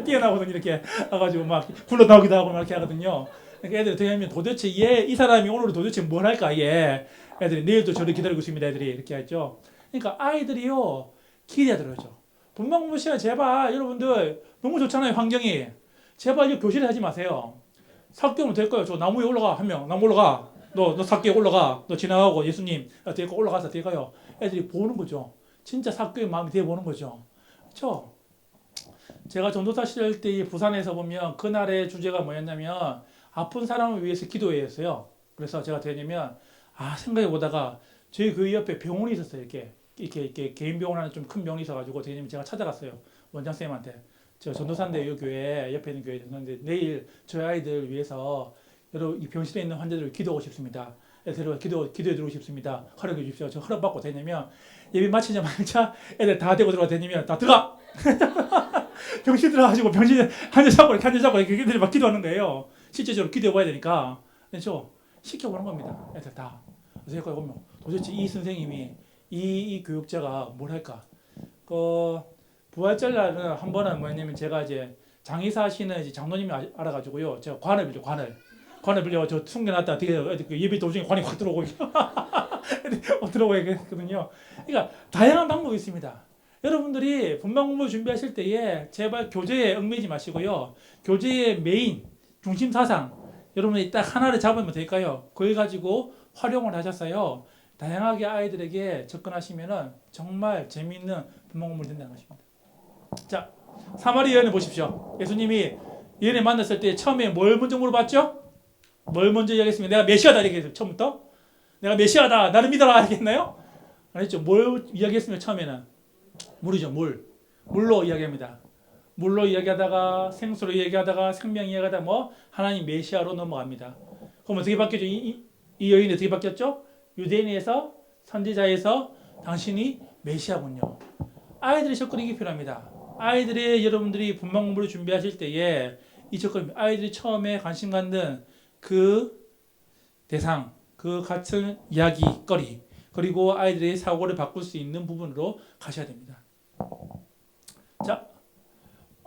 뛰어나오거든요. 이렇게 와가지고 막 굴러 나오기도 하고 막 이렇게 하거든요. 그러니까 애들이 어떻게 하면 도대체 이 사람이 오늘 도대체 뭘 할까? 애들이 내일도 저를 기다리고 있습니다. 애들이 이렇게 했죠. 그러니까 아이들이요 기대하더라고요. 분만 공부 시간 제발 여러분들 너무 좋잖아요. 환경이 제발 이 교실에 하지 마세요. 삭개오면 될 거예요. 저 나무 위에 올라가. 한 명. 나무 올라가. 너 삭개 올라가. 너 지나가고 예수님 데리고 올라가서 데리고요. 애들이 보는 거죠. 진짜 삭개의 마음이 되어 보는 거죠. 그렇죠? 제가 전도사 시절 때 부산에서 보면 그날의 주제가 뭐였냐면 아픈 사람을 위해서 기도회였어요. 그래서 제가 되냐면 생각해 보다가 저희 그 옆에 병원이 있었어요. 이렇게 개인 병원 하나 좀 큰 병원이 있어가지고 되냐면 제가 찾아갔어요. 원장 쌤한테. 저 전도사인데 이 교회 옆에 있는 교회에 있는데 내일 저희 아이들 위해서 여러 이 병실에 있는 환자들을 기도하고 싶습니다. 애들 기도해 드리고 싶습니다. 허락해 주십시오. 저 허락 받고 되냐면 예배 마치자마자 애들 다 데리고 들어가 되냐면 다 들어가. 병실 들어가가지고 병실 환자 잡고 이렇게 애들이 막 기도하는 거예요. 실제적으로 기도해 봐야 되니까. 그렇죠? 시켜보는 겁니다. 애들 다. 그래서 보면 도대체 이 선생님이 이 교육자가 뭘 할까? 부활절 날은 한 번은 뭐냐면 제가 이제 장의사 하시는 이제 장로님이 알아가지고요. 제가 관을 빌려 저 숨겨놨다 되게 예배 도중에 관이 확 들어오고 들어오고 했거든요. 그러니까 다양한 방법이 있습니다. 여러분들이 분방 공부 준비하실 때에 제발 교재에 얽매이지 마시고요. 교재의 메인 중심 사상 여러분이 딱 하나를 잡으면 될까요? 그걸 가지고 활용을 하셨어요. 다양하게 아이들에게 접근하시면은 정말 재미있는 분방 공부를 된다는 것입니다. 자, 사마리 여인을 보십시오. 예수님이 여인을 만났을 때 처음에 뭘 먼저 물어봤죠? 뭘 먼저 이야기했습니까? 내가 메시아다 이야기했어요. 처음부터 내가 메시아다 나를 믿어라 이야기했나요? 아니죠. 뭘 이야기했습니까? 처음에는 물이죠. 물로 이야기합니다. 물로 이야기하다가 생수로 이야기하다가 생명 이야기하다가 하나님 메시아로 넘어갑니다. 그럼 어떻게 바뀌었죠? 이 여인이 어떻게 바뀌었죠? 유대인에서 선지자에서 당신이 메시아군요. 아이들의 접근이 필요합니다. 아이들의 여러분들이 분방 공부를 준비하실 때에 이 접근, 아이들이 처음에 관심 갖는 그 대상, 그 같은 이야기거리, 그리고 아이들의 사고를 바꿀 수 있는 부분으로 가셔야 됩니다. 자,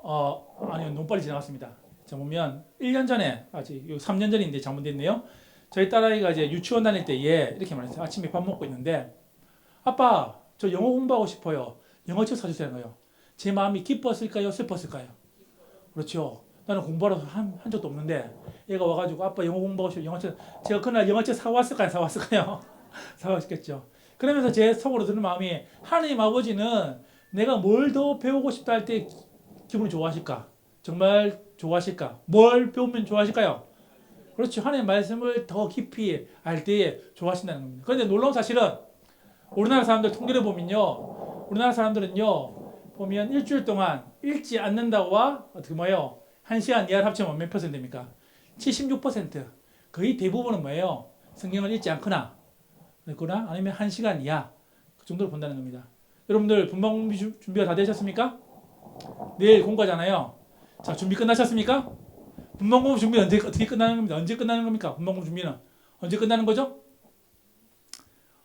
아니요, 너무 빨리 지나갔습니다. 자, 보면 1년 전에, 아직 3년 전인데 잘못됐네요. 저희 딸아이가 이제 유치원 다닐 때에 이렇게 말했어요. 아침에 밥 먹고 있는데, 아빠, 저 영어 공부하고 싶어요. 영어책 사주세요. 제 마음이 기뻤을까요? 슬펐을까요? 그렇죠. 나는 공부하러 한 적도 없는데 얘가 와가지고 아빠 영어 공부하고 싶어요. 영어책 제가 그날 영어책 사왔을까요? 사왔겠죠. 그러면서 제 속으로 드는 마음이 하나님 아버지는 내가 뭘 더 배우고 싶다 할 때 기분이 좋아하실까? 정말 좋아하실까? 뭘 배우면 좋아하실까요? 그렇죠. 하나님의 말씀을 더 깊이 알 때에 좋아하신다는 겁니다. 그런데 놀라운 사실은 우리나라 사람들 통계를 보면요. 우리나라 사람들은요. 보면 일주일 동안 읽지 않는다와 어떻게 뭐예요? 1시간 이하를 합치면 몇 %입니까? 76%. 거의 대부분은 뭐예요? 성경을 읽지 않거나 그러거나 아니면 1시간 이하 그 정도로 본다는 겁니다. 여러분들 분방 공부 준비가 다 되셨습니까? 내일 공부하잖아요. 자, 준비 끝나셨습니까? 분방 공부 준비는 어떻게 끝나는 겁니다. 언제 끝나는 겁니까? 분방 공부 준비는 언제 끝나는 거죠?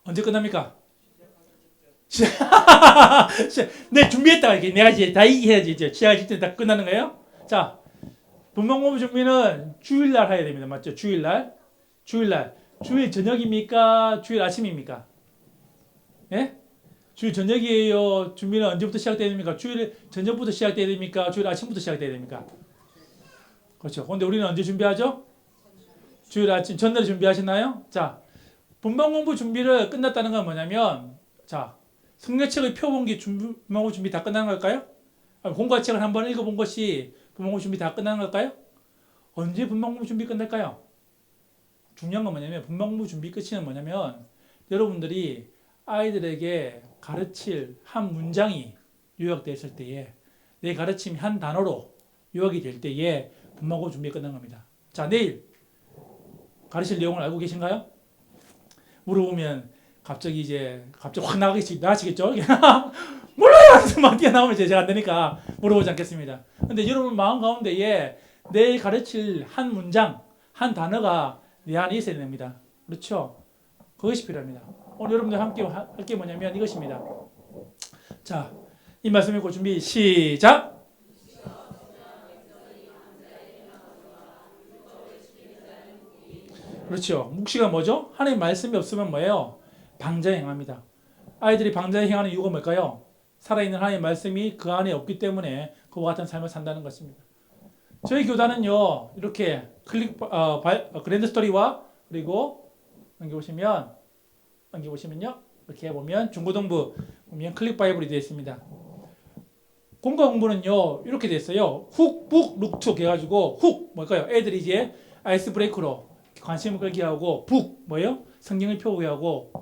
언제 끝납니까? 네, 준비했다. 내가 이제 다 해야지. 이제 시작할 때 다 끝나는 거예요. 자, 분방 공부 준비는 주일날 해야 됩니다. 맞죠? 주일날. 주일 저녁입니까? 주일 아침입니까? 예? 주일 저녁이에요. 준비는 언제부터 시작돼야 됩니까? 주일 저녁부터 시작돼야 됩니까? 주일 아침부터 시작돼야 됩니까? 그렇죠. 근데 우리는 언제 준비하죠? 주일 아침 전날에 준비하시나요? 자, 분방 공부 준비를 끝났다는 건 뭐냐면, 자, 성경책을 펴본 게 분모금 준비 다 끝난 걸까요? 공과책을 한번 읽어본 것이 분모금 준비 다 끝난 걸까요? 언제 분모금 준비 끝날까요? 중요한 건 뭐냐면 분모금 준비 끝이는 뭐냐면 여러분들이 아이들에게 가르칠 한 문장이 요약됐을 때에 내 가르침이 한 단어로 요약이 될 때에 분모금 준비 끝난 겁니다. 자, 내일 가르칠 내용을 알고 계신가요? 물어보면 갑자기 확 나가시겠죠? 몰라요! 하면서 막 뛰어나오면 제가 안 되니까 물어보지 않겠습니다. 근데 여러분 마음 가운데에 내일 가르칠 한 문장, 한 단어가 내 안에 있어야 됩니다. 그렇죠? 그것이 필요합니다. 오늘 여러분들 함께 할 게 뭐냐면 이것입니다. 자, 이 말씀 읽고 준비 시작! 그렇죠. 묵시가 뭐죠? 하나님 말씀이 없으면 뭐예요? 방자에 행합니다. 아이들이 방자에 행하는 이유가 뭘까요? 살아있는 하나님의 말씀이 그 안에 없기 때문에 그와 같은 삶을 산다는 것입니다. 저희 교단은요, 이렇게 그랜드 스토리와 그리고 넘겨보시면요, 이렇게 보면 중고등부 보면 클릭 바이블이 되어 있습니다. 공과 공부는요, 이렇게 됐어요. 훅, 북, 룩, 툭 해가지고 훅, 뭘까요? 애들이 이제 아이스 브레이크로 관심을 끌게 하고 북, 뭐예요? 성경을 펴보게 하고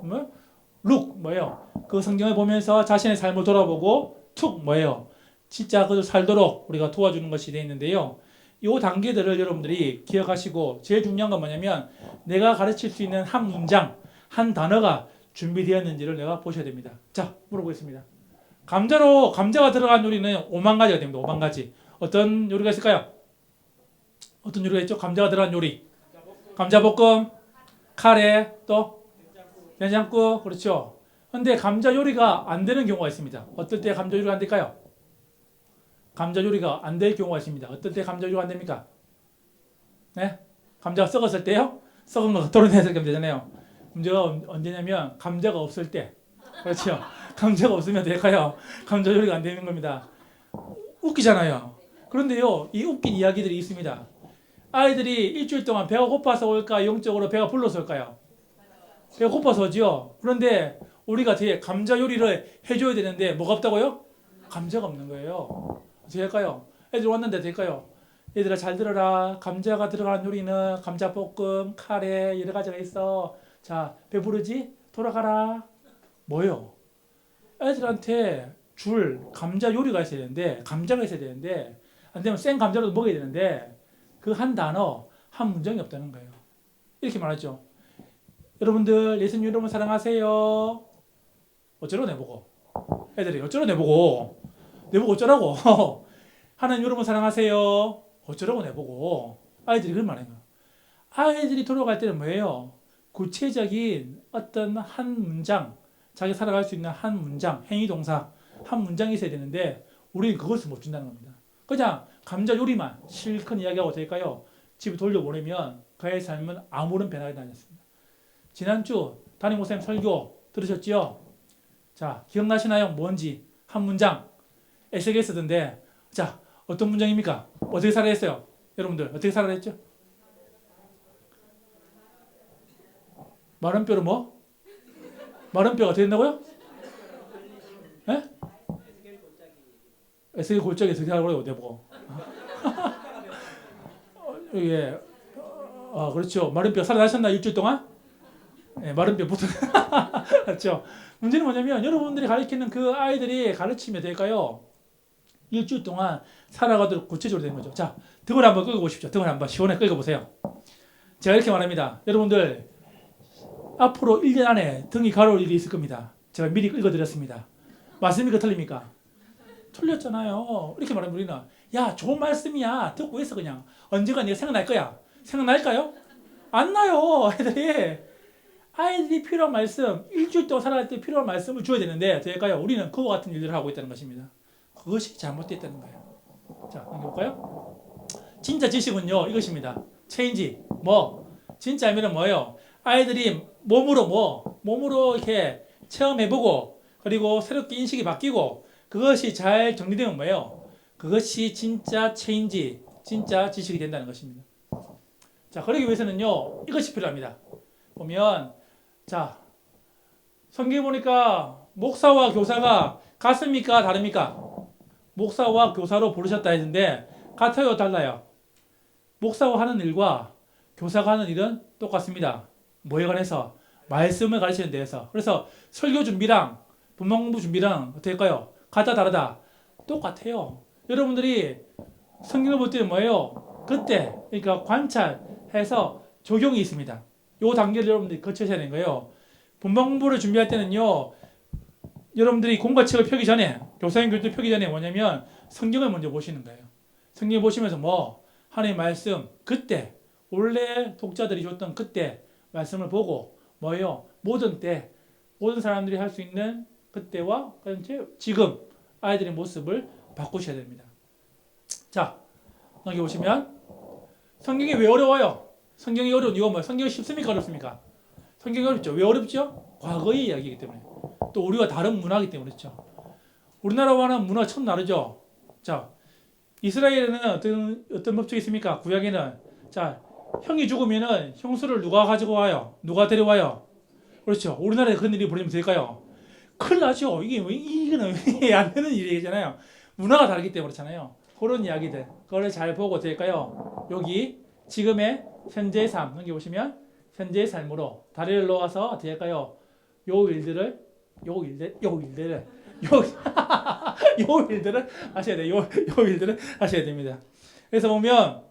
룩, 뭐예요? 그 성경을 보면서 자신의 삶을 돌아보고 툭, 뭐예요? 진짜 그도 살도록 우리가 도와주는 것이 되어 있는데요. 이 단계들을 여러분들이 기억하시고 제일 중요한 건 뭐냐면 내가 가르칠 수 있는 한 문장, 한 단어가 준비되었는지를 내가 보셔야 됩니다. 자, 물어보겠습니다. 감자가 들어간 요리는 5만 가지가 됩니다. 5만 가지. 어떤 요리가 있을까요? 어떤 요리가 있죠? 감자가 들어간 요리. 감자볶음, 카레, 또 된장국, 그렇죠. 근데 감자 요리가 안 되는 경우가 있습니다. 어떨 때 감자 요리가 안 될까요? 감자 요리가 안 될 경우가 있습니다. 어떨 때 감자 요리가 안 됩니까? 네? 감자가 썩었을 때요? 썩은 거 덜어내서 하면 되잖아요. 문제가 언제냐면 감자가 없을 때. 그렇죠. 감자가 없으면 될까요? 감자 요리가 안 되는 겁니다. 웃기잖아요. 그런데요, 이 웃긴 이야기들이 있습니다. 아이들이 일주일 동안 배가 고파서 올까, 영적으로 배가 불러서 올까요? 배가 고파서 오죠. 그런데 우리가 뒤에 감자 요리를 해줘야 되는데 뭐가 없다고요? 감자가 없는 거예요. 어떻게 할까요? 애들 왔는데 될까요? 얘들아 잘 들어라. 감자가 들어간 요리는 감자볶음, 카레 여러 가지가 있어. 자, 배부르지? 돌아가라. 뭐요? 애들한테 줄 감자 요리가 있어야 되는데 감자가 있어야 되는데 안 되면 생 감자로도 먹어야 되는데 그 한 단어, 한 문장이 없다는 거예요. 이렇게 말하죠. 여러분들 예수님 여러분 사랑하세요. 어쩌라고 내보고. 애들이 어쩌라고 내보고. 내보고 어쩌라고. 하나님 여러분 사랑하세요. 어쩌라고 내보고. 아이들이 그런 말이에요. 아이들이 돌아갈 때는 뭐예요? 구체적인 어떤 한 문장, 자기 살아갈 수 있는 한 문장, 행위동사, 한 문장이 있어야 되는데 우리는 그것을 못 준다는 겁니다. 그냥 감자 요리만 실컷 이야기하고 될까요? 집에 돌려보내면 그의 삶은 아무런 변화가 아니었습니다. 지난주 담임 목사님 설교 들으셨지요? 자, 기억나시나요? 뭔지 한 문장 애석에 쓰던데 자, 어떤 문장입니까? 어떻게 살아야 했어요? 여러분들 어떻게 살아야 했죠? 마른 뼈로 뭐? 마른 뼈가 어떻게 된다고요? 예? 에스겔 골짜기 어떻게 하라고 내보고. 예. 그렇죠. 마른 뼈 살아나셨나 일주일 동안? 예, 마른 뼈 붙어. 그렇죠. 문제는 뭐냐면 여러분들이 가르치는 그 아이들이 가르치면 될까요? 일주일 동안 살아가도록 구체적으로 되는 거죠. 자, 등을 한번 긁어보십시오. 등을 한번 시원하게 긁어보세요. 제가 이렇게 말합니다. 여러분들 앞으로 1년 안에 등이 가려울 일이 있을 겁니다. 제가 미리 긁어드렸습니다. 맞습니까? 틀립니까? 틀렸잖아요. 이렇게 말하면 우리는 야 좋은 말씀이야. 듣고 있어 그냥. 언젠가 네가 생각날 거야. 생각날까요? 안 나요. 아이들이 필요한 말씀, 일주일 동안 살아갈 때 필요한 말씀을 줘야 되는데 될까요? 우리는 그와 같은 일들을 하고 있다는 것입니다. 그것이 잘못됐다는 거예요. 자, 넘겨볼까요? 진짜 지식은요 이것입니다. 체인지 진짜 의미는 뭐예요? 아이들이 몸으로 이렇게 체험해보고 그리고 새롭게 인식이 바뀌고 그것이 잘 정리되면 뭐예요? 그것이 진짜 체인지, 진짜 지식이 된다는 것입니다. 자, 그러기 위해서는요 이것이 필요합니다. 보면 자 성경에 보니까 목사와 교사가 같습니까? 다릅니까? 목사와 교사로 부르셨다 했는데 같아요? 달라요? 목사가 하는 일과 교사가 하는 일은 똑같습니다. 뭐에 관해서? 말씀을 가르치는 데에서. 그래서 설교 준비랑 본문 공부 준비랑 어떻게 할까요? 같다 다르다? 똑같아요. 여러분들이 성경을 볼 때는 뭐예요? 그때 그러니까 관찰해서 적용이 있습니다. 요 단계를 여러분들이 거쳐야 되는 거예요. 본문 공부를 준비할 때는요. 여러분들이 공과책을 펴기 전에 교사님 교재 펴기 전에 뭐냐면 성경을 먼저 보시는 거예요. 성경 보시면서 뭐 하나님의 말씀 그때 원래 독자들이 줬던 그때 말씀을 보고 뭐예요? 모든 때 모든 사람들이 할 수 있는 그때와 지금 아이들의 모습을 바꾸셔야 됩니다. 자, 여기 보시면 성경이 왜 어려워요? 성경이 어려운 이유가 뭐예요? 성경이 쉽습니까? 어렵습니까? 성경이 어렵죠. 왜 어렵죠? 과거의 이야기이기 때문에. 또 우리와 다른 문화이기 때문에 그렇죠. 우리나라와는 문화가 참 다르죠. 자, 이스라엘에는 어떤 법칙이 있습니까? 구약에는 자, 형이 죽으면은 형수를 누가 가지고 와요? 누가 데려와요? 그렇죠. 우리나라에 그런 일이 벌어지면 될까요? 큰일 나죠. 이거는 안 되는 일이잖아요. 문화가 다르기 때문에 그렇잖아요. 그런 이야기들 그걸 잘 보고 될까요? 여기 지금의 현재의 삶 여기 보시면 현재의 삶으로 다리를 놓아서 어떻게 할까요? 요 일들을 하셔야 돼요. 요 일들을 하셔야 됩니다. 그래서 보면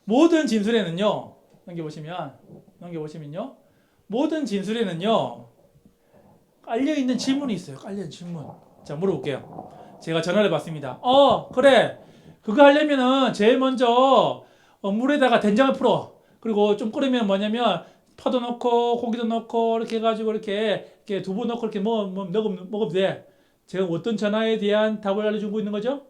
모든 진술에는요. 넘겨보시면요. 모든 진술에는요. 깔려있는 질문이 있어요. 깔려있는 질문. 자, 물어볼게요. 제가 전화를 받습니다. 그래. 그거 하려면은 제일 먼저 물에다가 된장을 풀어. 그리고 좀 끓으면 뭐냐면 파도 넣고 고기도 넣고 이렇게 해가지고 이렇게 두부 넣고 이렇게 먹으면 돼. 제가 어떤 전화에 대한 답을 알려주고 있는 거죠?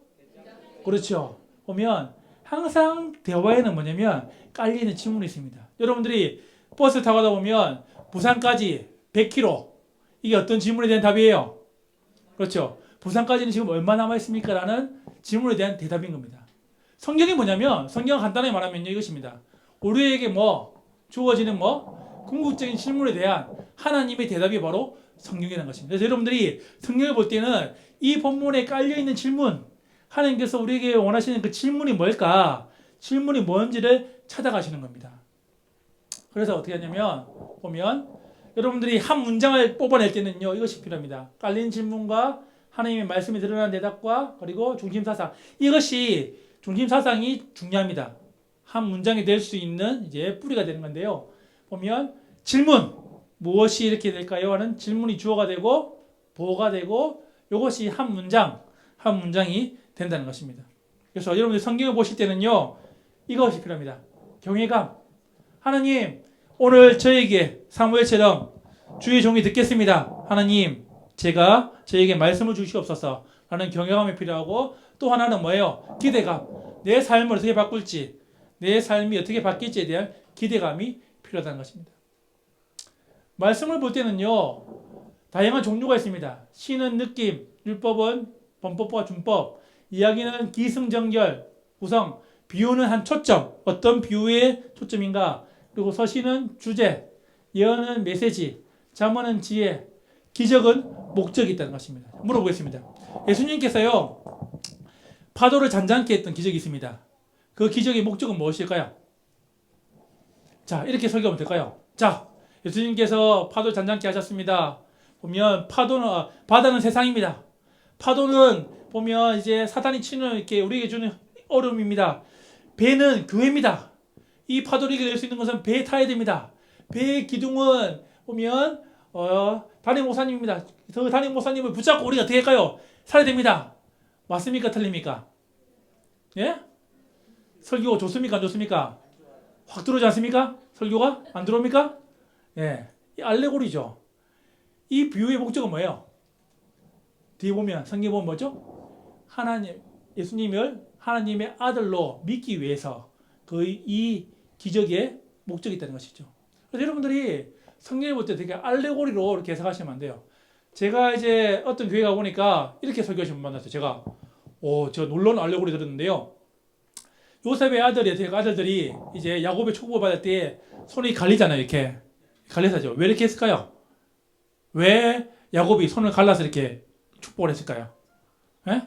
그렇죠. 보면 항상 대화에는 뭐냐면 깔리는 질문이 있습니다. 여러분들이 버스 타고 가다 보면 부산까지 100km 이게 어떤 질문에 대한 답이에요? 그렇죠. 부산까지는 지금 얼마 남아있습니까? 라는 질문에 대한 대답인 겁니다. 성경이 뭐냐면 성경을 간단하게 말하면 이것입니다. 우리에게 주어지는 궁극적인 질문에 대한 하나님의 대답이 바로 성경이라는 것입니다. 그래서 여러분들이 성경을 볼 때는 이 본문에 깔려있는 질문 하나님께서 우리에게 원하시는 그 질문이 뭘까? 질문이 뭔지를 찾아가시는 겁니다. 그래서 어떻게 하냐면 보면 여러분들이 한 문장을 뽑아낼 때는요. 이것이 필요합니다. 깔린 질문과 하나님의 말씀이 드러난 대답과 그리고 중심사상 이것이 중심사상이 중요합니다. 한 문장이 될 수 있는 이제 뿌리가 되는 건데요. 보면 질문 무엇이 이렇게 될까요? 하는 질문이 주어가 되고 보어가 되고 이것이 한 문장이 된다는 것입니다. 그래서 여러분들 성경을 보실 때는요. 이것이 필요합니다. 경외감. 하나님 오늘 저에게 사무엘처럼 주의 종이 듣겠습니다. 하나님 제가 저에게 말씀을 주시옵소서 라는 경외감이 필요하고 또 하나는 뭐예요? 기대감. 내 삶을 어떻게 바꿀지 내 삶이 어떻게 바뀔지에 대한 기대감이 필요하다는 것입니다. 말씀을 볼 때는요. 다양한 종류가 있습니다. 시는 느낌, 율법은 범법과 준법, 이야기는 기승전결, 구성, 비유는 한 초점, 어떤 비유의 초점인가, 그리고 서시는 주제, 예언은 메시지, 잠언은 지혜, 기적은 목적이 있다는 것입니다. 물어보겠습니다. 예수님께서요. 파도를 잔잔케 했던 기적이 있습니다. 그 기적의 목적은 무엇일까요? 자, 이렇게 설교하면 될까요? 자, 예수님께서 파도를 잔잔케 하셨습니다. 보면 바다는 세상입니다. 파도는 보면 이제 사탄이 치는 이렇게 우리에게 주는 어려움입니다. 배는 교회입니다. 이 파도를 이겨낼 수 있는 것은 배에 타야 됩니다. 배의 기둥은 보면 담임 목사님입니다. 그 담임 목사님을 붙잡고 우리가 어떻게 할까요? 살아야 됩니다. 맞습니까? 틀립니까? 예? 설교 좋습니까? 안 좋습니까? 확 들어오지 않습니까? 설교가? 안 들어옵니까? 예. 이 알레고리죠. 이 비유의 목적은 뭐예요? 뒤에 보면 성경에 보면 뭐죠? 예수님을 하나님의 아들로 믿기 위해서 이 기적의 목적이 있다는 것이죠. 그래서 여러분들이 성경을 볼 때 되게 알레고리로 이렇게 해석하시면 안 돼요. 제가 이제 어떤 교회 가보니까 이렇게 설교하시는 분 만났어요. 제가 놀라운 알레고리 들었는데요. 요셉의 아들들이 이제 야곱의 축복을 받을 때 손이 갈리잖아요. 이렇게 갈려서죠. 왜 이렇게 했을까요? 왜 야곱이 손을 갈라서 이렇게 축복을 했을까요? 예?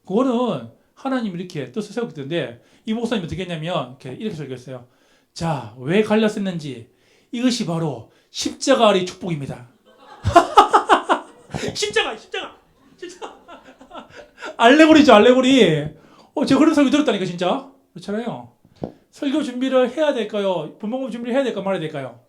그거는 하나님이 이렇게 뜻을 세웠기 때문에 이 목사님이 어떻게 했냐면 이렇게 설교했어요. 자, 왜 갈랐었는지 이것이 바로 십자가 아래 축복입니다. 십자가. 알레고리죠, 알레고리. 제가 그런 설교 들었다니까, 진짜. 그렇잖아요. 설교 준비를 해야 될까요? 본문을 준비를 해야 될까 말아야 될까요?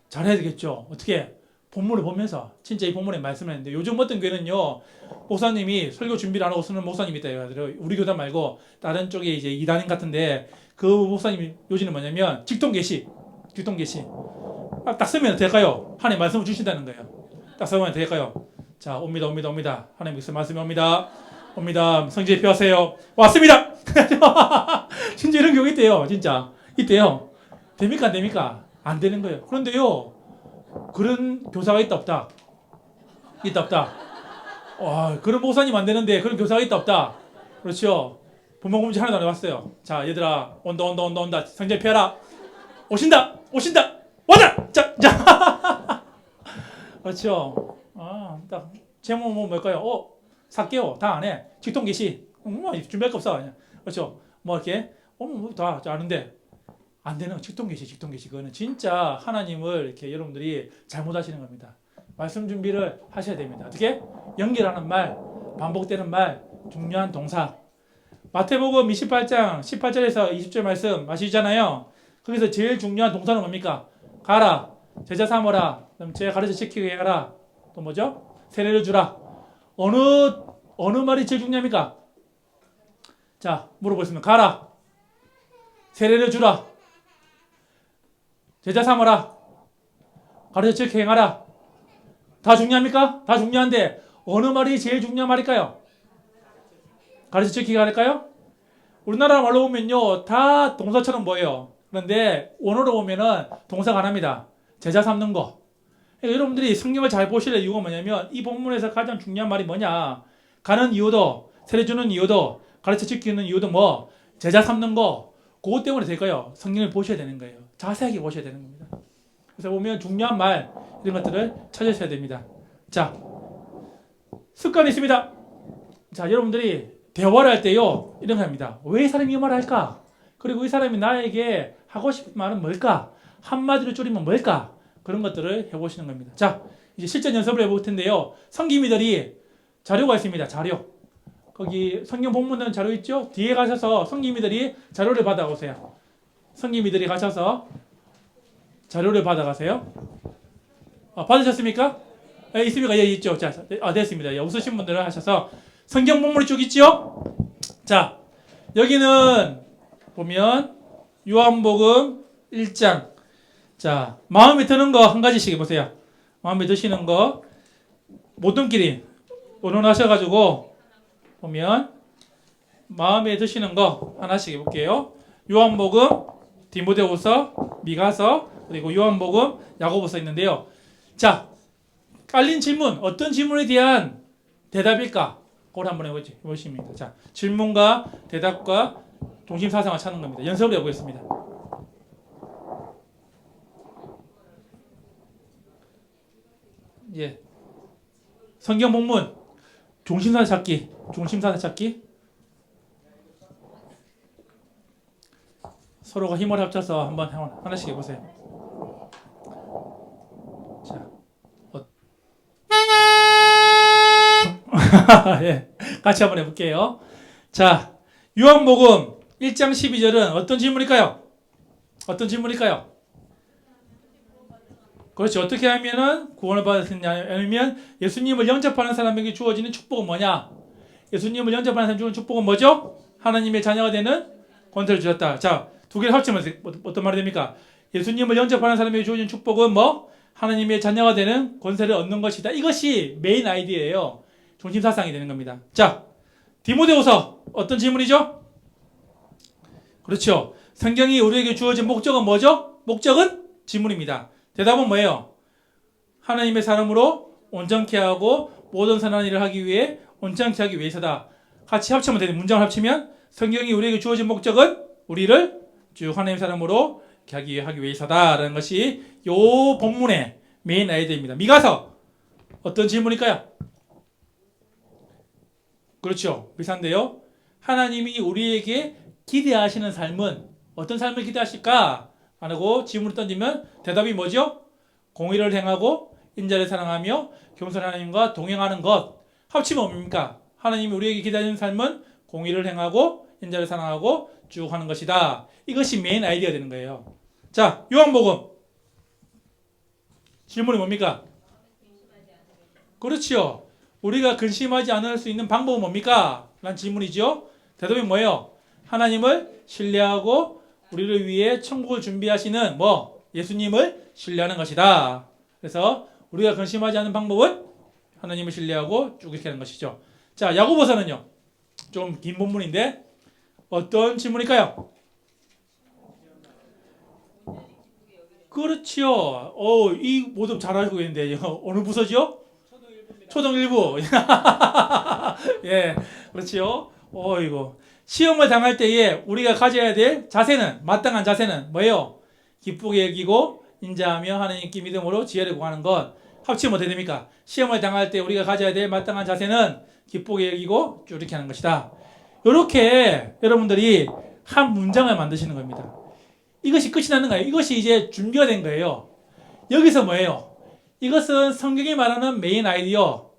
잘해야 되겠죠. 어떻게? 본문을 보면서 진짜 이 본문에 말씀을 했는데 요즘 어떤 교회는요, 목사님이 설교 준비를 안 하고 쓰는 목사님이 있다 해가지고 우리 교단 말고 다른 쪽에 이제 이단인 같은데 그 목사님이 요즘은 뭐냐면 직통 계시. 딱 쓰면 될까요? 하나님 말씀을 주신다는 거예요. 딱 쓰면 될까요? 자, 옵니다. 하나님 말씀이 옵니다. 성지에 표하세요. 왔습니다. 진짜 이런 경우 있대요. 진짜 있대요. 됩니까 안 됩니까? 안 되는 거예요. 그런데요, 그런 교사가 있다 없다. 와, 그런 목사님 안 되는데 그런 교사가 있다 없다. 그렇죠. 본문 공지 하나도 안 해봤어요. 자, 얘들아, 온다. 성지에 펴라. 오신다. 와라. 자. 그렇죠. 딱 제목 뭘까요? 삭개오 다 안 해. 직통 계시. 준비할 거 없어. 그냥. 그렇죠. 이렇게 다 아는데 안 되는 직통 계시. 그거는 진짜 하나님을 이렇게 여러분들이 잘못하시는 겁니다. 말씀 준비를 하셔야 됩니다. 어떻게? 연결하는 말, 반복되는 말, 중요한 동사. 마태복음 28장 18절에서 20절 말씀 아시잖아요. 거기서 제일 중요한 동사는 뭡니까? 가라, 제자 삼으라, 그럼 제가 가르쳐 지키게 하라. 또 뭐죠? 세례를 주라. 어느 말이 제일 중요합니까? 자, 물어보겠습니다. 가라, 세례를 주라, 제자 삼으라, 가르쳐 지키게 행하라. 다 중요합니까? 다 중요한데 어느 말이 제일 중요한 말일까요? 가르쳐 지키게 할까요? 우리나라 말로 보면요, 다 동사처럼 보여요. 그런데 원어로 보면은 동사가 하나입니다. 제자 삼는 거. 그러니까 여러분들이 성경을 잘 보실 이유가 뭐냐면 이 본문에서 가장 중요한 말이 뭐냐? 가는 이유도, 세례 주는 이유도, 가르쳐 지키는 이유도 제자 삼는 거. 그것 때문에 될까요? 성경을 보셔야 되는 거예요. 자세하게 보셔야 되는 겁니다. 그래서 보면 중요한 말 이런 것들을 찾으셔야 됩니다. 자, 습관이 있습니다. 자, 여러분들이 대화를 할 때요, 이런 거 합니다. 왜 이 사람이 이 말을 할까? 그리고 이 사람이 나에게 하고 싶은 말은 뭘까? 한마디로 줄이면 뭘까? 그런 것들을 해보시는 겁니다. 자, 이제 실전 연습을 해볼 텐데요. 성기미들이 자료가 있습니다. 자료. 거기 성경 본문은 자료 있죠? 뒤에 가셔서 성기미들이 자료를 받아오세요. 성기미들이 가셔서 자료를 받아가세요. 받으셨습니까? 있습니까? 예, 있죠. 자, 됐습니다. 웃으신 분들은 하셔서 성경 본문이 쭉 있죠? 자, 여기는 보면 요한복음 1장. 자, 마음에 드는 거 한 가지씩 해보세요. 마음에 드시는 거 모든끼리 의논하셔가지고 보면 마음에 드시는 거 하나씩 해볼게요. 요한복음, 디모데후서, 미가서, 그리고 요한복음, 야고보서 있는데요. 자, 깔린 질문, 어떤 질문에 대한 대답일까? 그걸 한번 해보십니다. 자, 질문과 대답과 중심 사상을 찾는 겁니다. 연습을 해보겠습니다. 예, 성경 본문 중심사상 찾기. 서로가 힘을 합쳐서 한번 하나씩 해보세요. 자, 예, 같이 한번 해볼게요. 자, 요한복음 1장 12절은 어떤 질문일까요? 그렇죠. 어떻게 하면은 구원을 받았느냐? 아니면 예수님을 영접하는 사람에게 주어지는 축복은 뭐냐? 예수님을 영접하는 사람에게 주어지는 축복은 뭐죠? 하나님의 자녀가 되는 권세를 주셨다. 자, 두 개를 합치면 어떤 말이 됩니까? 예수님을 영접하는 사람에게 주어지는 축복은 하나님의 자녀가 되는 권세를 얻는 것이다. 이것이 메인 아이디어예요. 중심 사상이 되는 겁니다. 자, 디모데후서 어떤 질문이죠? 그렇죠. 성경이 우리에게 주어진 목적은 뭐죠? 목적은 질문입니다. 대답은 뭐예요? 하나님의 사람으로 온전케 하고 모든 선한 일을 하기 위해 온전케 하기 위해서다. 같이 합치면 되는 문장을 합치면 성경이 우리에게 주어진 목적은 우리를 쭉 하나님의 사람으로 하기 위해서다 라는 것이 요 본문의 메인 아이디어입니다. 미가서 어떤 질문일까요? 그렇죠. 비슷한데요. 하나님이 우리에게 기대하시는 삶은 어떤 삶을 기대하실까? 라고 질문을 던지면 대답이 뭐죠? 공의를 행하고 인자를 사랑하며 겸손한 하나님과 동행하는 것. 합치면 뭡니까? 하나님이 우리에게 기대하시는 삶은 공의를 행하고 인자를 사랑하고 쭉 하는 것이다. 이것이 메인 아이디어가 되는 거예요. 자, 요한복음. 질문이 뭡니까? 그렇지요. 우리가 근심하지 않을 수 있는 방법은 뭡니까? 라는 질문이죠. 대답이 뭐예요? 하나님을 신뢰하고 우리를 위해 천국을 준비하시는 예수님을 신뢰하는 것이다. 그래서 우리가 근심하지 않는 방법은 하나님을 신뢰하고 쭉 이렇게 하는 것이죠. 자, 야고보서는요. 좀 긴 본문인데 어떤 질문일까요? 그렇지요. 이 모두 잘 알고 있는데 어느 부서죠? 초등 1부. 예, 그렇지요. 이거 시험을 당할 때에 우리가 가져야 될 자세는 마땅한 자세는 뭐예요? 기쁘게 여기고 인자하며 하나님께 믿음으로 지혜를 구하는 것. 합치면 어떻게 됩니까? 시험을 당할 때 우리가 가져야 될 마땅한 자세는 기쁘게 여기고 쭉 이렇게 하는 것이다. 이렇게 여러분들이 한 문장을 만드시는 겁니다. 이것이 끝이 나는 거예요. 이것이 이제 준비가 된 거예요. 여기서 뭐예요? 이것은 성경이 말하는 메인 아이디어.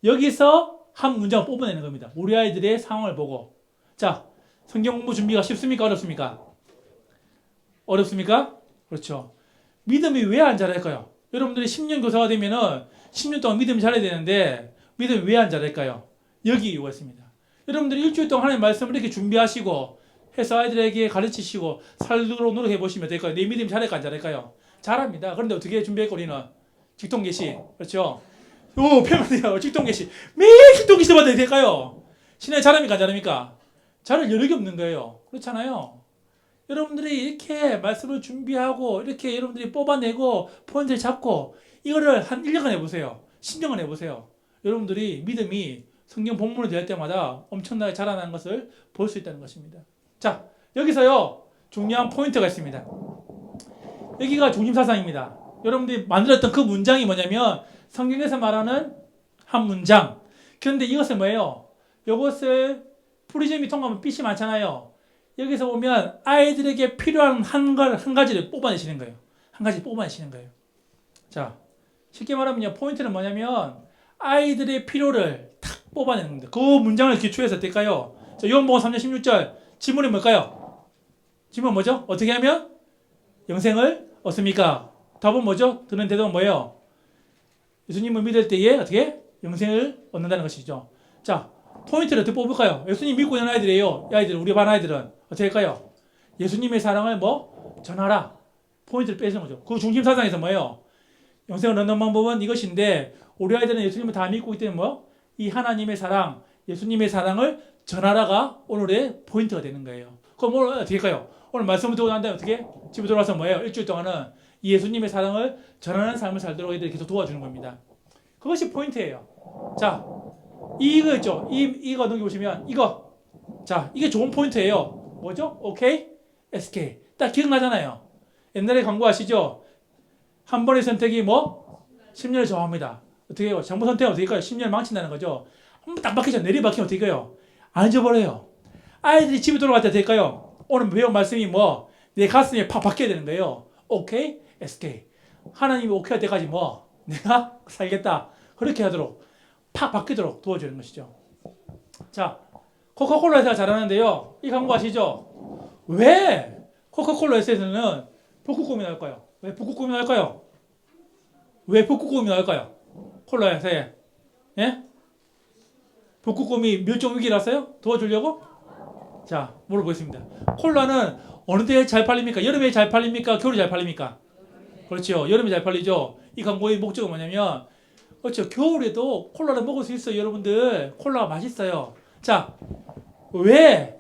여기서 한 문장을 뽑아내는 겁니다. 우리 아이들의 상황을 보고. 자, 성경 공부 준비가 쉽습니까? 어렵습니까? 어렵습니까? 그렇죠. 믿음이 왜 안 자랄까요? 여러분들이 10년 교사가 되면은 10년 동안 믿음이 자라야 되는데 믿음이 왜 안 자랄까요? 여기 이유가 있습니다. 여러분들이 일주일 동안 하나님의 말씀을 이렇게 준비하시고 해서 아이들에게 가르치시고 살도록 노력해 보시면 될까요? 내 믿음이 자랄까 안 자랄까요? 잘합니다. 그런데 어떻게 준비했고 우리는 직통계시 그렇죠? 표현돼요. 직통계시 매일 직통계시 받아야 될까요? 신앙이 잘합니까 안 잘합니까? 잘할 여력이 없는 거예요. 그렇잖아요. 여러분들이 이렇게 말씀을 준비하고 이렇게 여러분들이 뽑아내고 포인트를 잡고 이거를 한 1년간 해보세요. 10년간 해보세요. 여러분들이 믿음이 성경 본문을 대할 때마다 엄청나게 자라나는 것을 볼 수 있다는 것입니다. 자, 여기서요 중요한 포인트가 있습니다. 여기가 중심사상입니다. 여러분들이 만들었던 그 문장이 뭐냐면 성경에서 말하는 한 문장. 그런데 이것은 뭐예요? 이것을 프리즘이 통과하면 빛이 많잖아요. 여기서 보면 아이들에게 필요한 한 가지를 뽑아내시는 거예요. 한 가지 뽑아내시는 거예요. 자, 쉽게 말하면 포인트는 뭐냐면 아이들의 필요를 탁 뽑아내는 겁니다. 그 문장을 기초해서 어떨까요? 자, 요한복음 3장 16절 질문이 뭘까요? 질문 뭐죠? 어떻게 하면 영생을 얻습니까? 답은 뭐죠? 드는 대답은 뭐예요? 예수님을 믿을 때에 어떻게? 영생을 얻는다는 것이죠. 자, 포인트를 어떻게 뽑을까요? 예수님 믿고 있는 아이들이에요. 이 아이들, 우리 반 아이들은 어떻게 할까요? 예수님의 사랑을 전하라. 포인트를 빼는 거죠. 그 중심 사상에서 뭐예요? 영생을 얻는 방법은 이것인데 우리 아이들은 예수님을 다 믿고 있기 때문에 이 하나님의 사랑, 예수님의 사랑을 전하라가 오늘의 포인트가 되는 거예요. 그럼 오늘 어떻게 할까요? 오늘 말씀을 듣고 난 다음에 어떻게? 집에 돌아와서 뭐예요? 일주일 동안은 이 예수님의 사랑을 전하는 삶을 살도록 애들이 계속 도와주는 겁니다. 그것이 포인트예요. 자, 이거 있죠? 이거 넘겨보시면 이거. 자, 이게 좋은 포인트예요. 뭐죠? OK? SK. 딱 기억나잖아요. 옛날에 광고 아시죠? 한 번의 선택이 10년을 정합니다. 어떻게 해요? 잘못 선택하면 어떻게 할까요? 10년을 망친다는 거죠. 한번 딱 박히죠? 내리박히면 어떻게 해요? 안 잊어버려요. 아이들이 집에 돌아갈 때 될까요? 오늘 배운 말씀이 내 가슴에 팍 박혀야 되는 거예요. OK? SK. 하나님이 OK 할 때까지 내가 살겠다. 그렇게 하도록 팍 박히도록 도와주는 것이죠. 자, 코카콜라 회사가 잘하는데요. 이 광고 아시죠? 왜 코카콜라 회사에서는 북극곰이 나올까요? 왜 북극곰이 나올까요? 왜 북극곰이 나올까요? 콜라 회사에. 예? 북극곰이 멸종 위기라서요? 도와주려고? 자, 물어보겠습니다. 콜라는 어느 때 잘 팔립니까? 여름에 잘 팔립니까? 겨울에 잘 팔립니까? 그렇죠. 여름에 잘 팔리죠. 이 광고의 목적은 뭐냐면 그렇죠. 겨울에도 콜라를 먹을 수 있어요. 여러분들 콜라가 맛있어요. 자, 왜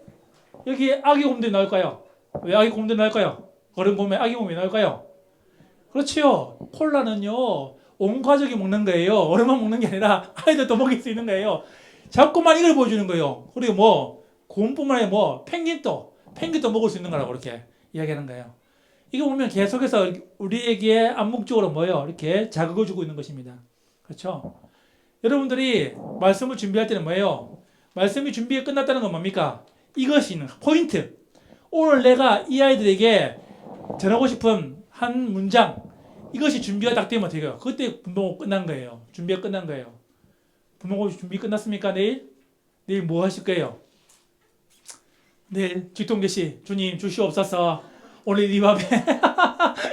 여기 아기 곰들이 나올까요? 왜 아기 곰들이 나올까요? 어른 곰에 아기 곰이 나올까요? 그렇죠. 콜라는요 온 가족이 먹는 거예요. 어른만 먹는 게 아니라 아이들도 먹일 수 있는 거예요. 자꾸만 이걸 보여주는 거예요. 그리고 곰뿐만 아니라 펭귄도 먹을 수 있는 거라고 그렇게 이야기하는 거예요. 이거 보면 계속해서 우리에게 암묵적으로 이렇게 자극을 주고 있는 것입니다. 그렇죠? 여러분들이 말씀을 준비할 때는 뭐예요? 말씀이 준비가 끝났다는 건 뭡니까? 이것이 있는 포인트. 오늘 내가 이 아이들에게 전하고 싶은 한 문장, 이것이 준비가 딱 되면 되고요. 그때 분봉 끝난 거예요. 준비가 끝난 거예요. 분봉 준비 끝났습니까? 내일? 내일 뭐 하실 거예요? 내일 직통계시 주님 주시옵소서. 오늘 이 밤에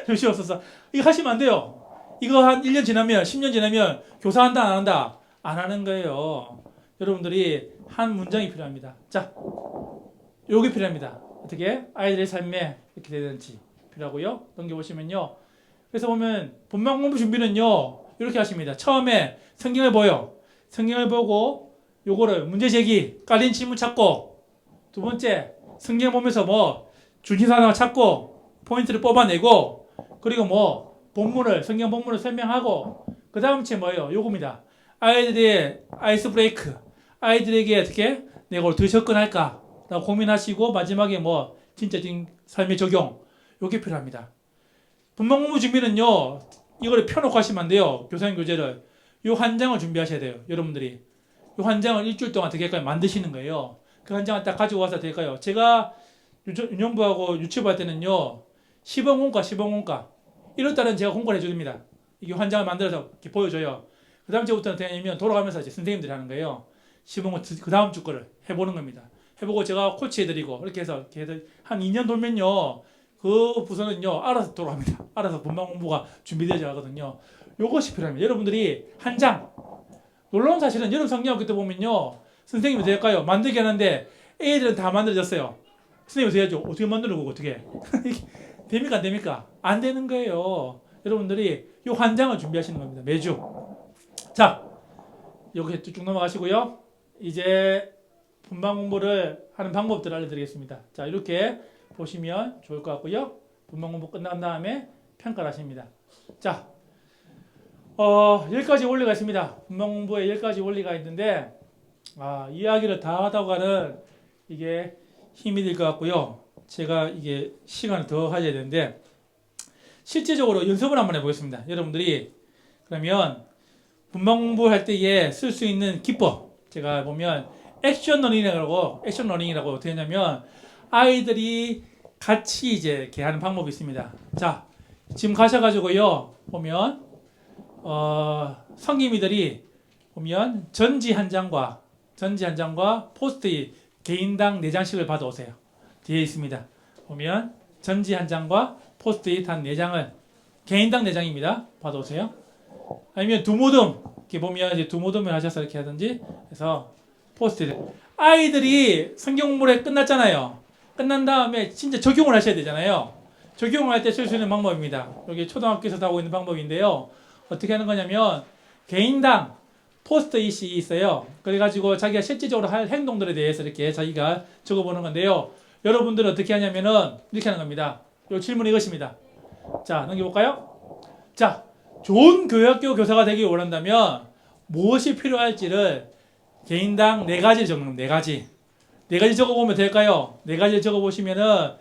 주시옵소서. 이거 하시면 안 돼요. 이거 한 1년 지나면 10년 지나면 교사한다 안 한다? 안 하는 거예요. 여러분들이 한 문장이 필요합니다. 자, 요게 필요합니다. 어떻게? 아이들의 삶에 이렇게 되는지 필요하고요. 넘겨보시면요. 그래서 보면 본방 공부 준비는요. 이렇게 하십니다. 처음에 성경을 보여. 성경을 보고 요거를 문제 제기, 깔린 질문 찾고 두 번째 성경 보면서 뭐 주기사나 찾고 포인트를 뽑아내고 그리고 뭐 본문을 성경 본문을 설명하고 그 다음 째 뭐예요? 요겁니다. 아이들의 아이스 브레이크. 아이들에게 어떻게 내가 어떻게 접근할까? 고민하시고 마지막에 뭐 진짜 삶의 적용 요게 필요합니다. 분방 공부 준비는요. 이걸 펴놓고 하시면 안 돼요. 교사님 교재를. 요 한 장을 준비하셔야 돼요. 여러분들이. 요 한 장을 일주일 동안 어떻게 할까요? 만드시는 거예요. 그 한 장을 딱 가지고 와서 될까요? 제가 유년부하고 유치부 할 때는요. 시범공과 이럴 때는 제가 공부를 해줍니다. 이게 한 장을 만들어서 이렇게 보여줘요. 그 다음 주부터는 되면 돌아가면서 이제 선생님들이 하는 거예요. 시범공 그 다음 주 거를 해보는 겁니다. 해보고 제가 코치해드리고 이렇게 해서 한 2년 돌면요. 그 부서는요. 알아서 돌아갑니다. 알아서 분방 공부가 준비되어져 가거든요. 요것이 필요합니다. 여러분들이 한 장. 놀라운 사실은 여름 성경학교 때 보면요. 선생님이 될까요? 만들게 하는데 애들은 다 만들어졌어요. 선생님이 돼야죠. 어떻게 만드는 거고 어떻게. 됩니까 안 됩니까? 안 되는 거예요. 여러분들이 요 한 장을 준비하시는 겁니다. 매주. 자, 여기 쭉 넘어가시고요. 이제 분방 공부를 하는 방법들을 알려드리겠습니다. 자, 이렇게 보시면 좋을 것 같고요. 분방 공부 끝난 다음에 평가를 하십니다. 자, 10가지 원리가 있습니다. 분방 공부에 10가지 원리가 있는데 이야기를 다 하다가는 이게 힘이 들 것 같고요. 제가 이게 시간을 더 가져야 되는데 실제적으로 연습을 한번 해보겠습니다. 여러분들이 그러면 분방 공부할 때에 쓸 수 있는 기법 제가 보면 액션 러닝이라고 어떻게 하냐면 아이들이 같이 이제 이렇게 하는 방법이 있습니다. 자, 지금 가셔가지고요 보면 성기미들이 보면 전지 한 장과 포스트잇 개인당 4장씩을 받아오세요. 뒤에 있습니다. 보면 전지 한 장과 포스트잇 한 4장을 개인당 4장입니다. 받아오세요. 아니면 두 모듬 이렇게 보면 이제 두 모듬을 하셔서 이렇게 하든지 해서 포스트잇 아이들이 성경 공부를 끝났잖아요. 끝난 다음에 진짜 적용을 하셔야 되잖아요. 적용을 할 때 쓸 수 있는 방법입니다. 여기 초등학교에서 하고 있는 방법인데요. 어떻게 하는 거냐면 개인당 포스트잇이 있어요. 그래가지고 자기가 실질적으로 할 행동들에 대해서 이렇게 자기가 적어보는 건데요. 여러분들은 어떻게 하냐면은 이렇게 하는 겁니다. 이 질문이 이것입니다. 자, 넘겨볼까요? 자, 좋은 교육학교 교사가 되길 원한다면 무엇이 필요할지를 개인당 4가지를 적는 겁니다. 4가지. 4가지 적어보면 될까요? 4가지를 적어보시면은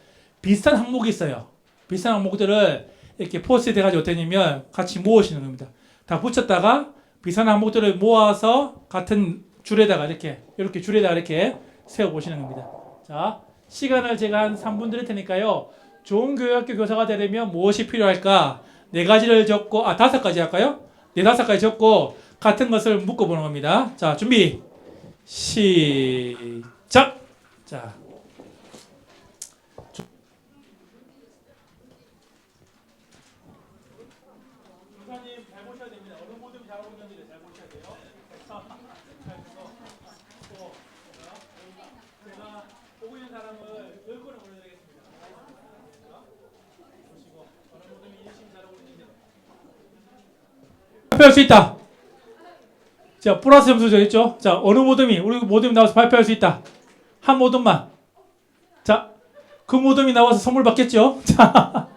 비슷한 항목이 있어요. 비슷한 항목들을 이렇게 포스트잇 해가지고 어떻게 하냐면 같이 모으시는 겁니다. 다 붙였다가 비슷한 항목들을 모아서 같은 줄에다가 이렇게 줄에다가 이렇게 세워보시는 겁니다. 자, 시간을 제가 한 3분 드릴 테니까요. 좋은 교육학교 교사가 되려면 무엇이 필요할까? 4가지를 적고 5가지 할까요? 5가지 적고 같은 것을 묶어보는 겁니다. 자, 준비 시작. 자, 교사님 잘 보셔야 됩니다. 어느 모든 잘 보는지를 잘 보셔야 돼요. 제가 보고 있는 사람을 10건을 보내드리겠습니다. 보시고 어느 모든 열심히 잘하고 있는지 발표할 수 있다. 자, 플러스 점수 적었죠? 자, 어느 모듬이 우리 모듬이 나와서 발표할 수 있다. 한 모듬만. 자, 그 모듬이 나와서 선물 받겠죠? 자,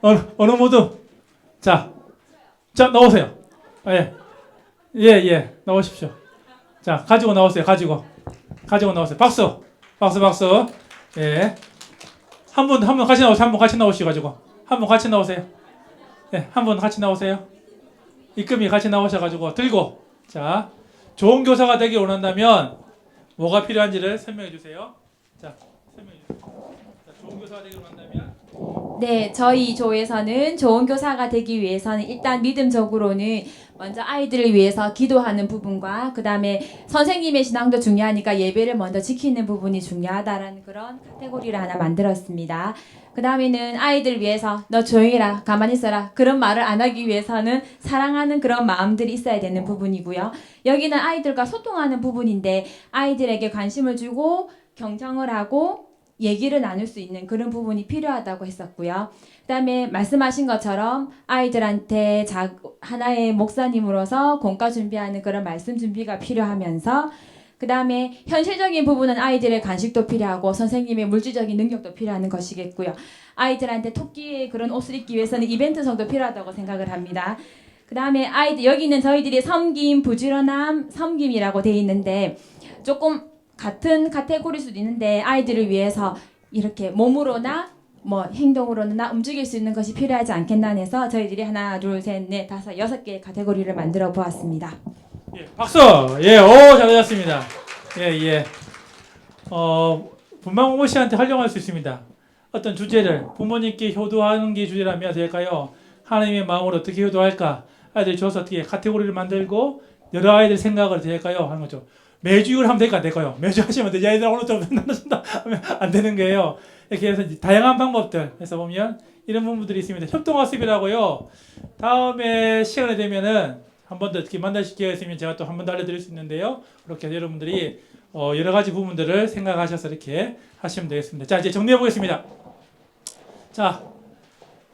어느 모듬. 자, 나오세요. 예, 나오십시오. 자, 가지고 나오세요. 가지고 나오세요. 박수. 예. 한 분 같이 나오세요. 한 분 같이 나오시고 가지고. 한 분 같이 나오세요. 예, 한 분 같이 나오세요. 입금이 같이 나오셔가지고 들고 자 좋은 교사가 되기 원한다면 뭐가 필요한지를 설명해 주세요. 자 설명해 주세요. 자, 좋은 교사가 되기 원한다면 네, 저희 조에서는 좋은 교사가 되기 위해서는 일단 믿음적으로는 먼저 아이들을 위해서 기도하는 부분과 그 다음에 선생님의 신앙도 중요하니까 예배를 먼저 지키는 부분이 중요하다라는 그런 카테고리를 하나 만들었습니다. 그 다음에는 아이들 위해서 너 조용히 해라, 가만히 있어라 그런 말을 안 하기 위해서는 사랑하는 그런 마음들이 있어야 되는 부분이고요. 여기는 아이들과 소통하는 부분인데 아이들에게 관심을 주고 경청을 하고 얘기를 나눌 수 있는 그런 부분이 필요하다고 했었고요. 그 다음에 말씀하신 것처럼 아이들한테 하나의 목사님으로서 공과 준비하는 그런 말씀 준비가 필요하면서 그 다음에 현실적인 부분은 아이들의 간식도 필요하고 선생님의 물질적인 능력도 필요한 것이겠고요. 아이들한테 토끼의 그런 옷을 입기 위해서는 이벤트성도 필요하다고 생각을 합니다. 그 다음에 아이들 여기는 저희들이 섬김, 부지런함, 섬김이라고 돼 있는데 조금 같은 카테고리일 수도 있는데 아이들을 위해서 이렇게 몸으로나 뭐 행동으로나 움직일 수 있는 것이 필요하지 않겠나 해서 저희들이 하나, 둘, 셋, 넷, 다섯, 6개의 카테고리를 만들어 보았습니다. 예, 박수! 예, 오, 잘하셨습니다. 예, 예. 분방공부 씨한테 활용할 수 있습니다. 어떤 주제를 부모님께 효도하는 게 주제라면 될까요? 하나님의 마음으로 어떻게 효도할까? 아이들 줘서 어떻게 카테고리를 만들고 여러 아이들 생각을 될까요? 하는 거죠. 매주 이걸 하면 될까 안 될까요? 매주 하시면 되지. 아이들 오늘 좀 나눠준다 하면 안 되는 거예요. 이렇게 해서 다양한 방법들 해서 보면 이런 부분들이 있습니다. 협동학습이라고요. 다음에 시간이 되면은 한 번 더 어떻게 만나실 기회가 있으면 제가 또 한 번 더 알려드릴 수 있는데요. 그렇게 해서 여러분들이 여러 가지 부분들을 생각하셔서 이렇게 하시면 되겠습니다. 자, 이제 정리해 보겠습니다. 자,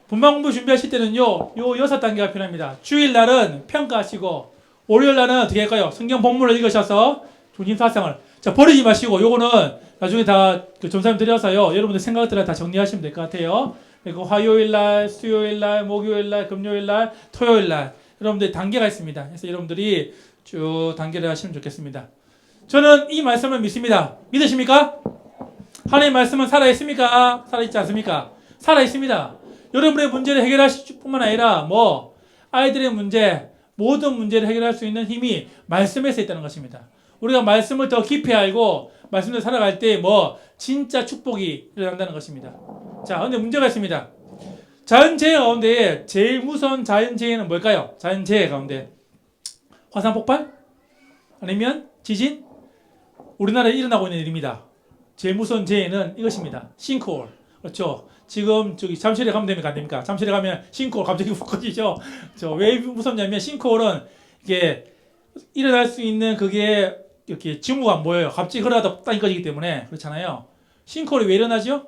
분방 공부 준비하실 때는요, 요 6단계가 필요합니다. 주일날은 평가하시고, 월요일날은 어떻게 할까요? 성경 본문을 읽으셔서 중심사상을. 자, 버리지 마시고, 요거는 나중에 다 점사님 드려서요, 여러분들 생각들을 다 정리하시면 될 것 같아요. 그리고 화요일날, 수요일날, 목요일날, 금요일날, 토요일날, 여러분들 단계가 있습니다. 그래서 여러분들이 쭉 단계를 하시면 좋겠습니다. 저는 이 말씀을 믿습니다. 믿으십니까? 하나님의 말씀은 살아있습니까? 살아있지 않습니까? 살아있습니다. 여러분의 문제를 해결하실 뿐만 아니라 뭐 아이들의 문제, 모든 문제를 해결할 수 있는 힘이 말씀에서 있다는 것입니다. 우리가 말씀을 더 깊이 알고 말씀을 살아갈 때 뭐 진짜 축복이 일어난다는 것입니다. 자, 근데 문제가 있습니다. 자연재해 가운데 제일 무서운 자연재해는 뭘까요? 자연재해 가운데 화산 폭발? 아니면 지진? 우리나라에 일어나고 있는 일입니다. 제일 무서운 재해는 이것입니다. 싱크홀. 그렇죠. 지금 저기 잠실에 가면 됩니까? 안 됩니까? 잠실에 가면 싱크홀 갑자기 훅 커지죠. 왜 무섭냐면 싱크홀은 이게 일어날 수 있는 그게 이렇게 징후가 안 보여요. 갑자기 그러다 땅이 꺼지기 때문에 그렇잖아요. 싱크홀이 왜 일어나죠?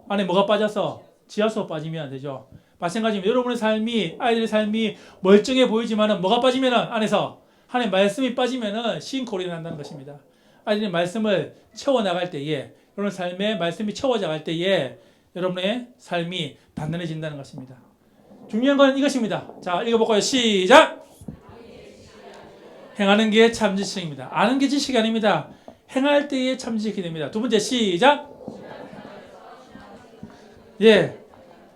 안에 뭐가 빠져서 지하수가 빠지면 안 되죠. 마찬가지입니다. 여러분의 삶이 아이들의 삶이 멀쩡해 보이지만은 뭐가 빠지면은 안에서 하나님의 말씀이 빠지면은 싱크홀이 일어난다는 것입니다. 아이들의 말씀을 채워 나갈 때에 여러분 삶의 말씀이 채워져 갈 때에 여러분의 삶이 단단해진다는 것입니다. 중요한 건 이것입니다. 자, 읽어볼까요? 시작! 행하는 게 참 지식입니다. 아는 게 지식이 아닙니다. 행할 때에 참 지식이 됩니다. 두 번째, 시작! 예.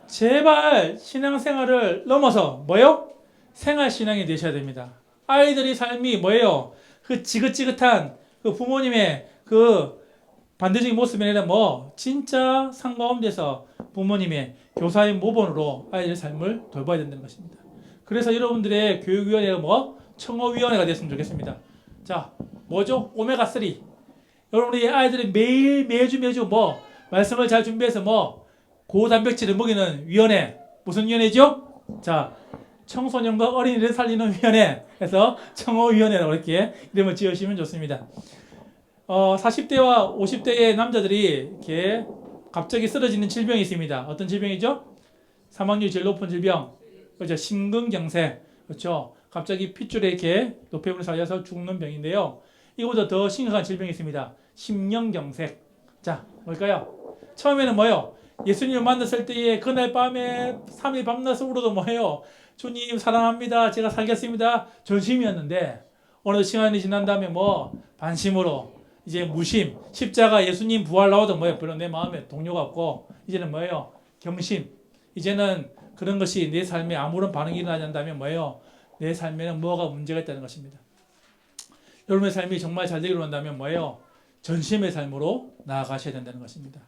제발 신앙생활을 넘어서 뭐예요? 생활신앙이 되셔야 됩니다. 아이들의 삶이 뭐예요? 그 지긋지긋한 그 부모님의 그 반대적인 모습이 아니라 뭐 진짜 산 가운데서 부모님의 교사의 모본으로 아이들의 삶을 돌봐야 된다는 것입니다. 그래서 여러분들의 교육위원회가 뭐 청어위원회가 됐으면 좋겠습니다. 자, 뭐죠? 오메가3. 여러분이 아이들이 매주 뭐 말씀을 잘 준비해서 뭐 고단백질을 먹이는 위원회. 무슨 위원회죠? 자, 청소년과 어린이를 살리는 위원회. 그래서 청어위원회라고 이렇게 이름을 지으시면 좋습니다. 40대와 50대의 남자들이 이렇게 갑자기 쓰러지는 질병이 있습니다. 어떤 질병이죠? 사망률이 제일 높은 질병. 그렇죠. 심근경색. 그렇죠. 갑자기 핏줄에 이렇게 노폐물을 살려서 죽는 병인데요. 이거보다 더 심각한 질병이 있습니다. 심령경색. 자, 뭘까요? 처음에는 뭐예요? 예수님을 만났을 때에 그날 밤에 3일 밤낮을 울어도 뭐예요? 주님 사랑합니다. 제가 살겠습니다. 전심이었는데 어느 시간이 지난 다음에 뭐 반심으로 이제 무심, 십자가 예수님 부활 나와도 뭐예요? 별로 내 마음에 동료가 없고 이제는 뭐예요? 경심. 이제는 그런 것이 내 삶에 아무런 반응이 일어나지 않는다면 뭐예요? 내 삶에는 뭐가 문제가 있다는 것입니다. 여러분의 삶이 정말 잘 되기로 한다면 뭐예요? 전심의 삶으로 나아가셔야 된다는 것입니다.